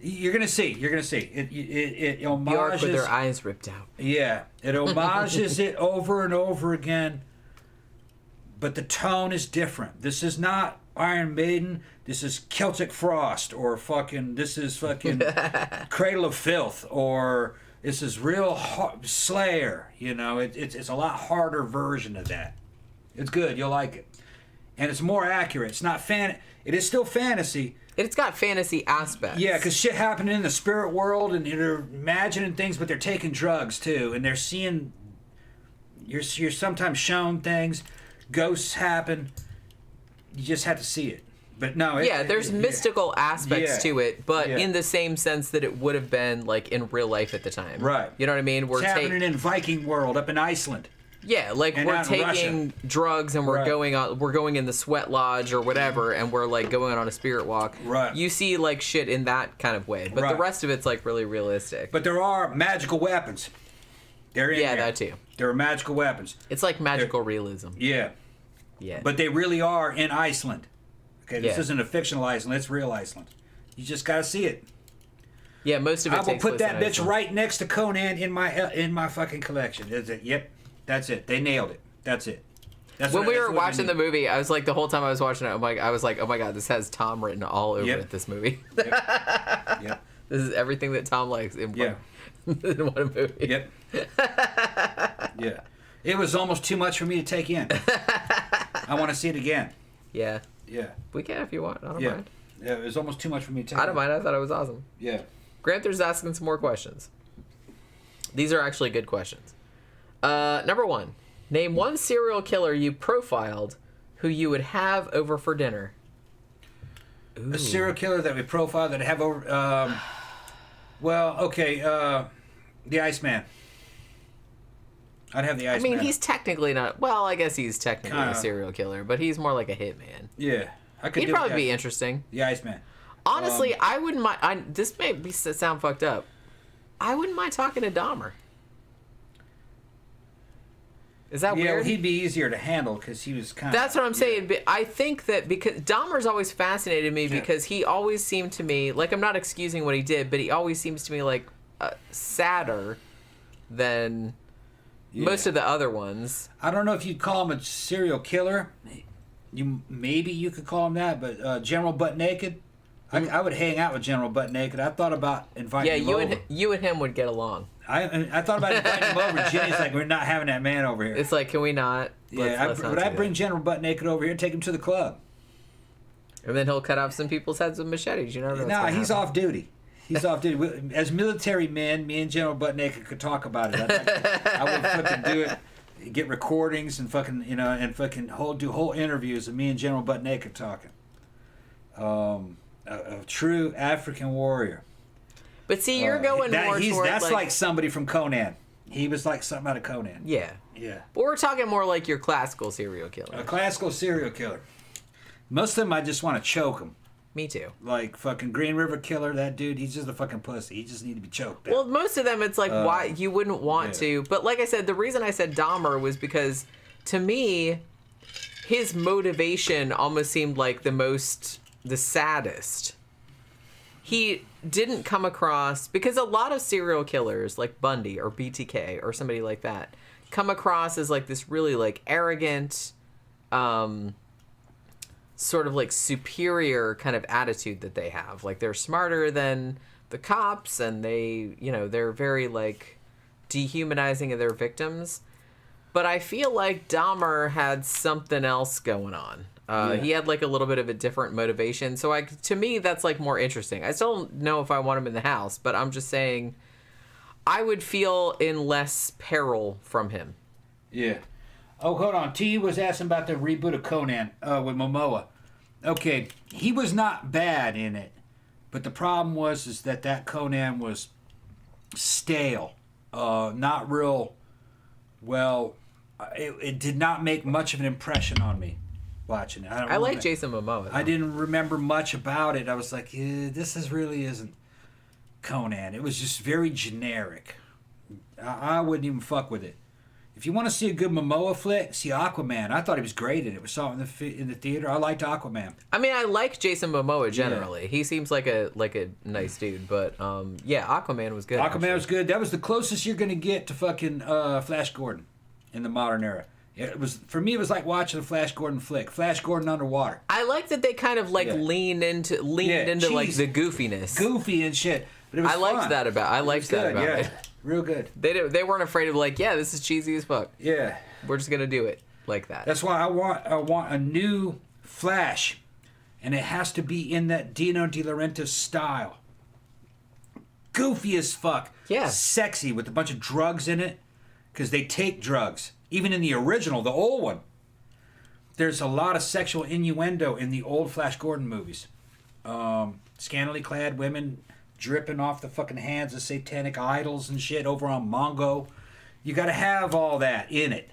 You're gonna see. It homages Bjork with her eyes ripped out. Yeah, it homages it over and over again, but the tone is different. This is not Iron Maiden. This is Celtic Frost, or this is fucking Cradle of Filth, or this is real Slayer. You know, it's a lot harder version of that. It's good. You'll like it, and it's more accurate. It's not It is still fantasy. It's got fantasy aspects. Yeah, because shit happening in the spirit world, and they're imagining things, but they're taking drugs too, and they're seeing. You're sometimes shown things, ghosts happen. You just have to see it. But no, there's mystical aspects to it, but in the same sense that it would have been like in real life at the time. Right. You know what I mean? It's happening in Viking world up in Iceland. Yeah, like and we're taking drugs and we're going in the sweat lodge or whatever, and we're like going on a spirit walk. Right. You see like shit in that kind of way, but the rest of it's like really realistic. But there are magical weapons. They're in there. That too. There are magical weapons. It's like magical realism. Yeah. Yeah. But they really are in Iceland. Okay, this isn't a fictional Iceland. It's real Iceland. You just gotta see it. Yeah, most of it. I will put that bitch Iceland. right next to Conan in my fucking collection. Is it? Yep. That's it. They nailed it. That's it. When we were watching the movie, I was like, the whole time I was watching it, I was like, oh my god, this has Tom written all over it. This movie. Yep. This is everything that Tom likes in one movie. Yep. Yeah. It was almost too much for me to take in. I want to see it again. Yeah. Yeah. We can if you want. I don't mind. Yeah, it was almost too much for me to take in. I don't mind. I thought it was awesome. Yeah. Granther's asking some more questions. These are actually good questions. Number 1. Name one serial killer you profiled who you would have over for dinner. Ooh. A serial killer that we profiled that I have over... the Iceman. I'd have the Iceman. I mean, he's technically not... Well, I guess he's technically a serial killer, but he's more like a hitman. Yeah. He'd probably be interesting. The Iceman. Honestly, I wouldn't mind... this may sound fucked up. I wouldn't mind talking to Dahmer. Is that weird? Yeah, well, he'd be easier to handle because he was kind of... That's what I'm saying. But I think that because Dahmer's always fascinated me because he always seemed to me... Like, I'm not excusing what he did, but he always seems to me like sadder than most of the other ones. I don't know if you'd call him a serial killer. Maybe you could call him that, but General Butt Naked... I would hang out with General Butt Naked. I thought about inviting him over. You and him would get along. I thought about inviting him over. Jenny's like, we're not having that man over here. It's like, can we not? I'd bring General Butt Naked over here and take him to the club. And then he'll cut off some people's heads with machetes. You never know. No, he's off duty. He's off duty. As military men, me and General Butt Naked could talk about it. I would fucking do it, get recordings and fucking do whole interviews of me and General Butt Naked talking. A true African warrior. But see, you're going more toward that's like somebody from Conan. He was like something out of Conan. Yeah. Yeah. But we're talking more like your classical serial killer. A classical serial killer. Most of them, I just want to choke them. Me too. Like fucking Green River Killer, that dude, he's just a fucking pussy. He just need to be choked out. Well, most of them, it's like, why you wouldn't want to. But like I said, the reason I said Dahmer was because, to me, his motivation almost seemed like the saddest. He didn't come across, because a lot of serial killers like Bundy or BTK or somebody like that come across as like this really like arrogant, sort of like superior kind of attitude that they have. Like they're smarter than the cops, and they're very like dehumanizing of their victims. But I feel like Dahmer had something else going on. He had like a little bit of a different motivation. So to me, that's like more interesting. I still don't know if I want him in the house, but I'm just saying I would feel in less peril from him. Yeah. Oh, hold on. T was asking about the reboot of Conan with Momoa. Okay, he was not bad in it, but the problem was that Conan was stale, not real well. It did not make much of an impression on me. watching it. I like Jason Momoa. I didn't remember much about it. I was like, this really isn't Conan. It was just very generic. I wouldn't even fuck with it. If you want to see a good Momoa flick, see Aquaman. I thought he was great in it. We saw it in the theater. I liked Aquaman. I mean, I like Jason Momoa generally. Yeah. He seems like a nice dude. But yeah, Aquaman was good. Aquaman was good. That was the closest you're gonna get to fucking Flash Gordon in the modern era. It was, for me, it was like watching a Flash Gordon flick. Flash Gordon underwater. I like that they kind of like leaned into like the goofiness, goofy and shit. But it was I liked that about it. Real good. They weren't afraid of like, yeah, this is cheesy as fuck. Yeah, we're just gonna do it like that. That's why I want a new Flash, and it has to be in that Dino De Laurentiis style. Goofy as fuck. Yeah. Sexy with a bunch of drugs in it, because they take drugs. Even in the original, the old one, there's a lot of sexual innuendo in the old Flash Gordon movies. Scantily clad women dripping off the fucking hands of satanic idols and shit over on Mongo. You got to have all that in it.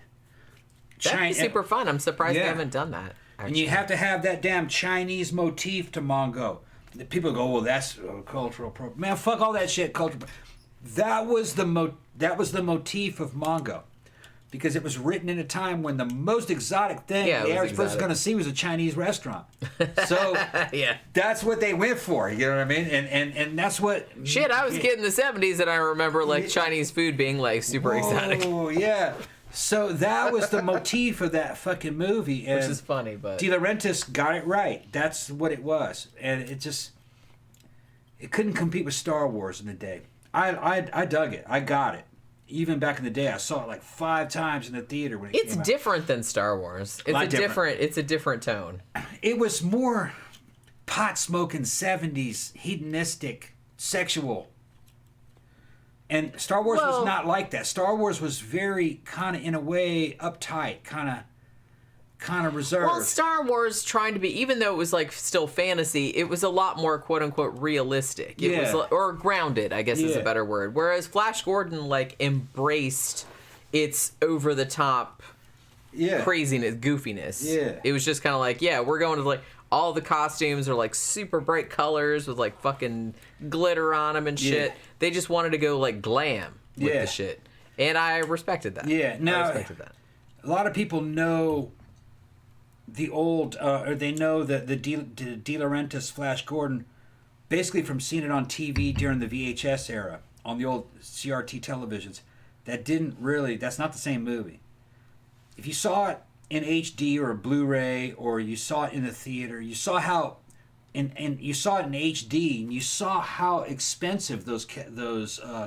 That'd be super fun. I'm surprised they haven't done that. Actually. And you have to have that damn Chinese motif to Mongo. People go, well, that's cultural man, fuck all that shit. That was the motif of Mongo. Because it was written in a time when the most exotic thing the average person was going to see was a Chinese restaurant. So that's what they went for. You know what I mean? And that's what... Shit, I was a kid in the 70s and I remember like Chinese food being like super exotic. Oh, yeah. So that was the motif of that fucking movie. And which is funny, but... De Laurentiis got it right. That's what it was. And it just... It couldn't compete with Star Wars in the day. I dug it. I got it. Even back in the day, I saw it like 5 times in the theater when it came out. It's different than Star Wars. It's a different tone. It was more pot smoking 70s, hedonistic, sexual. And Star Wars was not like that. Star Wars was very kind of, in a way, uptight, kind of reserved. Well, Star Wars trying to be, even though it was like still fantasy, it was a lot more quote unquote realistic. It was, or grounded, I guess is a better word. Whereas Flash Gordon like embraced its over the top craziness, goofiness. Yeah. It was just kind of like, we're going to like all the costumes are like super bright colors with like fucking glitter on them and shit. Yeah. They just wanted to go like glam with the shit. And I respected that. Yeah. Now, I respected that. A lot of people know the old, or they know the De Laurentiis Flash Gordon, basically from seeing it on TV during the VHS era, on the old CRT televisions. That's not the same movie. If you saw it in HD or a Blu-ray, or you saw it in the theater, you saw how, and you saw it in HD, and you saw how expensive those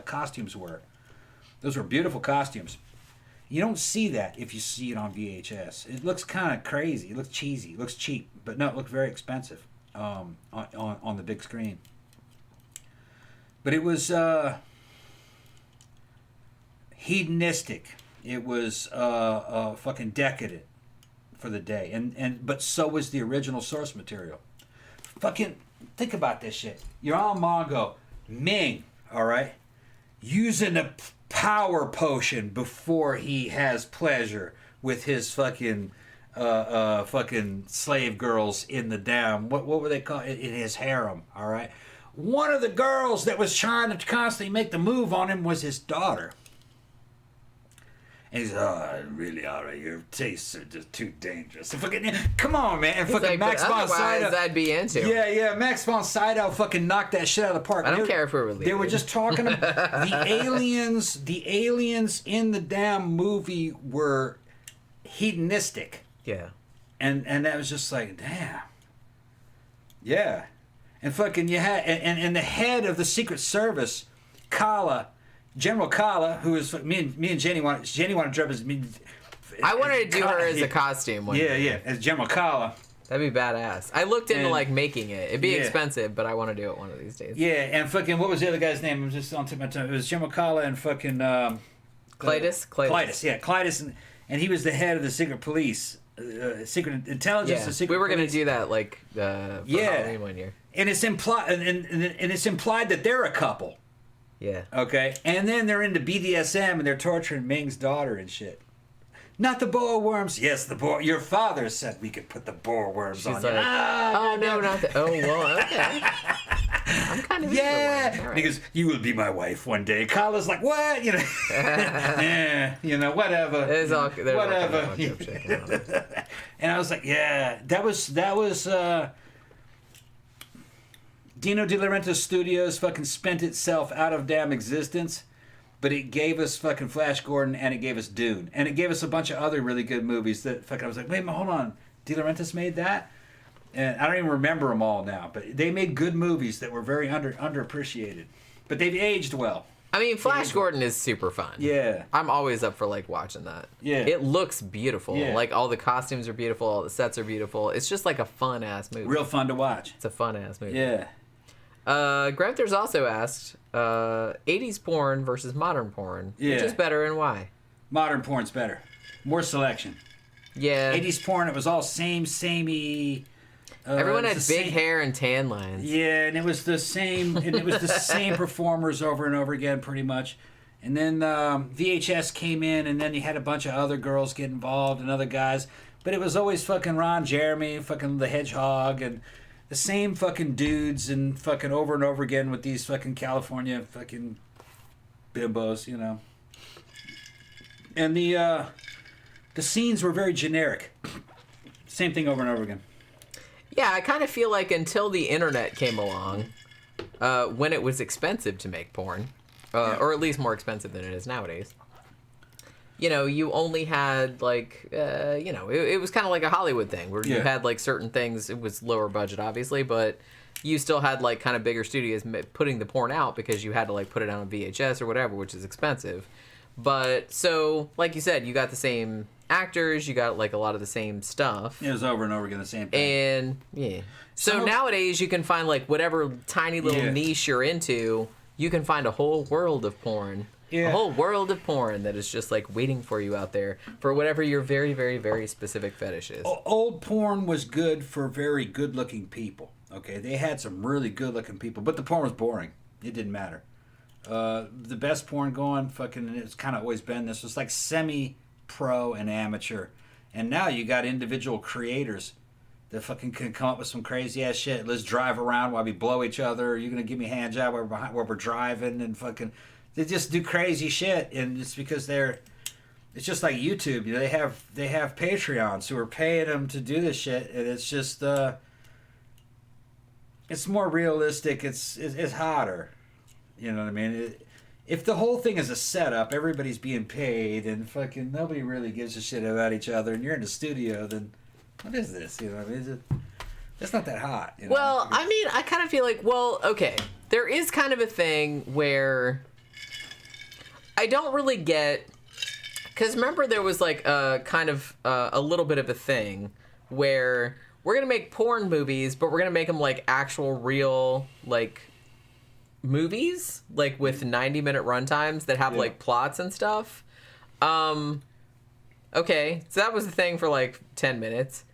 costumes were. Those were beautiful costumes. You don't see that if you see it on VHS. It looks kind of crazy. It looks cheesy. It looks cheap. But no, it looked very expensive on the big screen. But it was hedonistic. It was fucking decadent for the day. But so was the original source material. Fucking think about this shit. You're on Mongo. Ming, all right? Using a power potion before he has pleasure with his fucking slave girls in the dam. What were they called? In his harem, all right? One of the girls that was trying to constantly make the move on him was his daughter. And he's, really, all right, your tastes are just too dangerous. And fucking, come on, man. And fucking like, Max von Sydow. I'd be into. Yeah, Max von Sydow fucking knocked that shit out of the park. I don't care if we're related. They were just talking about the aliens in the damn movie were hedonistic. Yeah. And that was just like, damn. Yeah. And fucking you had, and the head of the Secret Service, Kala, General Kala, who is me and Jenny want to dress as me. I wanted to do her as a costume one day. Yeah, as General Kala. That'd be badass. I looked into like making it. It'd be expensive, but I want to do it one of these days. Yeah, and fucking what was the other guy's name? It was just on tip of my tongue. It was General Kala and fucking Clytus. Clytus, and he was the head of the secret police, secret intelligence. Yeah. The secret. We were police. Gonna do that like for Halloween one year. And it's implied, and it's implied that they're a couple. Yeah. Okay, and then they're into BDSM and they're torturing Ming's daughter and shit. Not the boar worms. Yes, the boar. Your father said we could put the boar worms on She's you. like, oh no, not the. Oh well, okay. I'm kind of Yeah. into the worm. All And he right. goes, you will be my wife one day. Kyla's like, what? You know, yeah, you know, whatever. It's all, they're all kind of whatever. on dope shit. I don't know. And I was like, yeah, that was Dino De Laurentiis Studios fucking spent itself out of damn existence, but it gave us fucking Flash Gordon and it gave us Dune. And it gave us a bunch of other really good movies that fucking I was like, wait a minute, hold on. De Laurentiis made that? And I don't even remember them all now, but they made good movies that were very underappreciated. But they've aged well. I mean, Flash Gordon is super fun. Yeah. I'm always up for like watching that. Yeah. It looks beautiful. Yeah. Like all the costumes are beautiful, all the sets are beautiful. It's just like a fun ass movie. Real fun to watch. It's a fun ass movie. Yeah. Granther's also asked 80s porn versus modern porn. Yeah. Which is better and why? Modern porn's better. More selection. Yeah. 80s porn, it was all samey. Everyone it had was big the same- hair and tan lines. Yeah, and it was the same, performers over and over again, pretty much. And then VHS came in, and then you had a bunch of other girls get involved and other guys, but it was always fucking Ron Jeremy, fucking the Hedgehog, and the same fucking dudes, and fucking over and over again with these fucking California fucking bimbos, you know. And the scenes were very generic. Same thing over and over again. Yeah, I kind of feel like until the internet came along, when it was expensive to make porn, or at least more expensive than it is nowadays, you know, you only had like, you know, it was kind of like a Hollywood thing where you Yeah. had like certain things. It was lower budget, obviously, but you still had like kind of bigger studios putting the porn out because you had to like put it on VHS or whatever, which is expensive. But so, like you said, you got the same actors, you got like a lot of the same stuff. It was over and over again the same thing. And yeah. So Some of- nowadays you can find like whatever tiny little Yeah. niche you're into, you can find a whole world of porn. Yeah. A whole world of porn that is just like waiting for you out there for whatever your very, very, very specific fetish is. Old porn was good for very good-looking people. Okay, they had some really good-looking people, but the porn was boring. It didn't matter. The best porn going, fucking, and it's kind of always been this, was like semi-pro and amateur, and now you got individual creators that fucking can come up with some crazy ass shit. Let's drive around while we blow each other. You're gonna give me a hand job while we're driving, and fucking, they just do crazy shit, and it's because they're. It's just like YouTube. You know, they have Patreons who are paying them to do this shit, and it's just it's more realistic. It's hotter. You know what I mean? If the whole thing is a setup, everybody's being paid, and fucking nobody really gives a shit about each other, and you're in the studio, then what is this? You know what I mean? It's not that hot. You know? Well, I mean, I kind of feel like, well, okay, there is kind of a thing where I don't really get, because remember there was like a kind of a little bit of a thing where we're going to make porn movies, but we're going to make them like actual real, like, movies, like with 90-minute runtimes that have Yeah. like plots and stuff. Okay, so that was the thing for like 10 minutes.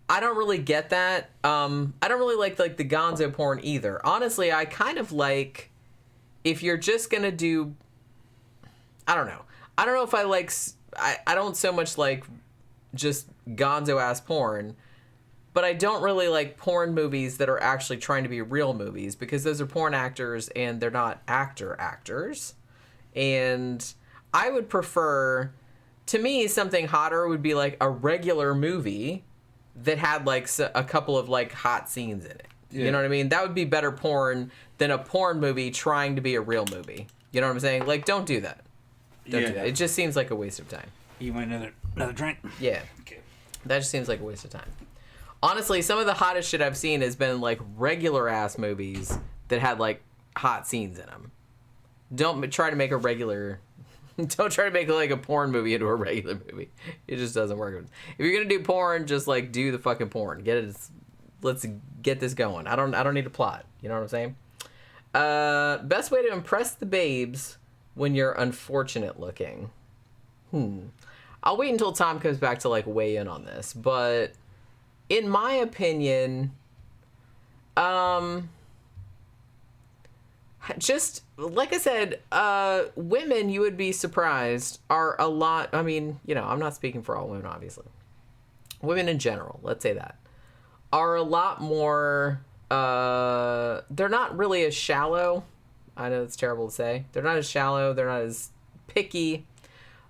I don't really get that. I don't really like the gonzo porn either. Honestly, I kind of like if you're just gonna do. I don't know. I don't know if I like. I don't so much like just gonzo ass porn, but I don't really like porn movies that are actually trying to be real movies because those are porn actors and they're not actors. And I would prefer, to me, something hotter would be like a regular movie that had like a couple of like hot scenes in it. Yeah. You know what I mean? That would be better porn than a porn movie trying to be a real movie. You know what I'm saying? Like, don't do that. Don't do that. It just seems like a waste of time. You want another drink? Yeah. Okay. That just seems like a waste of time. Honestly, some of the hottest shit I've seen has been like regular ass movies that had like hot scenes in them. Don't try to make a regular. Don't try to make like a porn movie into a regular movie. It just doesn't work. If you're gonna do porn, just like do the fucking porn. Get it. Let's get this going. I don't need a plot. You know what I'm saying? Best way to impress the babes when you're unfortunate looking. I'll wait until Tom comes back to like weigh in on this, but in my opinion, just like I said, women, you would be surprised, are a lot. I mean, I'm not speaking for all women, obviously. Women in general, let's say that, are a lot more. They're not really as shallow. I know it's terrible to say. They're not as shallow. They're not as picky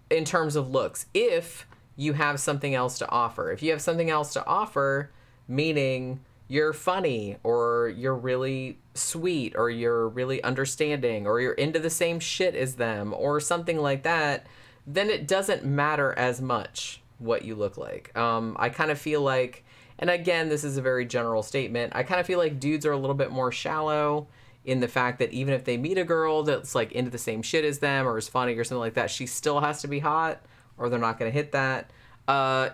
in terms of looks. If you have something else to offer. If you have something else to offer, meaning you're funny, or you're really sweet, or you're really understanding, or you're into the same shit as them, or something like that, then it doesn't matter as much what you look like. I kind of feel like, and again, this is a very general statement, I kind of feel like dudes are a little bit more shallow in the fact that even if they meet a girl that's like into the same shit as them or is funny or something like that, she still has to be hot, or they're not going to hit that.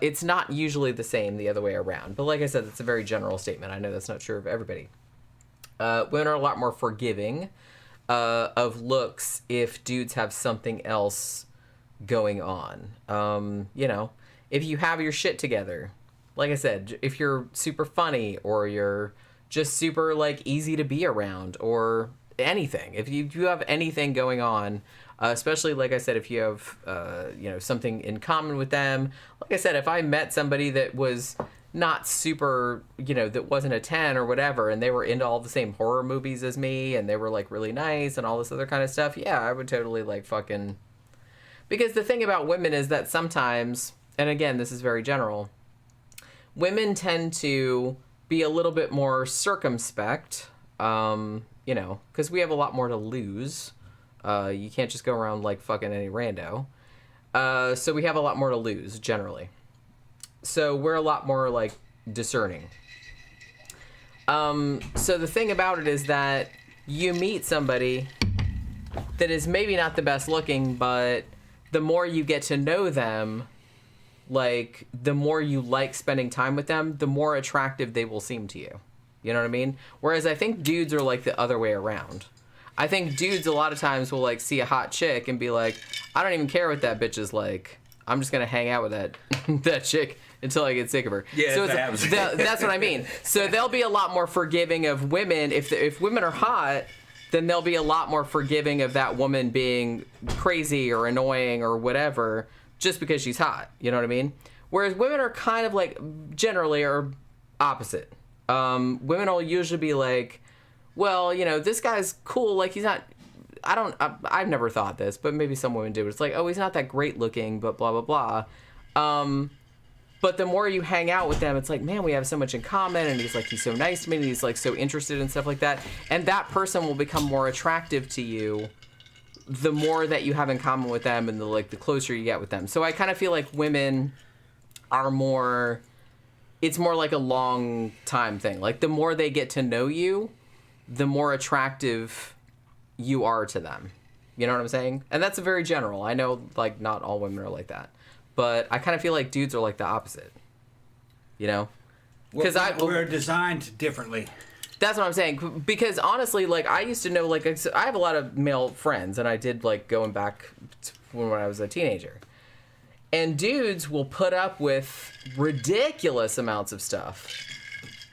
It's not usually the same the other way around. But like I said, it's a very general statement. I know that's not true of everybody. Women are a lot more forgiving of looks if dudes have something else going on. If you have your shit together, like I said, if you're super funny, or you're just super like easy to be around, or anything, if you have anything going on, especially like I said, if you have something in common with them. Like I said, if I met somebody that was not super, that wasn't a 10 or whatever, and they were into all the same horror movies as me, and they were like really nice and all this other kind of stuff, yeah, I would totally like fucking. Because the thing about women is that sometimes, and again, this is very general, women tend to be a little bit more circumspect, because we have a lot more to lose. You can't just go around like fucking any rando. So we have a lot more to lose, generally. So we're a lot more like discerning. So the thing about it is that you meet somebody that is maybe not the best looking, but the more you get to know them, like the more you like spending time with them, the more attractive they will seem to you. You know what I mean? Whereas I think dudes are like the other way around. I think dudes a lot of times will like see a hot chick and be like, I don't even care what that bitch is like. I'm just gonna hang out with that chick until I get sick of her. Yeah, so that's what I mean. So they'll be a lot more forgiving of women. If women are hot, then they'll be a lot more forgiving of that woman being crazy or annoying or whatever, just because she's hot. You know what I mean? Whereas women are kind of like generally are opposite. Women will usually be like, well, this guy's cool. Like, he's not, I've never thought this, but maybe some women do. It's like, oh, he's not that great looking, but blah, blah, blah. But the more you hang out with them, it's like, man, we have so much in common. And he's so nice to me. And he's like so interested in stuff like that. And that person will become more attractive to you the more that you have in common with them, and the closer you get with them. So I kind of feel like women are more, it's more like a long time thing. Like the more they get to know you, the more attractive you are to them. You know what I'm saying? And that's a very general. I know like not all women are like that, but I kind of feel like dudes are like the opposite. Because we're designed differently. That's what I'm saying. Because honestly, like I used to know, like I have a lot of male friends, and I did like going back to when I was a teenager. And dudes will put up with ridiculous amounts of stuff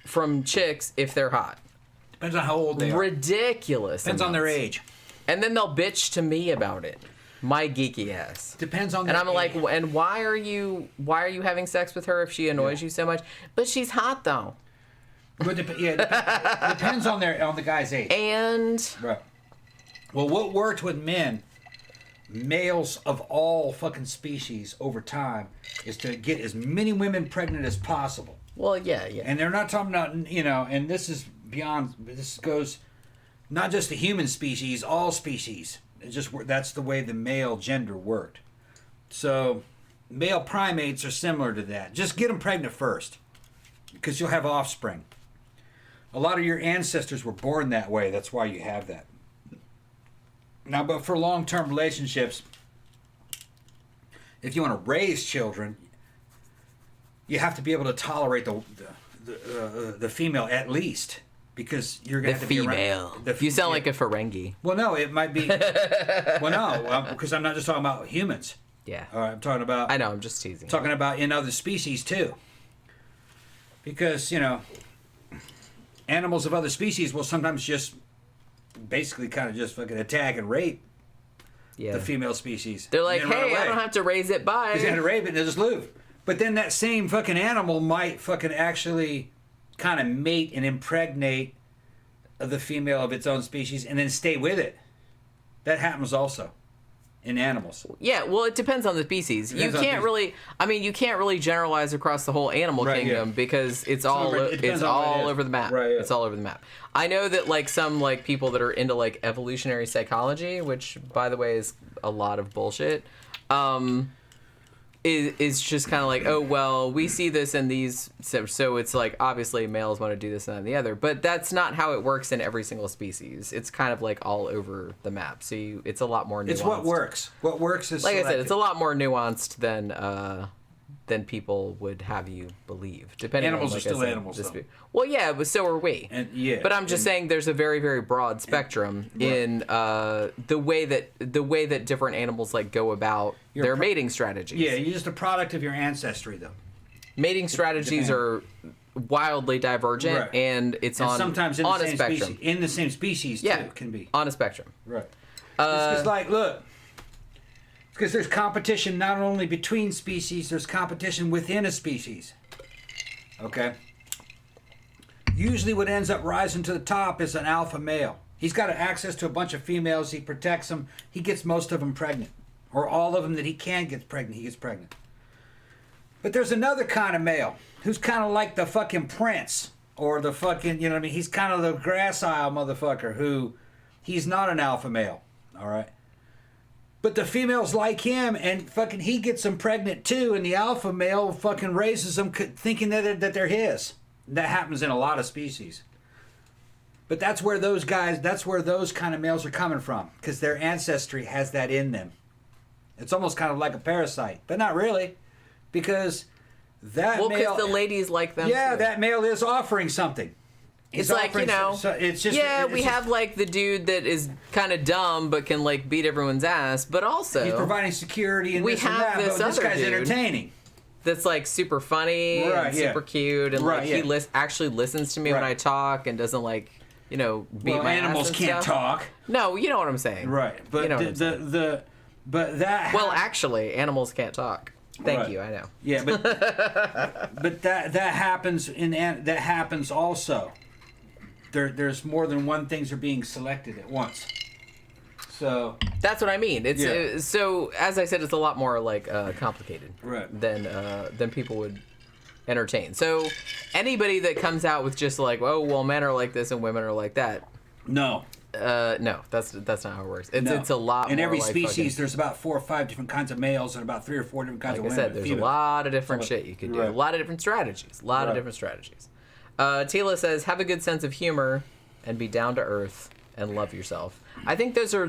from chicks if they're hot. Depends on how old they are. Ridiculous. Depends on their age. And then they'll bitch to me about it. My geeky ass. Depends on their age. And I'm like, age. and why are you having sex with her if she annoys you so much? But she's hot though. But depends on the guy's age. And right. Well, what worked with men, males of all fucking species over time, is to get as many women pregnant as possible. Well, yeah. And they're not talking about, and this is beyond, this goes not just the human species, all species. That's the way the male gender worked. So male primates are similar to that. Just get them pregnant first, because you'll have offspring. A lot of your ancestors were born that way. That's why you have that. Now, but for long-term relationships, if you want to raise children, you have to be able to tolerate the female at least, because you're going to have to be around. You sound like a Ferengi. Well, no, it might be. Well, no, because I'm not just talking about humans. Yeah. All right, I'm talking about. I know. I'm just teasing. Talking about in other species too. Because animals of other species will sometimes just basically kind of just fucking attack and rape Yeah. the female species. They're like, and then run hey, I away. don't have to raise it. Bye. Because they had to rape it and they just leave. But then that same fucking animal might fucking actually kind of mate and impregnate the female of its own species and then stay with it. That happens also in animals. Yeah, well, it depends on the species. You Depends on can't the- really, I mean, you can't really generalize across the whole animal Right, kingdom yeah. because it's Some all of it depends it's on what it all is. over the map. Right, yeah. It's all over the map. I know that like some like people that are into like evolutionary psychology, which by the way is a lot of bullshit. Is just kind of like, oh well, we see this in these, so it's like obviously males want to do this and that and the other, but that's not how it works in every single species. It's kind of like all over the map, so it's a lot more nuanced. It's what works. What works is Like I said, selected. it's a lot more nuanced than people would have you believe. Depending Animals on, are like I still said, animals, the though. well, yeah, but so are we. And yeah, But I'm just saying, there's a very, very broad spectrum in the way that different animals like go about their mating strategies. Yeah, you're just a product of your ancestry, though. Mating strategies are wildly divergent, Right. and it's And on sometimes in the on a same spectrum. species. In the same species, Yeah, too, can be. on a spectrum. Right. It's like, look, because there's competition not only between species, there's competition within a species. Okay? Usually what ends up rising to the top is an alpha male. He's got access to a bunch of females. He protects them. He gets most of them pregnant. Or all of them that he can get pregnant, he gets pregnant. But there's another kind of male who's kind of like the fucking prince. Or the fucking, you know what I mean? He's kind of the gracile motherfucker who, he's not an alpha male. All right? But the females like him, and fucking he gets them pregnant too, and the alpha male fucking raises them thinking that they're his. That happens in a lot of species. But that's where those kind of males are coming from, because their ancestry has that in them. It's almost kind of like a parasite, but not really, because that Well, male. because the ladies like them. Yeah, too. that male is offering something. It's He's like, offering it's just yeah, it's we just- have like the dude that is kind of dumb but can like beat everyone's ass, but also He's providing security and we this and have that, this but this other guy's dude. entertaining. that's like super funny Right, and yeah. super cute and Right, like yeah. he actually listens to me when Right. I talk and doesn't like beat Well, my animals ass and can't stuff. talk. No, you know what I'm saying. Right, but You know what I'm saying. but that Well, actually, animals can't talk. Thank Right. you. I know. yeah, but but that happens that happens also. There's more than one things are being selected at once. So That's what I mean. It's Yeah. so as I said, it's a lot more like complicated Right. than people would entertain. So anybody that comes out with just like, oh well, men are like this and women are like that. no, No, that's not how it works. It's a lot. In more every like species, fucking- there's about 4 or 5 different kinds of males and about 3 or 4 different kinds like of I women. said, there's a females. lot of different shit you could do. Right. A lot of different strategies. A lot of Right. different strategies. Tila says, have a good sense of humor and be down to earth and love yourself. I think those are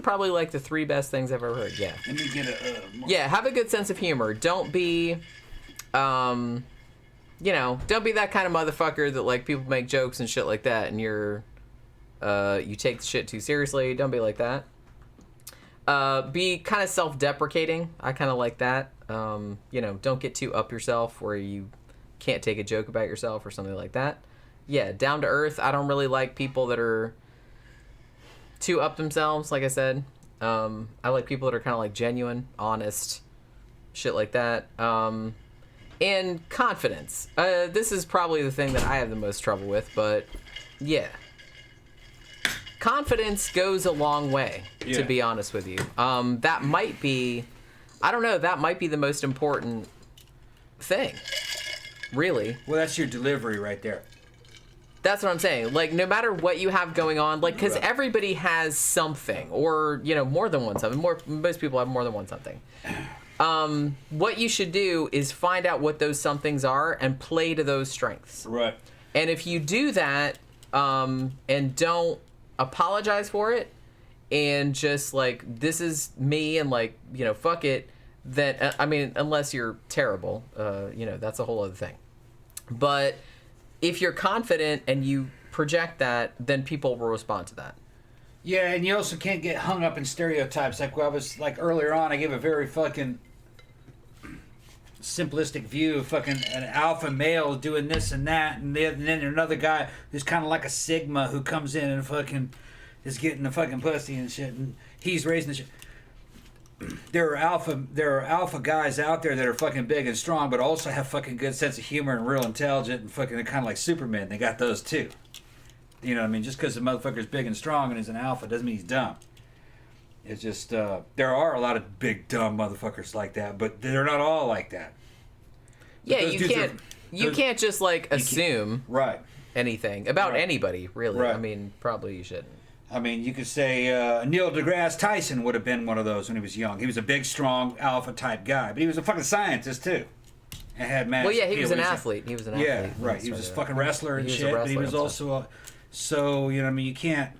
probably like the 3 best things I've ever heard. Yeah. Let me get a. Yeah, have a good sense of humor. Don't be, don't be that kind of motherfucker that like people make jokes and shit like that, and you take the shit too seriously. Don't be like that. Be kind of self-deprecating. I kind of like that. Don't get too up yourself where you can't take a joke about yourself or something like that. Yeah, down to earth. I don't really like people that are too up themselves, like I said. I like people that are kind of like genuine, honest, shit like that. And confidence. This is probably the thing that I have the most trouble with, but yeah. Confidence goes a long way, to Yeah. be honest with you. That might be, I don't know, that might be the most important thing. Really. Well, that's your delivery right there. That's what I'm saying. Like, no matter what you have going on, like, because Right. everybody has something, or more than one something. Most people have more than one something. What you should do is find out what those somethings are and play to those strengths. Right. And if you do that, and don't apologize for it, and just like, this is me, and like, fuck it, then I mean, unless you're terrible, that's a whole other thing. But if you're confident and you project that, then people will respond to that. Yeah, and you also can't get hung up in stereotypes. Like I was like earlier on, I gave a very fucking simplistic view of fucking an alpha male doing this and that, and then another guy who's kind of like a sigma who comes in and fucking is getting the fucking pussy and shit, and he's raising the shit. There are alpha guys out there that are fucking big and strong, but also have fucking good sense of humor and real intelligent and fucking kind of like Superman. They got those too. You know what I mean? Just because the motherfucker's big and strong and is an alpha doesn't mean he's dumb. It's just there are a lot of big dumb motherfuckers like that, but they're not all like that. Yeah, you can't just like assume right anything about Right. anybody, really. Right. I mean, probably you shouldn't. I mean, you could say Neil deGrasse Tyson would have been one of those when he was young. He was a big, strong, alpha type guy, but he was a fucking scientist too. And had massive. Well, yeah, he was an athlete. He was an athlete. Yeah, right. He was a fucking wrestler and shit, but he was also so, you know what I mean, you can't.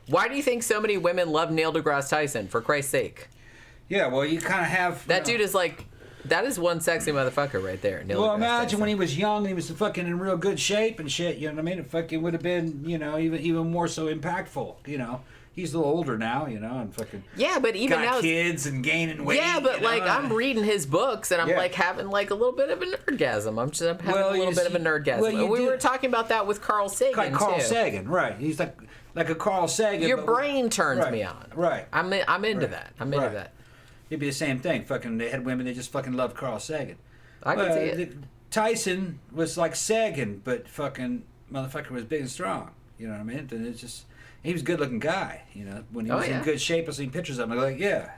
Why do you think so many women love Neil deGrasse Tyson, for Christ's sake? Yeah, well, you kind of have... That dude is like... That is one sexy motherfucker right there, Neil Well, deGrasse imagine Tyson. when he was young and he was fucking in real good shape and shit, you know what I mean? It fucking would have been, you know, even more so impactful, you know? He's a little older now, you know, and fucking... Yeah, but even now... got kids and gaining weight. Yeah, but, you know? like, I'm reading his books, and I'm, Yeah. like, having, like, a little bit of a nerdgasm. I'm having Well, a little bit of a nerdgasm. well, you we do- were talking about that with Carl Sagan, Like Carl too. Sagan, right. He's like a Carl Sagan. Your but- brain turns right, me on. Right. I'm into Right. that. I'm into Right. that. It'd be the same thing. Fucking, they had women that just fucking loved Carl Sagan. I can see it. Tyson was like Sagan, but fucking motherfucker was big and strong. You know what I mean? And it's just, he was a good looking guy. You know, when he was in good shape, I seen pictures of him. I'm like, yeah.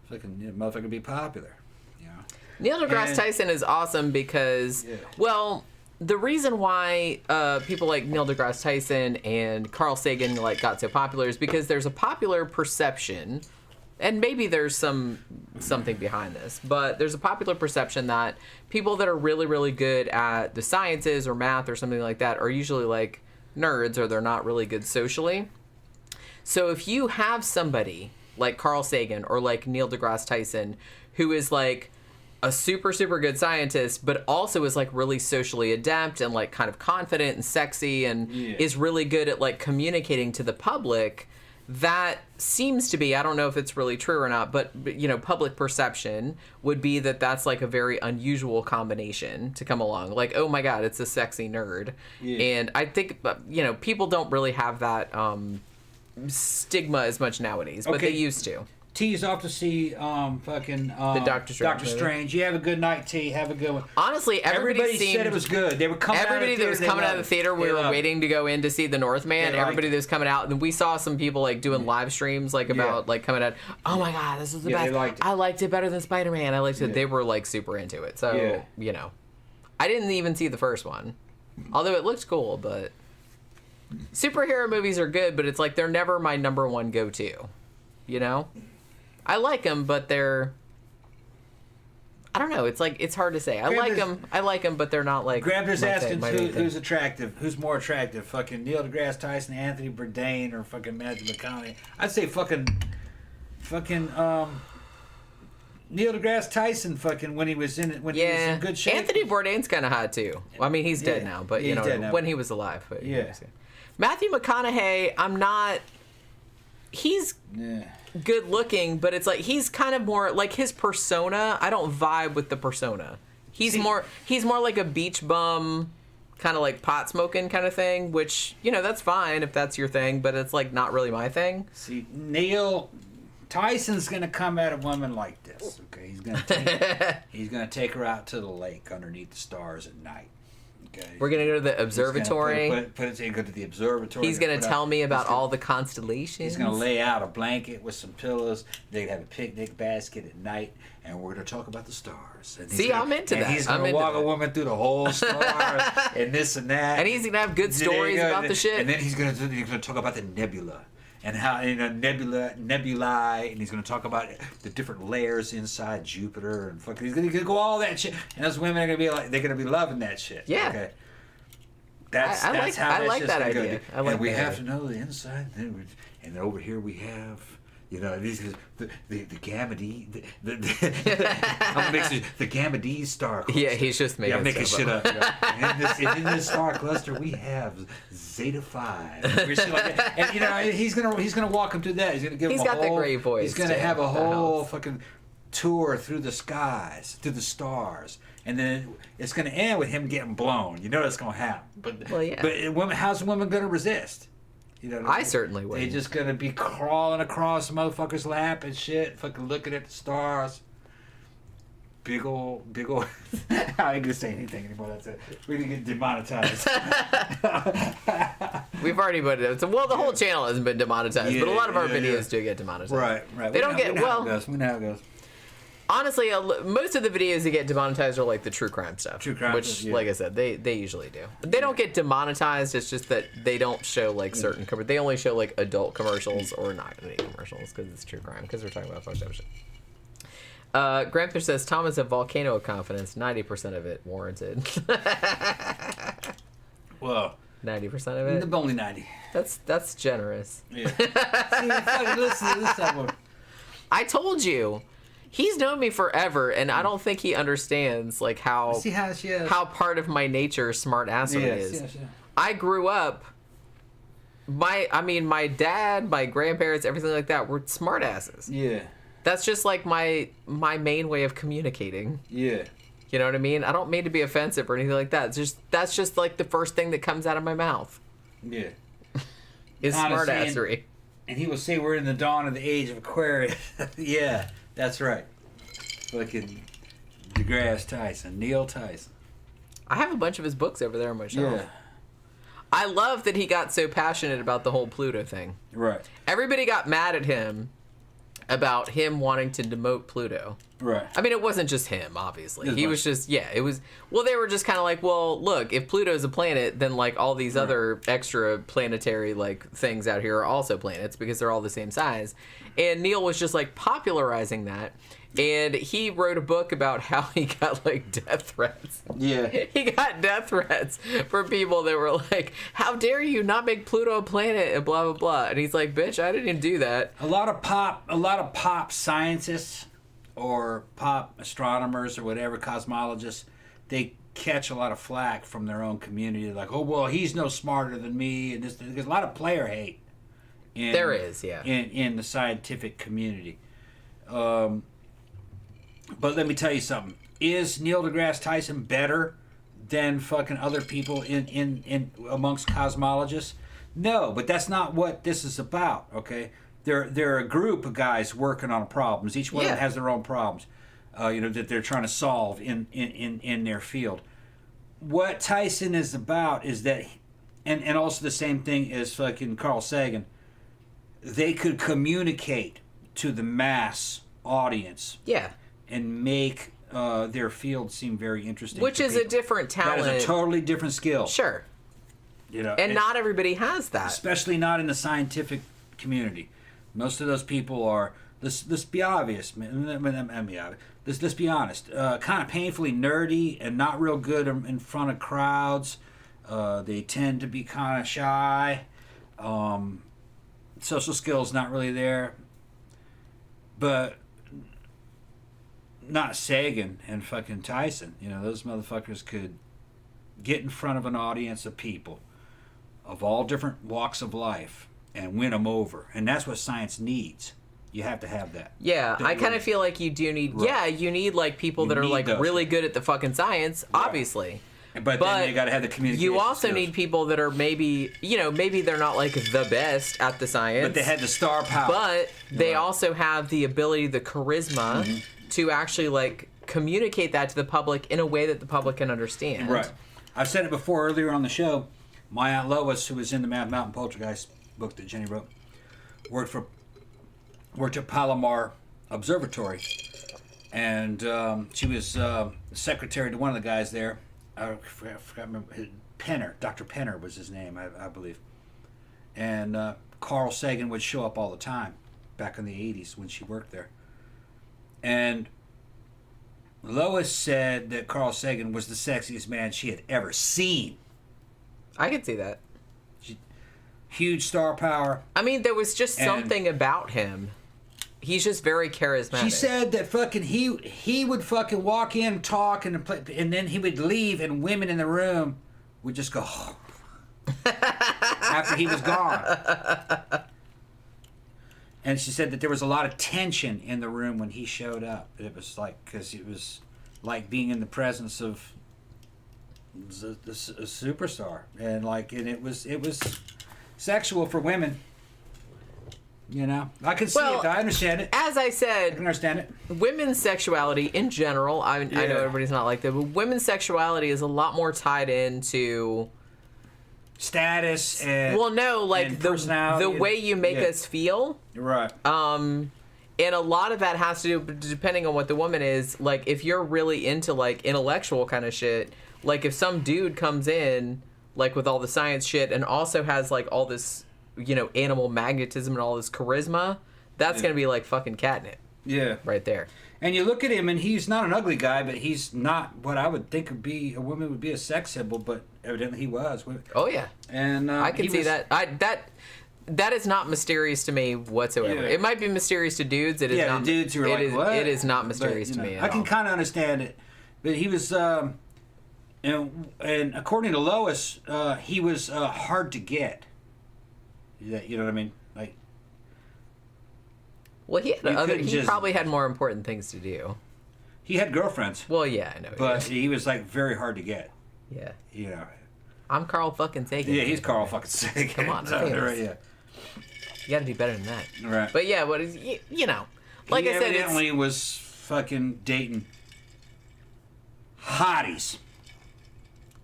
Fucking, you know, motherfucker would be popular. You know? Neil deGrasse And- Tyson is awesome because, Yeah. well, the reason why people like Neil deGrasse Tyson and Carl Sagan like got so popular is because there's a popular perception, and maybe there's something behind this, but there's a popular perception that people that are really, really good at the sciences or math or something like that are usually like nerds, or they're not really good socially. So if you have somebody like Carl Sagan or like Neil deGrasse Tyson who is like a super, super good scientist, but also is like really socially adept and like kind of confident and sexy and is really good at like communicating to the public, that seems to be, I don't know if it's really true or not, but you know, public perception would be that that's like a very unusual combination to come along. Like, oh my God, it's a sexy nerd. And I think, you know, people don't really have that stigma as much nowadays, but they used to. T's off to see fucking The Doctor Strange Doctor movie. Strange. You have a good night, T. Have a good one. Honestly, Everybody said it was good. They were coming everybody out of the that was theater, coming out of the theater, we were waiting to go in to see the Northman. They liked Everybody it. that was coming out, and we saw some people like doing live streams like about like coming out. Oh my God, this is the Yeah, best! they liked it. I liked it better than Spider-Man. I liked it. Yeah. They were like super into it. So Yeah. you know, I didn't even see the first one, although it looked cool. But superhero movies are good, but it's like they're never my number one go-to. You know, I like them, but they're. I don't know. It's like it's hard to say. I like them, but they're not like. Grabner's asking my main thing. who's attractive, who's more attractive, fucking Neil deGrasse Tyson, Anthony Bourdain, or fucking Matthew McConaughey. I'd say fucking Neil deGrasse Tyson, fucking when he was in it, when he was in good shape. Anthony Bourdain's kind of hot too. Well, I mean, he's dead now, but you He's know, dead now. when he was alive. But Yeah. Matthew McConaughey, I'm not. He's Yeah. good looking, but it's like he's kind of more like his persona. I don't vibe with the persona. He's more like a beach bum, kind of like pot smoking kind of thing. Which, you know, that's fine if that's your thing, but it's like not really my thing. See, Neil Tyson's gonna come at a woman like this. Okay, he's gonna take her out to the lake underneath the stars at night. Okay, We're gonna go to the observatory. Go to the observatory. He's gonna tell me about he's gonna- all the constellations. He's gonna lay out a blanket with some pillows. They have a picnic basket at night, and we're gonna talk about the stars. And he's See, gonna, I'm into and that. He's gonna I'm into walk a that. woman through the whole stars and this and that. And he's gonna have good There you stories go. about the shit. And then he's gonna talk about the nebula. And how nebulae, and he's going to talk about the different layers inside Jupiter, and fucking, he's going to go all that shit. And those women are going to be like, they're going to be loving that shit. Yeah. Okay. That's I that's like- how I that like shit's that gonna go. idea. I like And we that have idea. to know the inside, and over here we have. You know, these the Gamma D, I'm gonna mix it, the Gamma D star cluster. Yeah, he's just making I'm making stuff shit up. up. And in this star cluster, we have Zeta 5. Or shit like that. And you know, he's gonna walk him through that. He's gonna give He's him a got that whole, great voice, He's gonna too. have a That whole helps. fucking tour through the skies, through the stars, and then it's going to end with him getting blown. You know that's going to happen. But Well, yeah. but women, how's a woman going to resist? You know what I certainly would. They just going to be crawling across the motherfucker's lap and shit, fucking looking at the stars. Big old. I ain't gonna say anything anymore. That's it. We're gonna get demonetized. We've already put it. Well, the whole channel hasn't been demonetized, but a lot of our Yeah, videos do get demonetized. Right. They don't get We know how well. it goes. We know how it goes. Honestly, most of the videos that get demonetized are like the true crime stuff. True crime which, stuff, yeah. like I said, they usually do. They don't get demonetized. It's just that they don't show like certain. They only show like adult commercials or not any commercials because it's true crime. Because we're talking about fucked up shit. Grandpa says Tom is a volcano of confidence. 90% of it warranted. Well, 90% of it. only 90. That's generous. Yeah. See, fucking listen to this one. I told you. He's known me forever, and I don't think he understands like how See how she is. how part of my nature smart assery is. Yes. I grew up. My dad, my grandparents, everything like that were smart asses. Yeah. That's just like my main way of communicating. Yeah. You know what I mean? I don't mean to be offensive or anything like that. That's just like the first thing that comes out of my mouth Yeah. is smart assery. And he will say we're in the dawn of the age of Aquarius. Yeah, that's right. Fucking DeGrasse Tyson, Neil Tyson. I have a bunch of his books over there on my shelf. Yeah. I love that he got so passionate about the whole Pluto thing. Right. Everybody got mad at him about him wanting to demote Pluto. Right. I mean, it wasn't just him, obviously. It He was. was just, it was, well, they were just kind of like, well, look, if Pluto's a planet, then, like, all these other extra planetary, like, things out here are also planets because they're all the same size. And Neil was just, like, popularizing that. And he wrote a book about how he got, like, death threats. Yeah. He got death threats from people that were like, how dare you not make Pluto a planet and blah, blah, blah. And he's like, bitch, I didn't do that. A lot of pop scientists or pop astronomers or whatever, cosmologists, they catch a lot of flack from their own community. Like, oh, well, he's no smarter than me. And this, there's a lot of player hate. There is, yeah. In the scientific community. But let me tell you something. Is Neil deGrasse Tyson better than fucking other people in amongst cosmologists? No, but that's not what this is about, okay? They're a group of guys working on problems. Each one of them has their own problems, that they're trying to solve in their field. What Tyson is about is that, and also the same thing as fucking Carl Sagan, they could communicate to the mass audience. Yeah. And make their field seem very interesting. Which is a different talent. That is a totally different skill. Sure. And not everybody has that. Especially not in the scientific community. Most of those people are, let's be obvious, let's be honest, kind of painfully nerdy and not real good in front of crowds. They tend to be kind of shy. Social skills not really there. But not Sagan and fucking Tyson. Those motherfuckers could get in front of an audience of people of all different walks of life and win them over. And that's what science needs. You have to have that. Yeah, I kind of feel like you do need, you need like people that are like really good at the fucking science, obviously. But then you got to have the communication. You also skills. need people that are maybe they're not like the best at the science. But they had the star power. But they also have the ability, the charisma to actually like communicate that to the public in a way that the public can understand. Right. I've said it before earlier on the show. My Aunt Lois, who was in the Mad Mountain Poltergeist book that Jenny wrote, worked at Palomar Observatory. And she was secretary to one of the guys there. I forgot remember. Penner. Dr. Penner was his name, I believe. And Carl Sagan would show up all the time back in the 80s when she worked there. And Lois said that Carl Sagan was the sexiest man she had ever seen. I can see that. Huge star power. I mean, there was just something about him. He's just very charismatic. She said that fucking he would fucking walk in and talk and then he would leave and women in the room would just go after he was gone. And she said that there was a lot of tension in the room when he showed up. It was like, because it was like being in the presence of a superstar, and it was sexual for women. You know, I can see it. I understand it. As I I said, can understand it. women's sexuality in general, I know everybody's not like that, but women's sexuality is a lot more tied into Status and and the personality way you make yeah. us feel. Right. And a lot of that has to do, depending on what the woman is, like if you're really into like intellectual kind of shit, like if some dude comes in like with all the science shit and also has like all this, you know, animal magnetism and all this charisma, that's gonna be like fucking catnip. Yeah. Right there. And you look at him, and he's not an ugly guy, but he's not what I would think would be a woman would be a sex symbol, but evidently he was. Oh yeah. And I can see that. That is not mysterious to me whatsoever. Yeah. It might be mysterious to dudes. It is not. The dudes who are like, what? It is not mysterious But, to me at I can all. kind of understand it, but he was, and according to Lois, he was hard to get. You know what I mean? Like, Well, he couldn't probably had more important things to do. he had girlfriends, Well, yeah, I know. but he was like very hard to get. yeah, You know. I'm Carl fucking Sagan. Yeah, he's Carl fucking Sagan. Come on, So, famous. right, yeah. You got to do better than that. Right. But yeah, what is you know, like He I said, evidently was fucking dating hotties.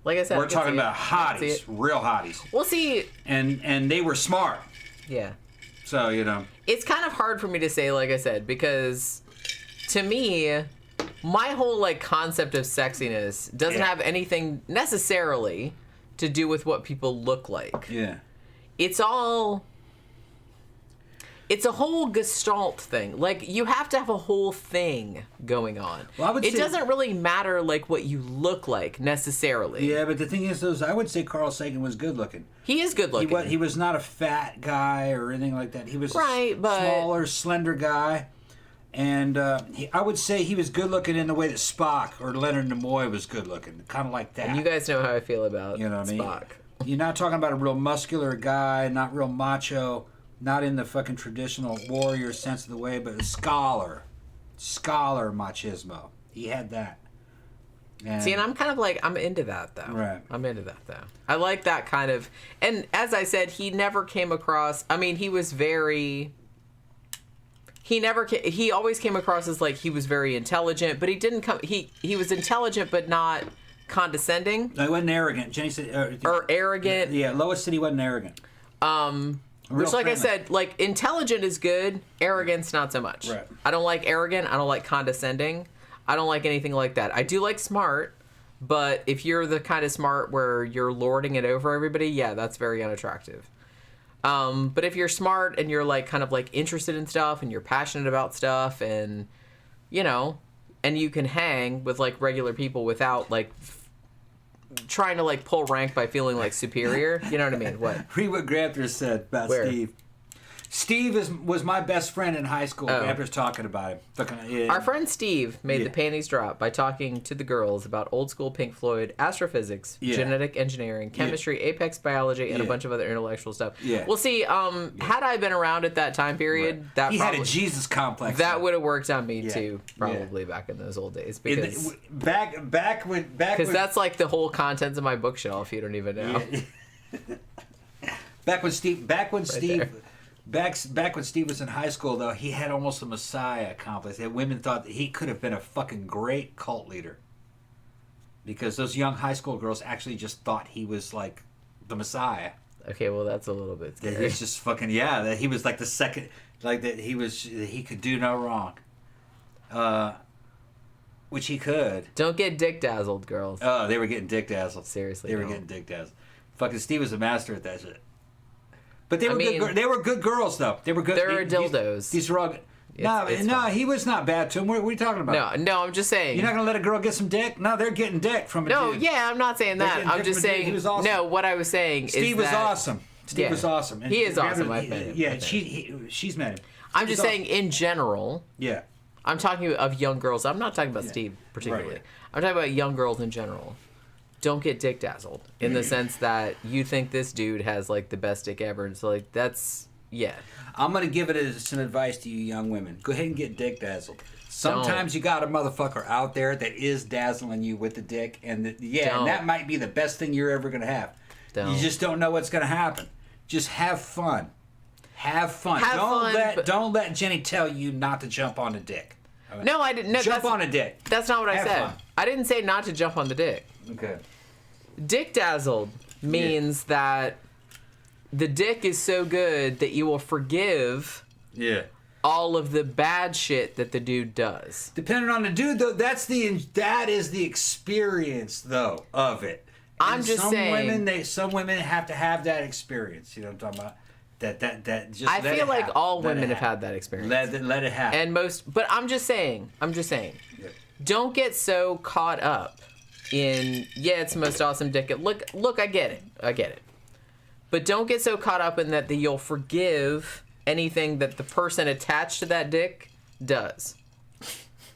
like I said, I We're can talking see it. about I can see hotties, it. real hotties, Well, see, and they were smart. yeah, So you know, it's kind of hard for me to say, like I said, because to me, my whole like concept of sexiness doesn't Yeah. have anything necessarily to do with what people look like. yeah, It's a whole gestalt thing. Like, you have to have a whole thing going on. Well, I would it say- doesn't really matter, like, what you look like, necessarily. yeah. But the thing is, I would say Carl Sagan was good looking. He is good looking. He was not a fat guy or anything like that. He was Right, a but- smaller, slender guy. And I would say he was good looking in the way that Spock or Leonard Nimoy was good looking, kind of like that. And you guys know how I feel about You know what I mean? Spock. You're not talking about a real muscular guy, not real macho, not in the fucking traditional warrior sense of the way, but a scholar machismo. He had that. See, and I'm kind of like, I'm into that, though. Right. I'm into that, though. I like that kind of... And as I said, he never came across... I mean, he was very... He always came across as, like, he was very intelligent, but he didn't come... He was intelligent, but not condescending. I wasn't arrogant. Jenny said, Or arrogant. yeah, Lois said he wasn't arrogant. Which, like I friendly. said, like, intelligent is good. Arrogance, not so much. Right. I don't like arrogant. I don't like condescending. I don't like anything like that. I do like smart, but if you're the kind of smart where you're lording it over everybody, yeah, that's very unattractive. But if you're smart and you're, like, kind of, like, interested in stuff and you're passionate about stuff and, you know, and you can hang with, like, regular people without, like, trying to, like, pull rank by feeling, like, superior. You know what I mean? What? Read what Grampers said about Where? Steve. Steve was my best friend in high school. Oh. Grampers talking about him. Yeah. Our friend Steve made Yeah. the panties drop by talking to the girls about old school Pink Floyd, astrophysics, Yeah. genetic engineering, chemistry, apex biology, and a Yeah. bunch of other intellectual stuff. Yeah. Well, see, had I been around at that time period, that he probably, had a Jesus complex. that would have worked on me Yeah. too, Yeah. probably back in those old days, In because the- back when that's like the whole contents of my bookshelf. You don't even know. back when Steve there. back when Steve was in high school, though, he had almost a messiah complex. That women thought that he could have been a fucking great cult leader, because those young high school girls actually just thought he was like the messiah. Okay, well that's a little bit That scary. he's just fucking that he was like the second, like that he could do no wrong, which he could. Don't get dick dazzled, girls. Oh, they were getting dick dazzled. Seriously, they were don't. getting dick dazzled. Fucking Steve was a master at that shit. But they I were mean, good. They were good girls, though. They were good. there are dildos. These were all. No, it's no, fine. he was not bad to him. What are you talking about? No, I'm just saying. You're not gonna let a girl get some dick? No, they're getting dick from a No, dude. yeah, I'm not saying They're that. getting I'm dick just from a dude. saying. He was awesome. No, what I was saying Steve is was that awesome. Steve Yeah. was awesome. And He is awesome, I've met him. Yeah, I've met she's met him. I'm He just was saying in general. awesome. Yeah. I'm talking of young girls. I'm not talking about Yeah. Steve particularly. Right. I'm talking about young girls in general. Don't get dick dazzled in the sense that you think this dude has like the best dick ever. And so like that's Yeah. I'm gonna give it as some advice to you young women. Go ahead and get dick dazzled. Sometimes you got a motherfucker out there that is dazzling you with the dick, and and that might be the best thing you're ever gonna have. You just don't know what's gonna happen. Just have fun. Have fun. Don't let Jenny tell you not to jump on the dick. No, I didn't. No, jump on a dick. That's not what I said. Fun. I didn't say not to jump on the dick. Okay. Dick dazzled means that the dick is so good that you will forgive all of the bad shit that the dude does. Depending on the dude, though, that is the experience though of it. I'm just saying. Some women have to have that experience. You know what I'm talking about? That just. I feel like all women have had that experience. Let it happen. And but I'm just saying. Yeah. Don't get so caught up in it's the most awesome dick. Look, I get it. But don't get so caught up in that you'll forgive anything that the person attached to that dick does.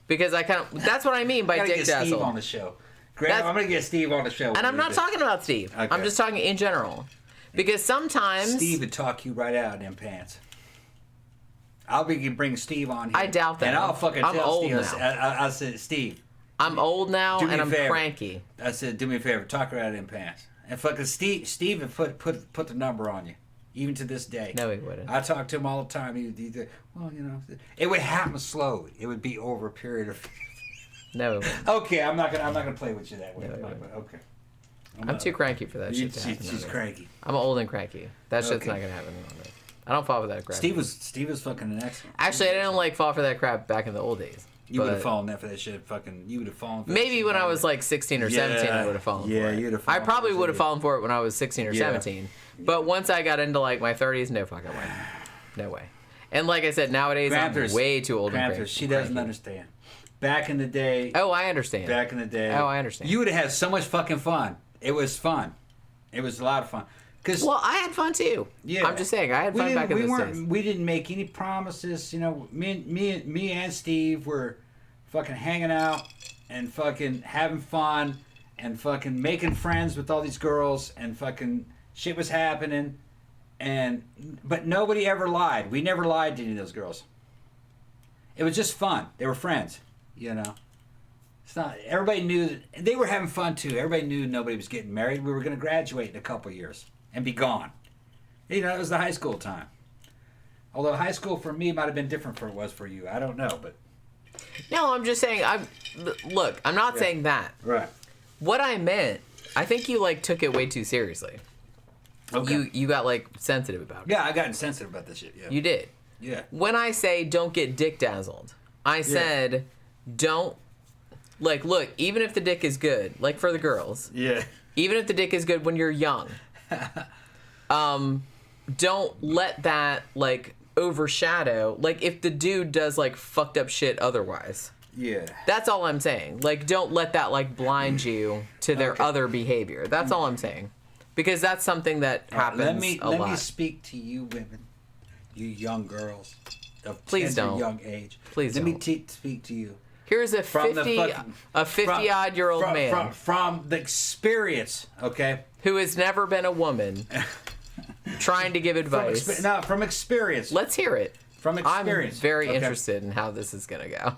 Because that's what I mean by dick dazzle. Steve on the show. Graham, I'm gonna get Steve on the show. And I'm not talking about Steve. Okay. I'm just talking in general. Because sometimes Steve would talk you right out of them pants. I'll bring Steve on here. I doubt that. And I'll fucking I'm tell old Steve. now. I said, Steve. I'm old now and I'm favor. cranky. I said, do me a favor, talk her out of them pants. And fucking Steve would put the number on you, even to this day. No, he wouldn't. I talk to him all the time. Well, you know, it would happen slowly. It would be over a period of. No, it wouldn't. Okay, I'm not gonna play with you that way. No, okay. I'm too cranky for that shit to happen. She's cranky. I'm old and cranky. That shit's not gonna happen. I don't fall for that crap. Steve was fucking an excellent. Actually, I didn't fall for that crap back in the old days. You would have fallen for that shit. You would have fallen for maybe when I was like 16 or 17, I would have fallen for it. You'd have fallen I probably would have fallen for it when I was 16 or 17. But once I got into like my 30s, no fucking way. No way. And like I said, nowadays I'm way too old and cranky. She doesn't understand. Back in the day. Oh, I understand. Back in the day. Oh, I understand. You would have had so much fucking fun. It was fun. It was a lot of fun. Well, I had fun too. Yeah. I'm just saying, I had fun back in those days. We didn't make any promises. You know, me and Steve were fucking hanging out and fucking having fun and fucking making friends with all these girls and fucking shit was happening. But nobody ever lied. We never lied to any of those girls. It was just fun. They were friends, you know. It's not. Everybody knew that they were having fun too. Everybody knew nobody was getting married. We were going to graduate in a couple years and be gone. You know, it was the high school time. Although high school for me might have been different from it was for you. I don't know, but. No, I'm just saying. Look, I'm not saying that. Right. What I meant, I think you took it way too seriously. Okay. You got sensitive about it. Yeah, I got sensitive about this shit. Yeah. You did. Yeah. When I say don't get dick dazzled, I said don't. Look, even if the dick is good, for the girls. Yeah. Even if the dick is good when you're young, don't let that overshadow. If the dude does fucked up shit otherwise. Yeah. That's all I'm saying. Don't let that blind you to their other behavior. That's all I'm saying. Because that's something that happens let lot. me speak to you women, you young girls of Please tender don't. young age. Please let don't. me speak to you. Here's a 50-odd-year-old man from the experience, okay? Who has never been a woman trying to give advice. From experience. Let's hear it. From experience. I'm very interested in how this is gonna go.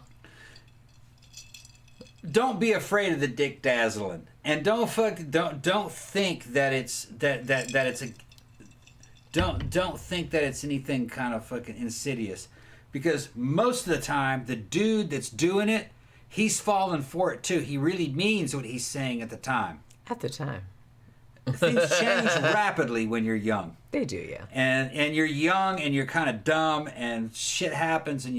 Don't be afraid of the dick dazzling, and don't think that it's don't think that it's anything kind of fucking insidious, because most of the time the dude that's doing it, he's falling for it too. He really means what he's saying at the time. At the time. Things change rapidly when you're young. They do, yeah. And you're young and you're kind of dumb and shit happens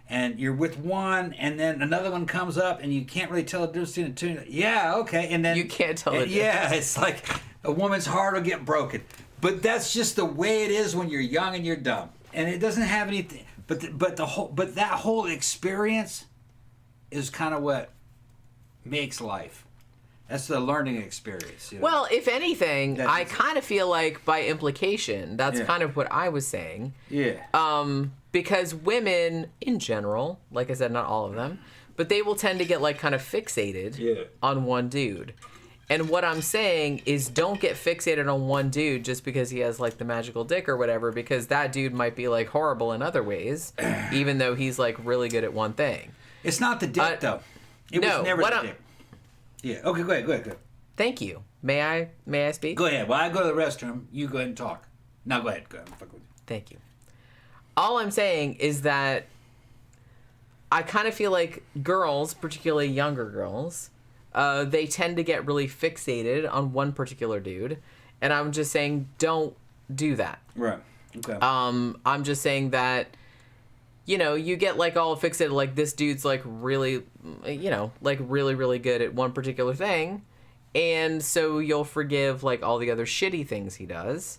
and you're with one and then another one comes up and you can't really tell the difference between the two. Yeah, okay. And then you can't tell it. Yeah, it's like a woman's heart will get broken. But that's just the way it is when you're young and you're dumb. And it doesn't have anything. But that whole experience is kind of what makes life. That's the learning experience. You know? Well, if anything, I kind of feel like by implication, that's kind of what I was saying. Yeah. Because women, in general, like I said, not all of them, but they will tend to get kind of fixated on one dude. And what I'm saying is don't get fixated on one dude just because he has like the magical dick or whatever, because that dude might be like horrible in other ways, even though he's like really good at one thing. It's not the dick though. It was never the dick. Yeah. Okay. Go ahead. Thank you. May I speak? Go ahead. While I go to the restroom, you go ahead and talk. Now go ahead. Fuck with you. Thank you. All I'm saying is that I kind of feel like girls, particularly younger girls, they tend to get really fixated on one particular dude, and I'm just saying don't do that. Right. Okay. I'm just saying that, you know, you get like all fixated, like this dude's like really, you know, like really, really good at one particular thing, and so you'll forgive like all the other shitty things he does.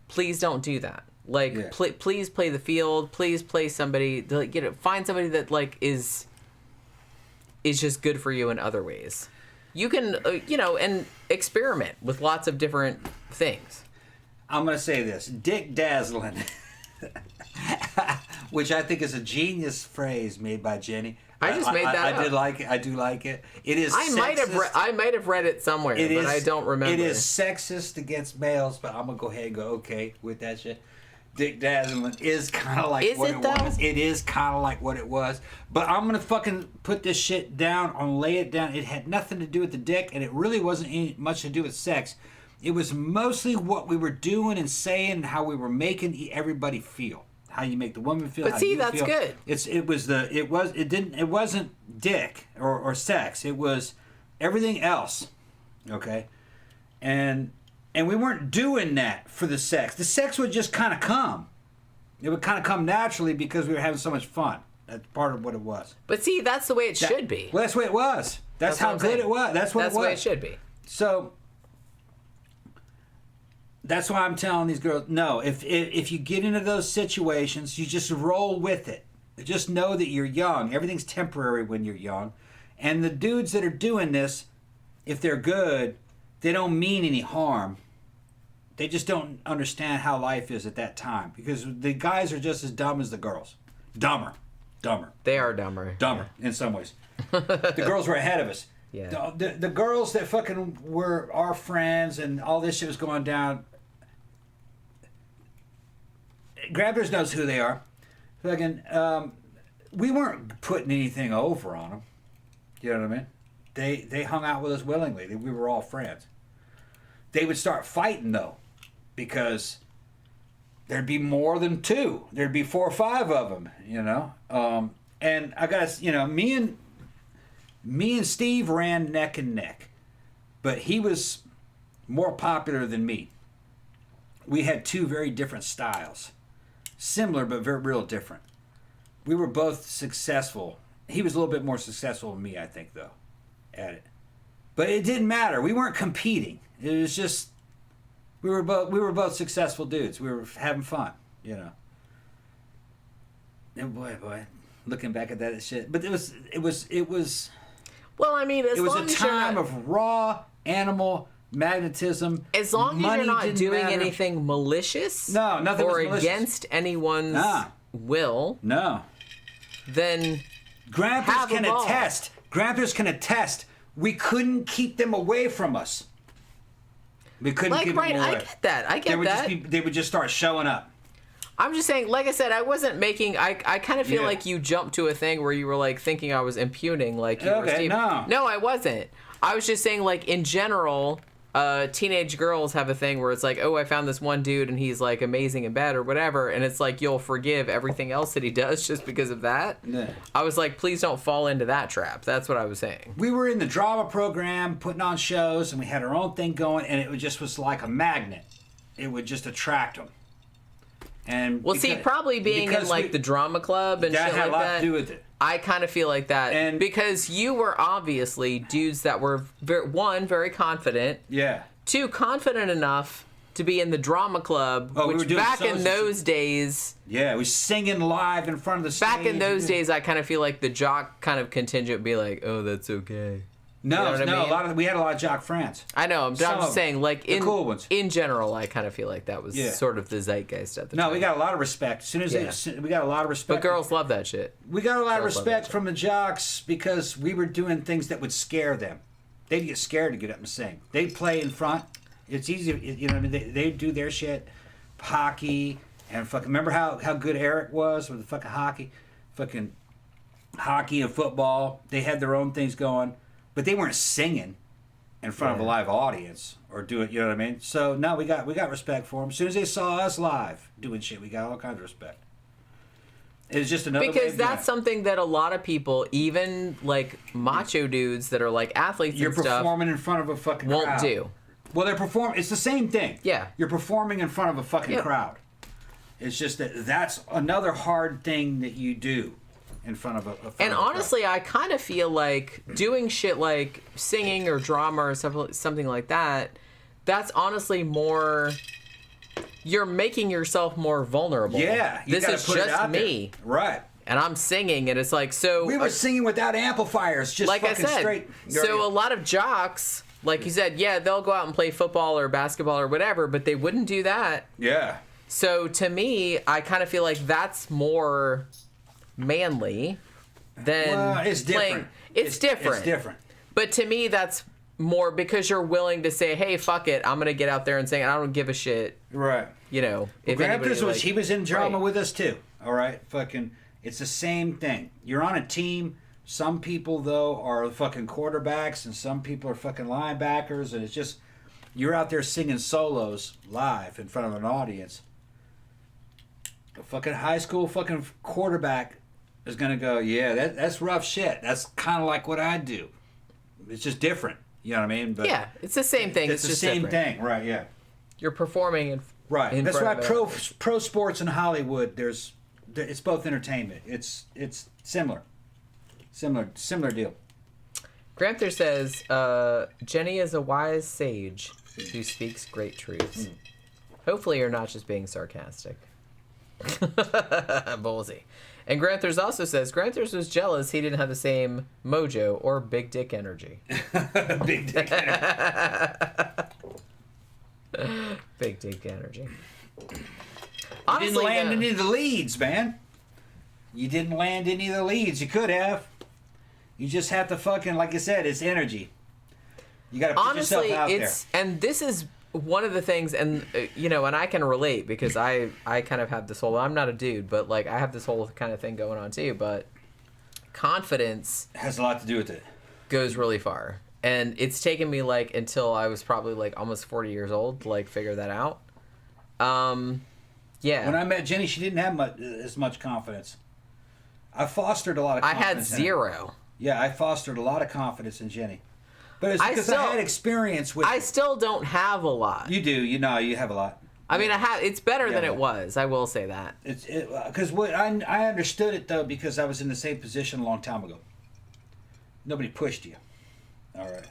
Please don't do that. Like, please play the field. Please play somebody, like, you know, find somebody that like is just good for you in other ways. You can, you know, and experiment with lots of different things. I'm going to say this. Dick dazzling, which I think is a genius phrase made by Jenny. I just made that up. I did like it. I do like it. It is I might have read it somewhere, but I don't remember. It is sexist against males, but I'm going to go ahead and go okay with that shit. Dick dazzling is kind of like what it was. It is kind of like what it was. But I'm going to fucking put this shit down and lay it down. It had nothing to do with the dick, and it really wasn't much to do with sex. It was mostly what we were doing and saying and how we were making everybody feel. How you make the woman feel. But see, that's good. It wasn't dick or sex. It was everything else. Okay? And we weren't doing that for the sex. The sex would just kind of come. It would kind of come naturally because we were having so much fun. That's part of what it was. But see, that's the way it should be. Well, that's the way it was. That's how good it was. That's what it was. That's the way it should be. So that's why I'm telling these girls, no, if you get into those situations, you just roll with it. Just know that you're young. Everything's temporary when you're young. And the dudes that are doing this, if they're good, they don't mean any harm. They just don't understand how life is at that time. Because the guys are just as dumb as the girls. Dumber. They are dumber. In some ways. The girls were ahead of us. Yeah. The girls that fucking were our friends and all this shit was going down. Grabbers knows who they are. Fucking, we weren't putting anything over on them. You know what I mean? They hung out with us willingly. We were all friends. They would start fighting though, because there'd be more than two. There'd be 4 or 5 of them. You know, and I got, you know, me and Steve ran neck and neck, but he was more popular than me. We had 2 very different styles, similar but very real different. We were both successful. He was a little bit more successful than me, I think, though, at it. But it didn't matter. We weren't competing. It was just we were both successful dudes. We were having fun, you know. And boy, looking back at that shit. But it was. Well, I mean, it was a time of raw animal magnetism. As long as you're not doing anything malicious, no, nothing or was malicious. Against anyone's will, no, then Grampus can attest. We couldn't keep them away from us. We couldn't keep them away. I get that. They would just start showing up. I'm just saying, like I said, I wasn't making. I kind of feel like you jumped to a thing where you were like thinking I was impugning, like you were Steve. No, I wasn't. I was just saying, like in general, teenage girls have a thing where it's like, oh, I found this one dude and he's like amazing in bed or whatever, and it's like you'll forgive everything else that he does just because of that. Yeah. I was like, please don't fall into that trap. That's what I was saying. We were in the drama program, putting on shows, and we had our own thing going, and it just was like a magnet. It would just attract them. And probably being in like the drama club and that shit had like a lot to do with it. I kind of feel like that, and because you were obviously dudes that were very confident. Yeah. 2, confident enough to be in the drama club, which back in those days. Yeah, we singing live in front of the stage. Back in those days, I kind of feel like the jock kind of contingent would be like, oh, that's okay. No, you know what I mean? we had a lot of jock friends. I know. I'm just saying, like the cool ones. In general, I kind of feel like that was sort of the zeitgeist at the time. No, we got a lot of respect. As soon as we got a lot of respect. But girls love that shit. We got a lot of respect from the jocks because we were doing things that would scare them. they'd get scared to get up and sing. They'd play in front. It's easy, you know what I mean? They do their shit, hockey, and fucking, remember how good Eric was with the fucking hockey? Fucking hockey and football. They had their own things going, but they weren't singing in front of a live audience or do it, you know what I mean? So, no, we got respect for them. As soon as they saw us live doing shit, we got all kinds of respect. It's just another way because of doing that's it. something that a lot of people, even like macho dudes that are like athletes You're and stuff, performing in front of a fucking won't crowd. do. Well, they're performing. It's the same thing. Yeah. You're performing in front of a fucking Yep. crowd. It's just that's another hard thing that you do in front of a And honestly, I kind of feel like doing shit like singing or drama or something like that, that's honestly more... You're making yourself more vulnerable. Yeah. You This gotta is put it just out there. me. Right. And I'm singing, and it's like, so... We were singing without amplifiers, just like I fucking said, straight. so a lot of jocks, like you said, yeah, they'll go out and play football or basketball or whatever, but they wouldn't do that. Yeah. So to me, I kind of feel like that's more manly than Well, it's playing. different. It's different. It's different. But to me, that's more because you're willing to say, "Hey, fuck it, I'm gonna get out there and sing. I don't give a shit." Right. You know, if anybody, Grampus like, he was in drama right. with us too. All right, fucking, it's the same thing. You're on a team. Some people though are fucking quarterbacks, and some people are fucking linebackers, and it's just you're out there singing solos live in front of an audience. A fucking high school fucking quarterback is gonna go, yeah, that's rough shit. That's kind of like what I do. It's just different. You know what I mean? But Yeah, it's the same thing. it's the just same different. thing, right? Yeah. You're performing in Right. in That's why front of a- pro sports in Hollywood. It's both entertainment. It's similar deal. Granther says, Jenny is a wise sage who speaks great truths. Hopefully you're not just being sarcastic. Ballsy. And Granthers also says, Granthers was jealous he didn't have the same mojo or big dick energy. Big dick. Big dick energy. You Honestly, didn't land though- any of the leads, man. You didn't land any of the leads. You could have. You just have to fucking, like I said, it's energy. You got to put honestly, yourself out it's and this is one of the things, and you know, and I can relate because I kind of have this whole. I'm not a dude, but like I have this whole kind of thing going on too. But confidence there. Has a lot to do with it. goes really far, and it's taken me like until I was probably like almost 40 years old to like figure that out. Yeah. When I met Jenny, she didn't have as much confidence. I fostered a lot of I confidence. had in her. zero. Yeah, I fostered a lot of confidence in Jenny. But it's I because still- I had experience with... I still don't have a lot. You do. You know, you have a lot. I mean, I have. It's better than Yeah. it was. I will say that. It's because what I understood it though because I was in the same position a long time ago. Nobody pushed you. All right.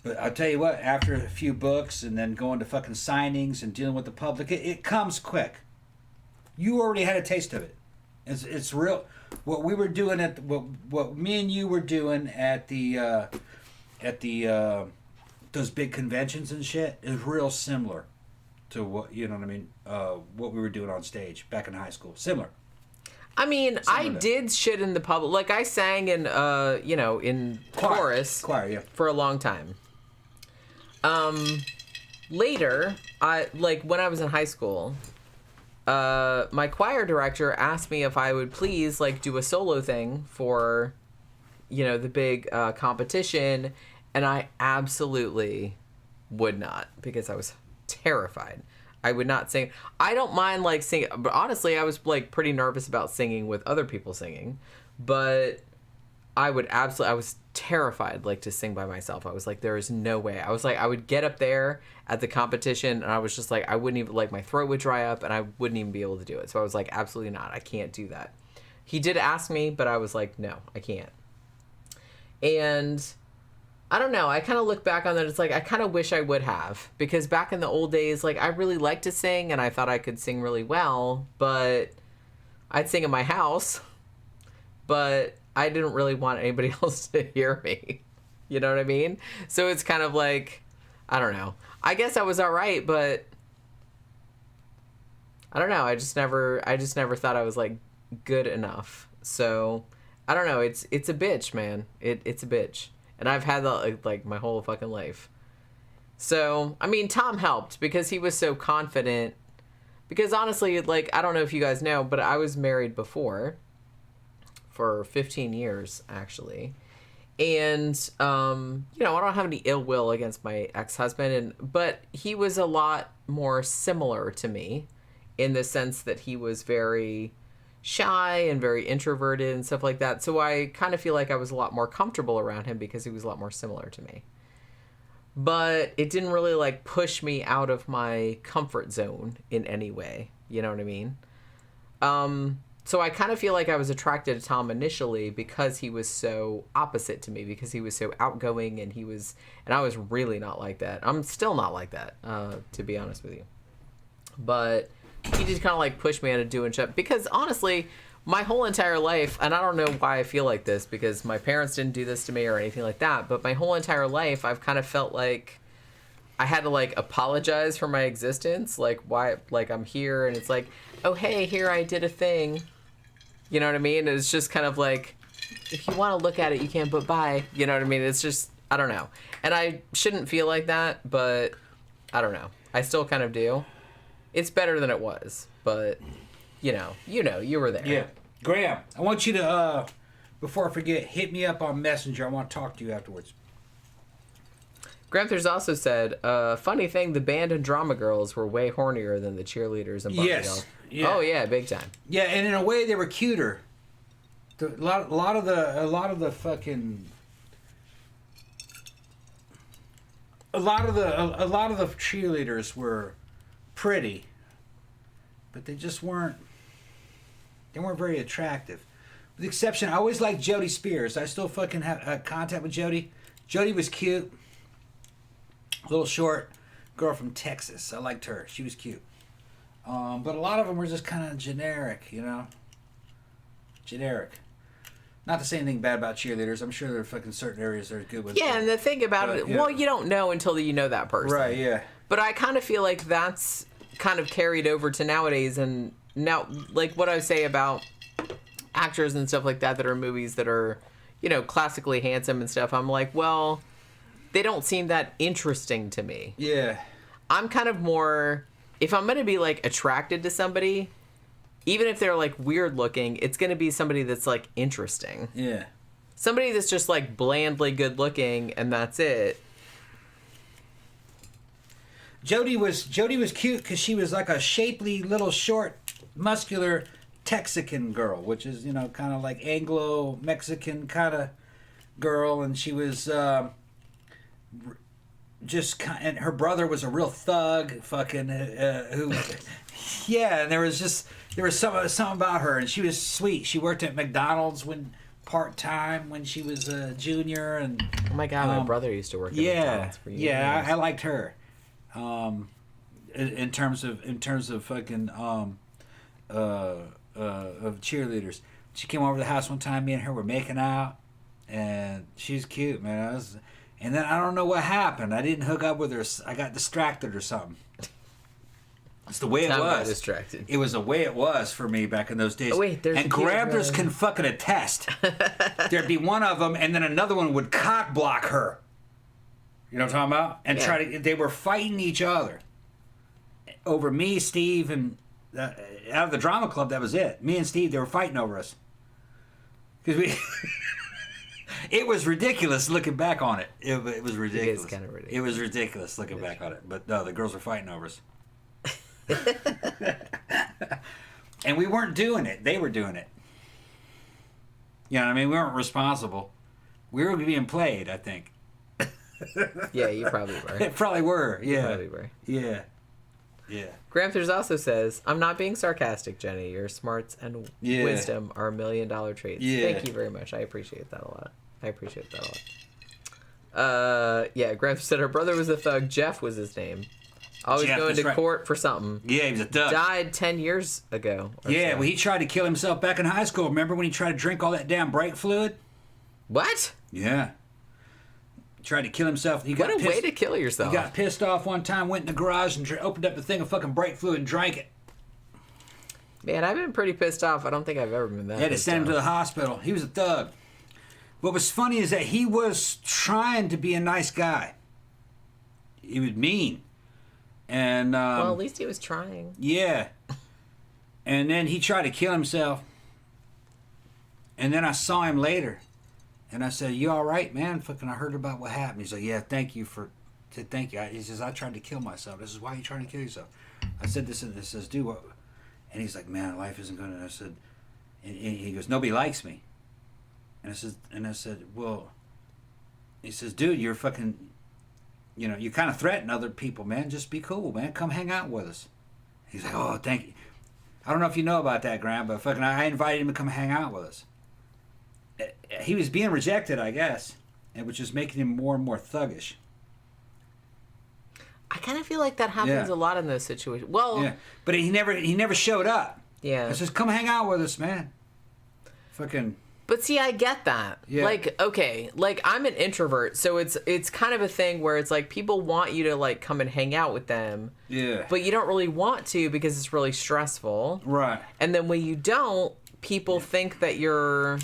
But I'll tell you what, after a few books and then going to fucking signings and dealing with the public, it comes quick. You already had a taste of it. It's real. What we were doing what me and you were doing at the those big conventions and shit is real similar to what, you know what I mean, what we were doing on stage back in high school. Similar. I mean, I Similar. did shit in the public. Like I sang in, you know, in chorus Choir, yeah. for a long time. Later, like when I was in high school, my choir director asked me if I would please like do a solo thing for, you know, the big competition, and I absolutely would not because I was terrified. I would not sing. I don't mind like singing, but honestly, I was like pretty nervous about singing with other people singing, but I was terrified like to sing by myself. I was like, there is no way. I was like, I would get up there at the competition and I was just like, I wouldn't even, like my throat would dry up and I wouldn't even be able to do it. So I was like, absolutely not. I can't do that. He did ask me, but I was like, no, I can't. And I don't know. I kind of look back on that. It's like, I kind of wish I would have, because back in the old days, like I really liked to sing and I thought I could sing really well, but I'd sing in my house, but I didn't really want anybody else to hear me. You know what I mean? So it's kind of like, I don't know. I guess I was all right, but I don't know. I just never thought I was like good enough. So I don't know. It's a bitch, man. It's a bitch. And I've had that like my whole fucking life. So, I mean, Tom helped because he was so confident. Because honestly, like, I don't know if you guys know, but I was married before for 15 years, actually. And, you know, I don't have any ill will against my ex-husband, but he was a lot more similar to me in the sense that he was very shy and very introverted and stuff like that. So I kind of feel like I was a lot more comfortable around him because he was a lot more similar to me. But it didn't really, like, push me out of my comfort zone in any way. You know what I mean? So I kind of feel like I was attracted to Tom initially because he was so opposite to me, because he was so outgoing, and I was really not like that. I'm still not like that, to be honest with you. But he just kind of, like, pushed me into doing shit. Because, honestly, my whole entire life, and I don't know why I feel like this, because my parents didn't do this to me or anything like that, but my whole entire life, I've kind of felt like I had to, like, apologize for my existence. Like, why, like, I'm here, and it's like, oh, hey, here I did a thing. You know what I mean? It's just kind of like, if you want to look at it, you can, but bye. You know what I mean? It's just, I don't know. And I shouldn't feel like that, but I don't know. I still kind of do. It's better than it was, but... You were there. Yeah. Graham, I want you to, before I forget, hit me up on Messenger. I want to talk to you afterwards. Gramthers also said, funny thing, the band and drama girls were way hornier than the cheerleaders and Barbie dolls. Yeah. Oh, yeah, big time. Yeah, and in a way, they were cuter. A lot of the cheerleaders were pretty, but they just weren't. They weren't very attractive. With the exception, I always liked Jodie Spears. I still fucking have contact with Jodie. Jodie was cute. A little short girl from Texas. I liked her. She was cute. But a lot of them were just kind of generic, you know? Generic. Not to say anything bad about cheerleaders. I'm sure there are fucking certain areas that are good with. Yeah, and the thing about it, yeah. well, you don't know until you know that person. Right, yeah. But I kind of feel like that's kind of carried over to nowadays, and now, like what I say about actors and stuff like that are in movies that are, you know, classically handsome and stuff, I'm like, well, they don't seem that interesting to me. Yeah. I'm kind of more, if I'm going to be, like, attracted to somebody, even if they're, like, weird looking, it's going to be somebody that's, like, interesting. Yeah. Somebody that's just, like, blandly good looking, and that's it. Jodie was cute because she was like a shapely, little, short, muscular Texican girl, which is, you know, kind of like Anglo-Mexican kind of girl, and she was and her brother was a real thug, fucking who, yeah, and there was something about her, and she was sweet. She worked at McDonald's part-time when she was a junior, and oh my god, my brother used to work at McDonald's for years. Yeah, I liked her. In terms of fucking of cheerleaders. She came over to the house one time. Me and her were making out, and she's cute, man. And then I don't know what happened. I didn't hook up with her. I got distracted or something. It's the way it was. Distracted. It was the way it was for me back in those days. Oh, wait, there's and Grabblers can fucking attest. There'd be one of them, and then another one would cock block her. You know what I'm talking about? And they were fighting each other over me, Steve, and out of the drama club. That was it. Me and Steve, they were fighting over us because it was ridiculous looking back on it. It was ridiculous. It is kind of ridiculous. It was ridiculous looking back on it. But no, the girls were fighting over us. And we weren't doing it. They were doing it. You know what I mean? We weren't responsible. We were being played, I think. Yeah, you probably were. It probably were. Yeah. You probably were. Yeah. Yeah. Gramthers also says, I'm not being sarcastic, Jenny. Your smarts and wisdom are $1 million traits. Yeah. Thank you very much. I appreciate that a lot. Yeah, Gramthers said her brother was a thug. Jeff was his name. Always going to court for something. Yeah, he was a thug. Died 10 years ago. Yeah, well, he tried to kill himself back in high school. Remember when he tried to drink all that damn brake fluid? What? Yeah. Tried to kill himself. What a way to kill yourself. He got pissed off one time, went in the garage and opened up the thing of fucking brake fluid and drank it. Man, I've been pretty pissed off. I don't think I've ever been that. They had to send him to the hospital. He was a thug. What was funny is that he was trying to be a nice guy. He was mean. And well, at least he was trying. yeah. And then he tried to kill himself. And then I saw him later. And I said, "You all right, man? Fucking, I heard about what happened." He's like, "Yeah, thank you for..." I said, "Thank you." He says, "I tried to kill myself." This is why you trying to kill yourself. I said this and this. Says, "Dude, what?" And he's like, "Man, life isn't good." And I said, and he goes, "Nobody likes me." And I said, "Well," he says, "Dude, you're fucking, you know, you kind of threaten other people, man. Just be cool, man. Come hang out with us." He's like, "Oh, thank you." I don't know if you know about that, Graham, but fucking, I invited him to come hang out with us. He was being rejected, I guess, and which is making him more and more thuggish. I kind of feel like that happens a lot in those situations. Well, Yeah, but he never showed up. yeah. I says, "Come hang out with us, man." Fucking. But see, I get that. Yeah. Like, okay, like I'm an introvert, so it's kind of a thing where it's like people want you to like come and hang out with them, Yeah. but you don't really want to because it's really stressful. Right. And then when you don't, people think that you're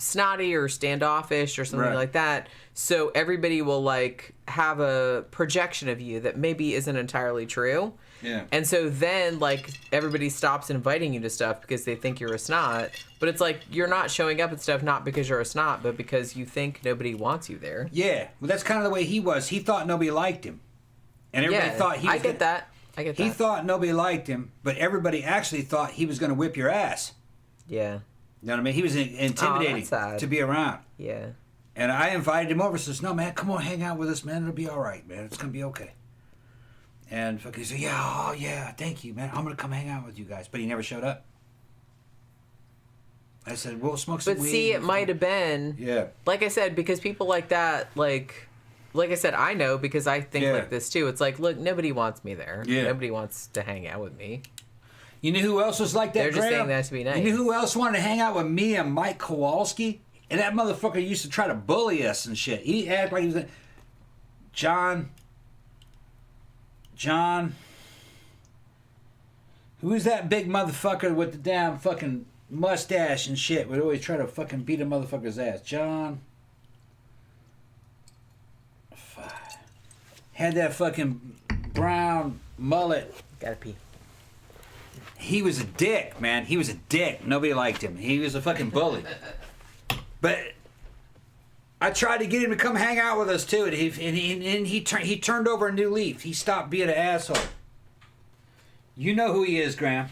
snotty or standoffish or something Right. like that. So everybody will like have a projection of you that maybe isn't entirely true. Yeah. And so then like everybody stops inviting you to stuff because they think you're a snot. But it's like you're not showing up at stuff not because you're a snot, but because you think nobody wants you there. Yeah. Well, that's kind of the way he was. He thought nobody liked him, and everybody thought he was. I get that. I get that. He thought nobody liked him, but everybody actually thought he was going to whip your ass. Yeah. You know what I mean? He was intimidating sad. to be around. Yeah. And I invited him over. Says, "No, man, come on, hang out with us, man. It'll be all right, man. It's gonna be okay." And fucking, he said, "Yeah, oh yeah, thank you, man. I'm gonna come hang out with you guys." But he never showed up. I said, "We'll smoke some But weed." see, it might have been. Yeah. Like I said, because people like that, like I said, I know because I think Yeah. like this too. It's like, look, nobody wants me there. Yeah. Nobody wants to hang out with me. You know who else was like that? They're just Graham? saying that to be nice. You know who else wanted to hang out with me and Mike Kowalski? And that motherfucker used to try to bully us and shit. He acted like he was a... John. Who is that big motherfucker with the damn fucking mustache and shit? Would always try to fucking beat a motherfucker's ass. John. Had that fucking brown mullet. Gotta pee. He was a dick, man. He was a dick. Nobody liked him. He was a fucking bully. But I tried to get him to come hang out with us too, and he turned over a new leaf. He stopped being an asshole. You know who he is, Graham.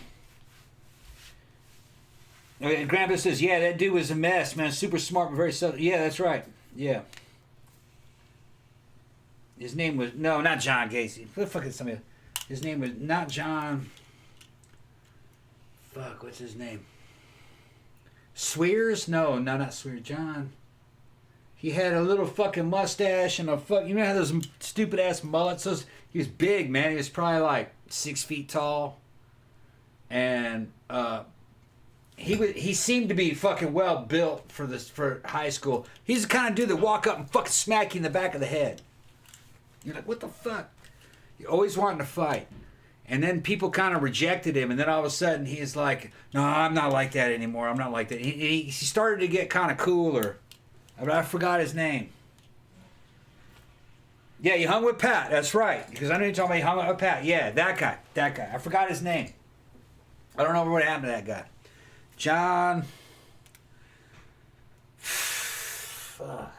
Grandpa says, "Yeah, that dude was a mess, man. Super smart, but very subtle." Yeah, that's right. Yeah. His name was not John Gacy. What the fuck is somebody? His name was not John. Fuck, what's his name? Swears? No, not Swears. John. He had a little fucking mustache and a fuck. You know how those stupid ass mullets? He was big, man. He was probably like 6 feet tall, and he seemed to be fucking well built for high school. He's the kind of dude that walk up and fucking smack you in the back of the head. You're like, what the fuck? You're always wanting to fight. And then people kind of rejected him, and then all of a sudden he's like, "No, I'm not like that anymore. I'm not like that." He started to get kind of cooler. But I forgot his name. Yeah, he hung with Pat. That's right. Because I know you're talking about he hung with Pat. Yeah, that guy. I forgot his name. I don't know what happened to that guy. John. Fuck.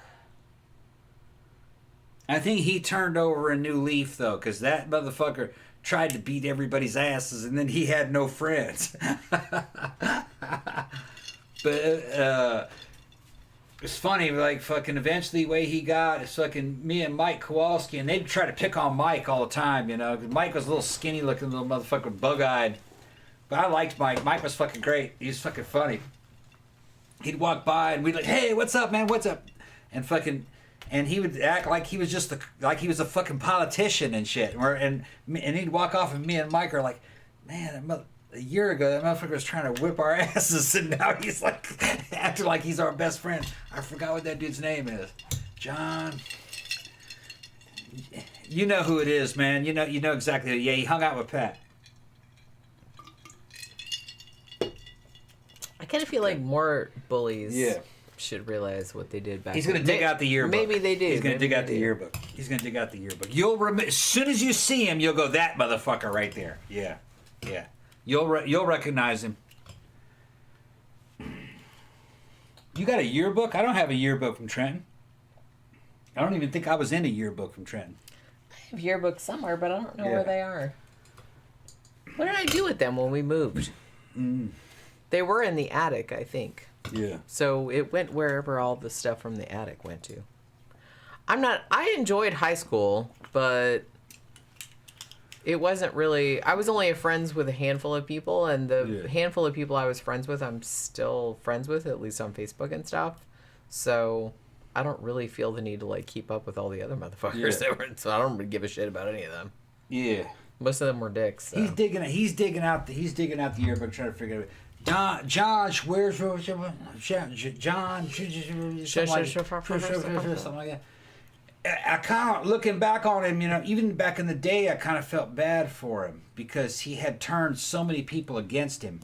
I think he turned over a new leaf, though, because that motherfucker tried to beat everybody's asses, and then he had no friends. But it's funny, like, fucking eventually the way he got is fucking me and Mike Kowalski, and they'd try to pick on Mike all the time, you know, 'cause Mike was a little skinny looking little motherfucker, bug-eyed. But I liked Mike. Mike was fucking great. He was fucking funny. He'd walk by and we'd like, "Hey, what's up, man? What's up?" And he would act like he was just like he was a fucking politician and shit. And he'd walk off, and me and Mike are like, "Man, a year ago that motherfucker was trying to whip our asses, and now he's like acting like he's our best friend." I forgot what that dude's name is. John. You know who it is, man. You know exactly. Yeah, he hung out with Pat. I kind of feel like more bullies. Yeah. should realize what they did back. He's going to dig out the yearbook. Maybe they did. He's going to dig out the yearbook. He's going to dig out the yearbook. You'll as soon as you see him, you'll go, that motherfucker right there. Yeah, yeah. You'll recognize him. You got a yearbook? I don't have a yearbook from Trenton. I don't even think I was in a yearbook from Trenton. I have yearbooks somewhere, but I don't know Yeah. where they are. What did I do with them when we moved? They were in the attic, I think. Yeah. So it went wherever all the stuff from the attic went to. I enjoyed high school, but it wasn't really, I was only friends with a handful of people, and the handful of people I was friends with, I'm still friends with, at least on Facebook and stuff. So I don't really feel the need to like keep up with all the other motherfuckers that were, so I don't really give a shit about any of them. Yeah. Most of them were dicks. So. He's digging out the yearbook, trying to figure it out. Josh, where's John? Something like that. I kind of, looking back on him, you know, even back in the day, I kind of felt bad for him because he had turned so many people against him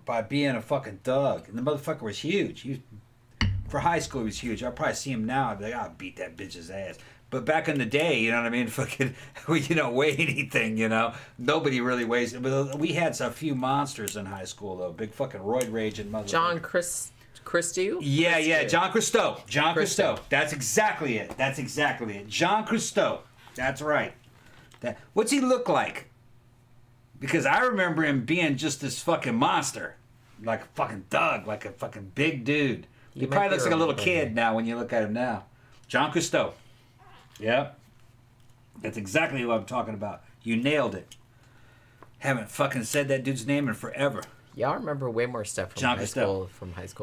by being a fucking thug. And the motherfucker was huge. For high school, he was huge. I'll probably see him now. I'd be like, I'll beat that bitch's ass. But back in the day, you know what I mean? Fucking, you don't weigh anything, you know? Nobody really weighs it. But we had a few monsters in high school, though. Big fucking roid raging motherfucker. John Christou? Yeah, John Christou. John Christou. That's exactly it. John Christou. That's right. What's he look like? Because I remember him being just this fucking monster. Like a fucking thug. Like a fucking big dude. He probably looks like a little kid now when you look at him now. John Christou. Yep. That's exactly what I'm talking about. You nailed it. Haven't fucking said that dude's name in forever. Y'all remember way more stuff from high school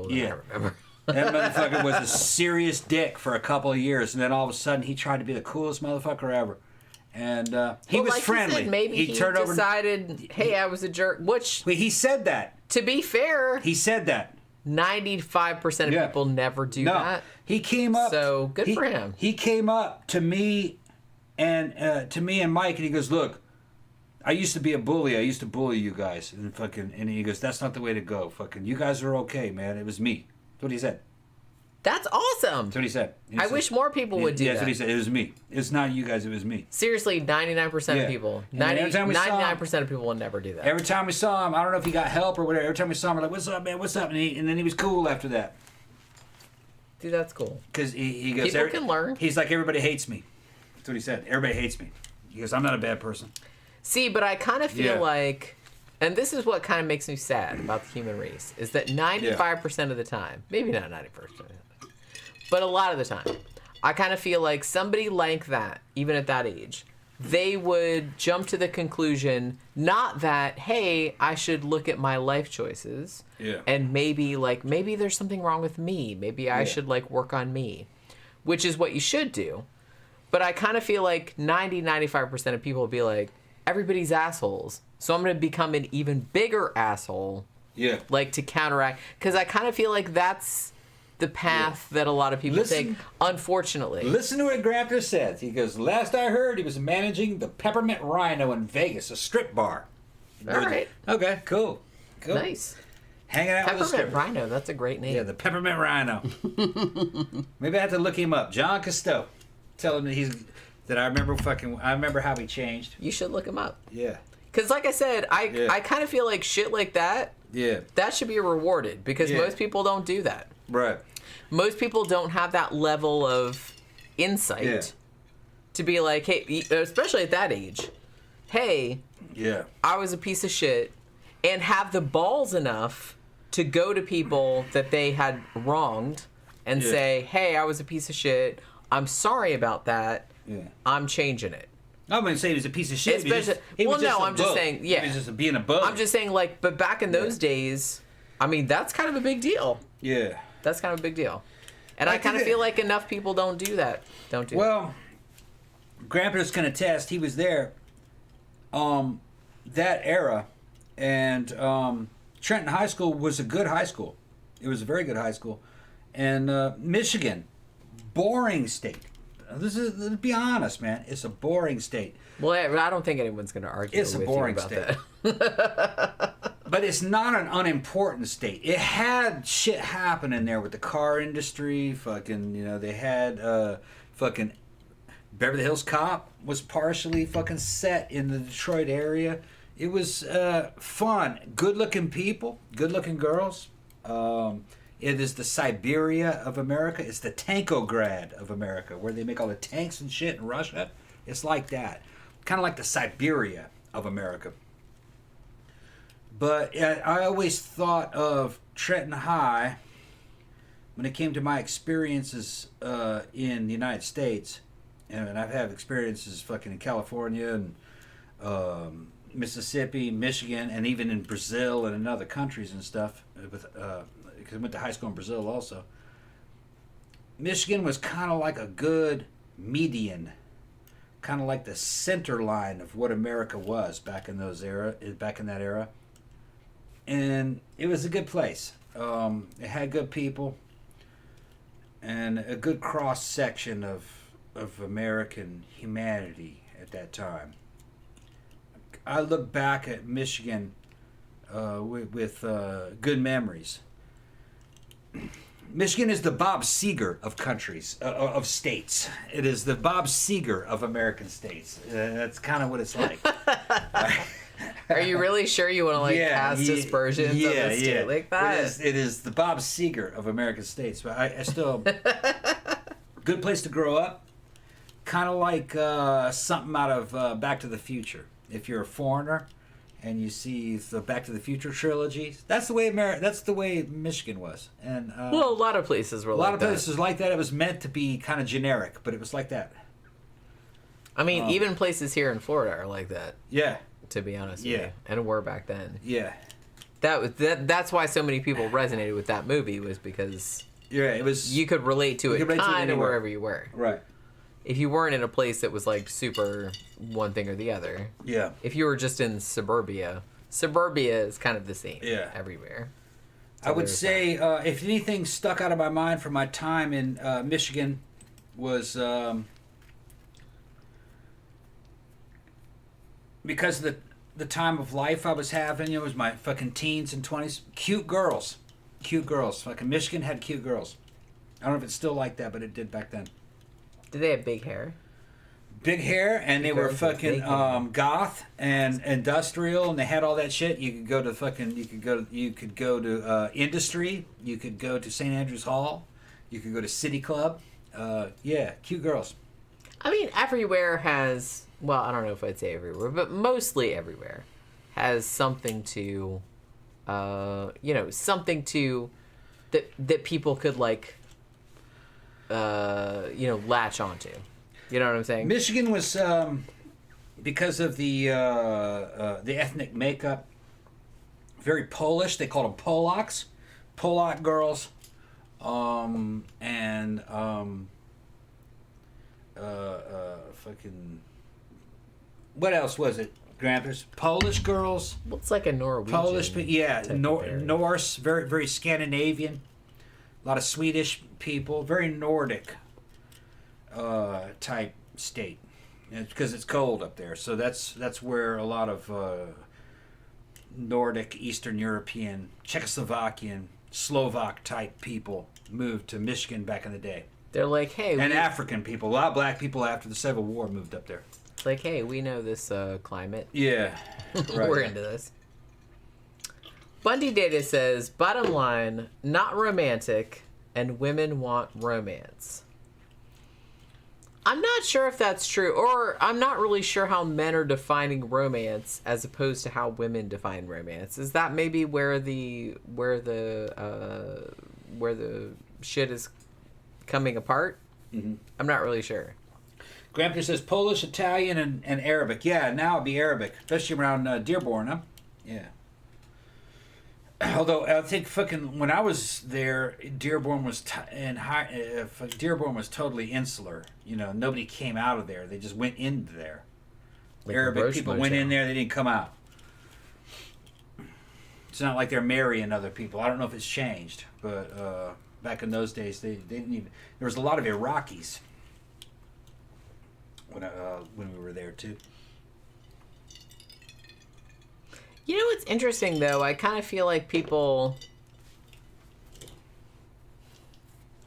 than I remember. That motherfucker was a serious dick for a couple of years, and then all of a sudden he tried to be the coolest motherfucker ever. And he was like friendly. You said, maybe he decided, hey, I was a jerk. Which, he said that. To be fair, he said that. 95% of people never do that. He came up. So good for him. He came up to me and Mike, and he goes, "Look, I used to be a bully. I used to bully you guys." And he goes, "That's not the way to go. Fucking, you guys are okay, man. It was me." That's what he said. That's awesome. That's what he said. I wish more people would do that. That's what he said. It was me. It's not you guys. It was me. Seriously, 99% of people. 99% of people will never do that. Every time we saw him, I don't know if he got help or whatever. Every time we saw him, we're like, "What's up, man? What's up?" And then he was cool after that. Dude, that's cool. Because he goes, people can learn. He's like, everybody hates me. That's what he said. Everybody hates me. He goes, I'm not a bad person. See, but I kind of feel like, and this is what kind of makes me sad about the human race, is that 95% of the time, maybe not 90%, but a lot of the time, I kind of feel like somebody like that, even at that age, they would jump to the conclusion, not that, hey, I should look at my life choices, and maybe there's something wrong with me. Maybe I should work on me, which is what you should do. But I kind of feel like 95% of people will be like, everybody's assholes, so I'm going to become an even bigger asshole, to counteract. Because I kind of feel like that's the path that a lot of people take, unfortunately. Listen to what Grafter says. He goes, last I heard, he was managing the Peppermint Rhino in Vegas, a strip bar. All right. Okay, cool. Nice. Hanging out with a Peppermint Rhino, that's a great name. Yeah, the Peppermint Rhino. Maybe I have to look him up. John Christou. Tell him that I remember how he changed. You should look him up. Yeah. Because like I said, I kind of feel like shit like that, that should be rewarded because most people don't do that. Right. Most people don't have that level of insight to be like, hey, especially at that age, hey, I was a piece of shit, and have the balls enough to go to people that they had wronged and say, hey, I was a piece of shit. I'm sorry about that. Yeah. I'm changing it. I'm going to say he was a piece of shit. I'm just saying, He was just being a bug. I'm just saying, but back in those days, I mean, that's kind of a big deal. Yeah. That's kind of a big deal. And I kind of feel like enough people don't do that. Well, Grandpa's can attest. He was there that era. And Trenton High School was a good high school. It was a very good high school. And Michigan, boring state. Let's be honest, man. It's a boring state. Well, I don't think anyone's going to argue with you about that. But it's not an unimportant state. It had shit happening there with the car industry. Fucking, they had fucking Beverly Hills Cop was partially fucking set in the Detroit area. It was fun. Good-looking people, good-looking girls. It is the Siberia of America. It's the Tankograd of America, where they make all the tanks and shit in Russia. It's like that. Kind of like the Siberia of America. But I always thought of Trenton High when it came to my experiences in the United States. And I've had experiences fucking in California and Mississippi, Michigan, and even in Brazil and in other countries and stuff. Because I went to high school in Brazil also. Michigan was kind of like a good median, kind of like the center line of what America was back in that era. And it was a good place. It had good people and a good cross section of American humanity at that time. I look back at Michigan with good memories. Michigan is the Bob Seger of countries, of states. It is the Bob Seger of American states. That's kind of what it's like. Are you really sure you want to cast aspersions on the state like that? It is the Bob Seger of American states. But I still good place to grow up. Kind of like something out of Back to the Future. If you're a foreigner and you see the Back to the Future trilogy, that's the way Michigan was. And well, a lot of places were like that. A lot of places like that. It was meant to be kind of generic, but it was like that. I mean, even places here in Florida are like that. Yeah. To be honest with you. And were back then. Yeah. That's why so many people resonated with that movie, was because it was you could relate to it kind of wherever you were. Right. If you weren't in a place that was like super one thing or the other. Yeah. If you were just in suburbia is kind of the same everywhere. So I would say if anything stuck out of my mind from my time in Michigan was because of the time of life I was having. It was my fucking teens and 20s. Cute girls. Fucking Michigan had cute girls. I don't know if it's still like that, but it did back then. Did they have big hair? Big hair, and they were fucking goth and industrial, and they had all that shit. You could go to Industry. You could go to St. Andrews Hall. You could go to City Club. Cute girls. I mean, everywhere has, well, I don't know if I'd say everywhere, but mostly everywhere has something to, something to that people could latch onto. You know what I'm saying? Michigan was because of the ethnic makeup, very Polish. They called them Polacks, Polak girls, fucking. What else was it, Grampers? Polish girls. Well, it's like a Norwegian. Polish, Norse, very very Scandinavian. A lot of Swedish people, very Nordic type state, because it's cold up there. So that's where a lot of Nordic, Eastern European, Czechoslovakian, Slovak type people moved to Michigan back in the day. They're like, hey, and African people, a lot of black people after the Civil War moved up there. It's like, hey, we know this climate. Yeah, right. We're into this. Bundy Data says, bottom line, not romantic, and women want romance. I'm not sure if that's true, or I'm not really sure how men are defining romance as opposed to how women define romance. Is that maybe where the shit is coming apart? Mm-hmm. I'm not really sure. Grandpa says Polish, Italian, and Arabic. Yeah, now it'd be Arabic, especially around Dearborn, huh? Yeah. Although I think fucking when I was there, Dearborn was Dearborn was totally insular. You know, nobody came out of there; they just went into there. Like Arabic people went in there; they didn't come out. It's not like they're marrying other people. I don't know if it's changed, but back in those days, they didn't even. There was a lot of Iraqis when we were there too. You know what's interesting though? I kind of feel like people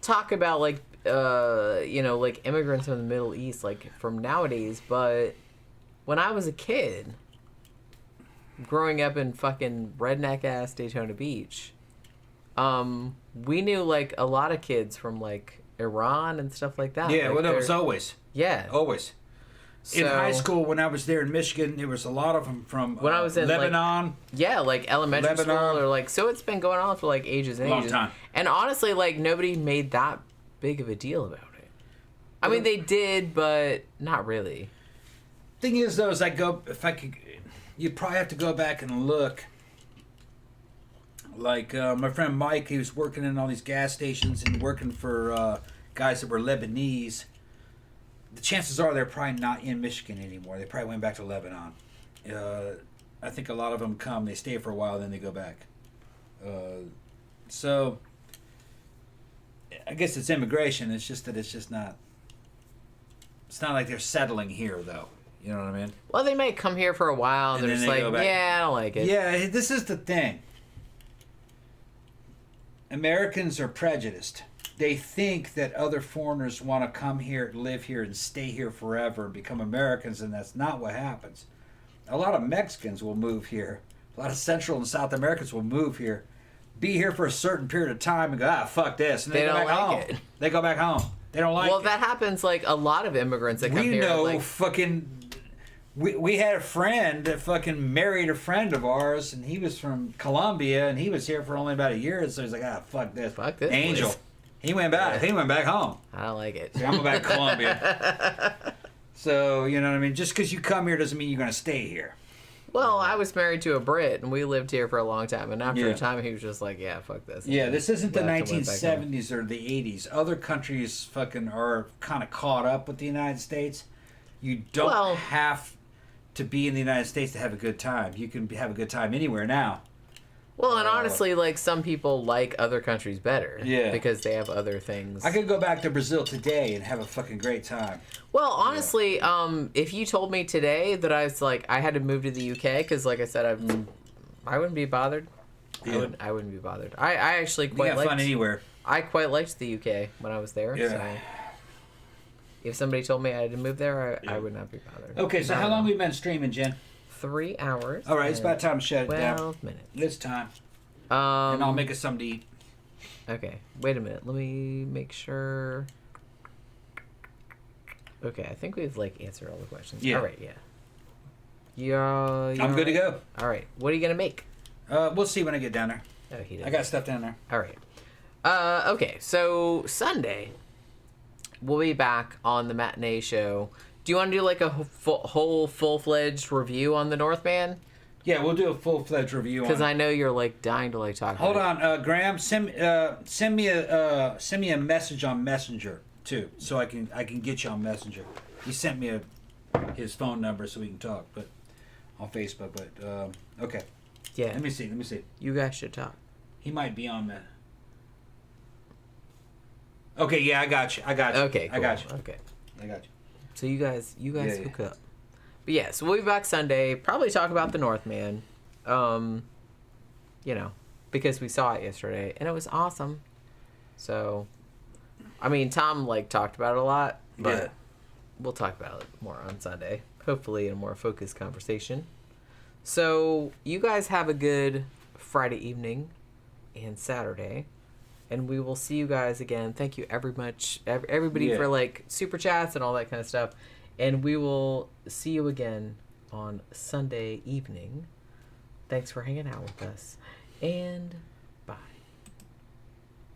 talk about like like immigrants from the Middle East like from nowadays, but when I was a kid growing up in fucking redneck ass Daytona Beach, we knew like a lot of kids from like Iran and stuff like that. Yeah, like, well, that was always. Yeah. Always. In So- high school, when I was there in Michigan, there was a lot of them from When I was in, like, Lebanon. Yeah, like elementary Lebanon. school or like, so it's been going on for like ages and Long ages. time. And honestly, like nobody made that big of a deal about it. I mean, they did, but not really. Thing is, though, is you'd probably have to go back and look. Like my friend Mike, he was working in all these gas stations and working for guys that were Lebanese. The chances are they're probably not in Michigan anymore. They probably went back to Lebanon. I think a lot of them come, they stay for a while, then they go back. So I guess it's immigration. It's just that it's not like they're settling here, though. You know what I mean? Well, they might come here for a while and And they're then just they go like, back. yeah, I don't like it. Yeah, this is the thing. Americans are prejudiced. They think that other foreigners want to come here, live here, and stay here forever and become Americans, and that's not what happens. A lot of Mexicans will move here. A lot of Central and South Americans will move here, be here for a certain period of time, and go, fuck this. And They go don't back like home. it. They go back home. They don't like Well, it. that happens like a lot of immigrants that come We here. know like, fucking. We had a friend that fucking married a friend of ours, and he was from Colombia, and he was here for only about a year, so he's like, fuck this. Fuck this Angel. place. He went back. Yeah. He went back home. I don't like it. So I'm going back to Colombia. So, you know what I mean? Just because you come here doesn't mean you're going to stay here. Well, I was married to a Brit, and we lived here for a long time. And after Yeah. a time, he was just like, "Yeah, fuck this." Yeah, this isn't the Left and went back home. 1970s or the 80s. Other countries fucking are kind of caught up with the United States. You don't Well- have to be in the United States to have a good time. You can have a good time anywhere now. Well, and honestly, like some people like other countries better, Yeah. because they have other things. I could go back to Brazil today and have a fucking great time. Well, honestly, if you told me today that I was like I had to move to the UK because, like I said, I wouldn't be bothered. Yeah. I wouldn't be bothered. I actually You quite got liked. fun anywhere. I quite liked the UK when I was there. Yeah. So if somebody told me I had to move there, I would not be bothered. Okay, so Not how at long all. we been streaming, Jen? 3 hours. All right, it's and about time to shut it down. 12 minutes. It's time. And I'll make us something to eat. Okay, wait a minute. Let me make sure. Okay, I think we've like answered all the questions. Yeah. All right. Yeah. Yeah. I'm good to go. All right. What are you gonna make? We'll see when I get down there. Oh, he does. I got stuff down there. All right. Okay. So Sunday, we'll be back on the matinee show. Do you want to do like a whole full-fledged review on the Northman? Yeah, we'll do a full-fledged review on Because it. I know you're like dying to like talk. Hold about on, Graham. Send me a message on Messenger too, so I can get you on Messenger. He sent me his phone number so we can talk, but on Facebook. But okay, it. Yeah. let me see. You guys should talk. He might be on that. Okay, yeah, I got you. Okay. Cool. I got you. Okay. I got you. So you guys Yeah. hook up. But yeah, so we'll be back Sunday. Probably talk about the Northman. Because we saw it yesterday and it was awesome. So, I mean, Tom like talked about it a lot, but Yeah. we'll talk about it more on Sunday. Hopefully, in a more focused conversation. So you guys have a good Friday evening and Saturday. And we will see you guys again. Thank you everybody Yeah. for like super chats and all that kind of stuff. And we will see you again on Sunday evening. Thanks for hanging out with us. And bye.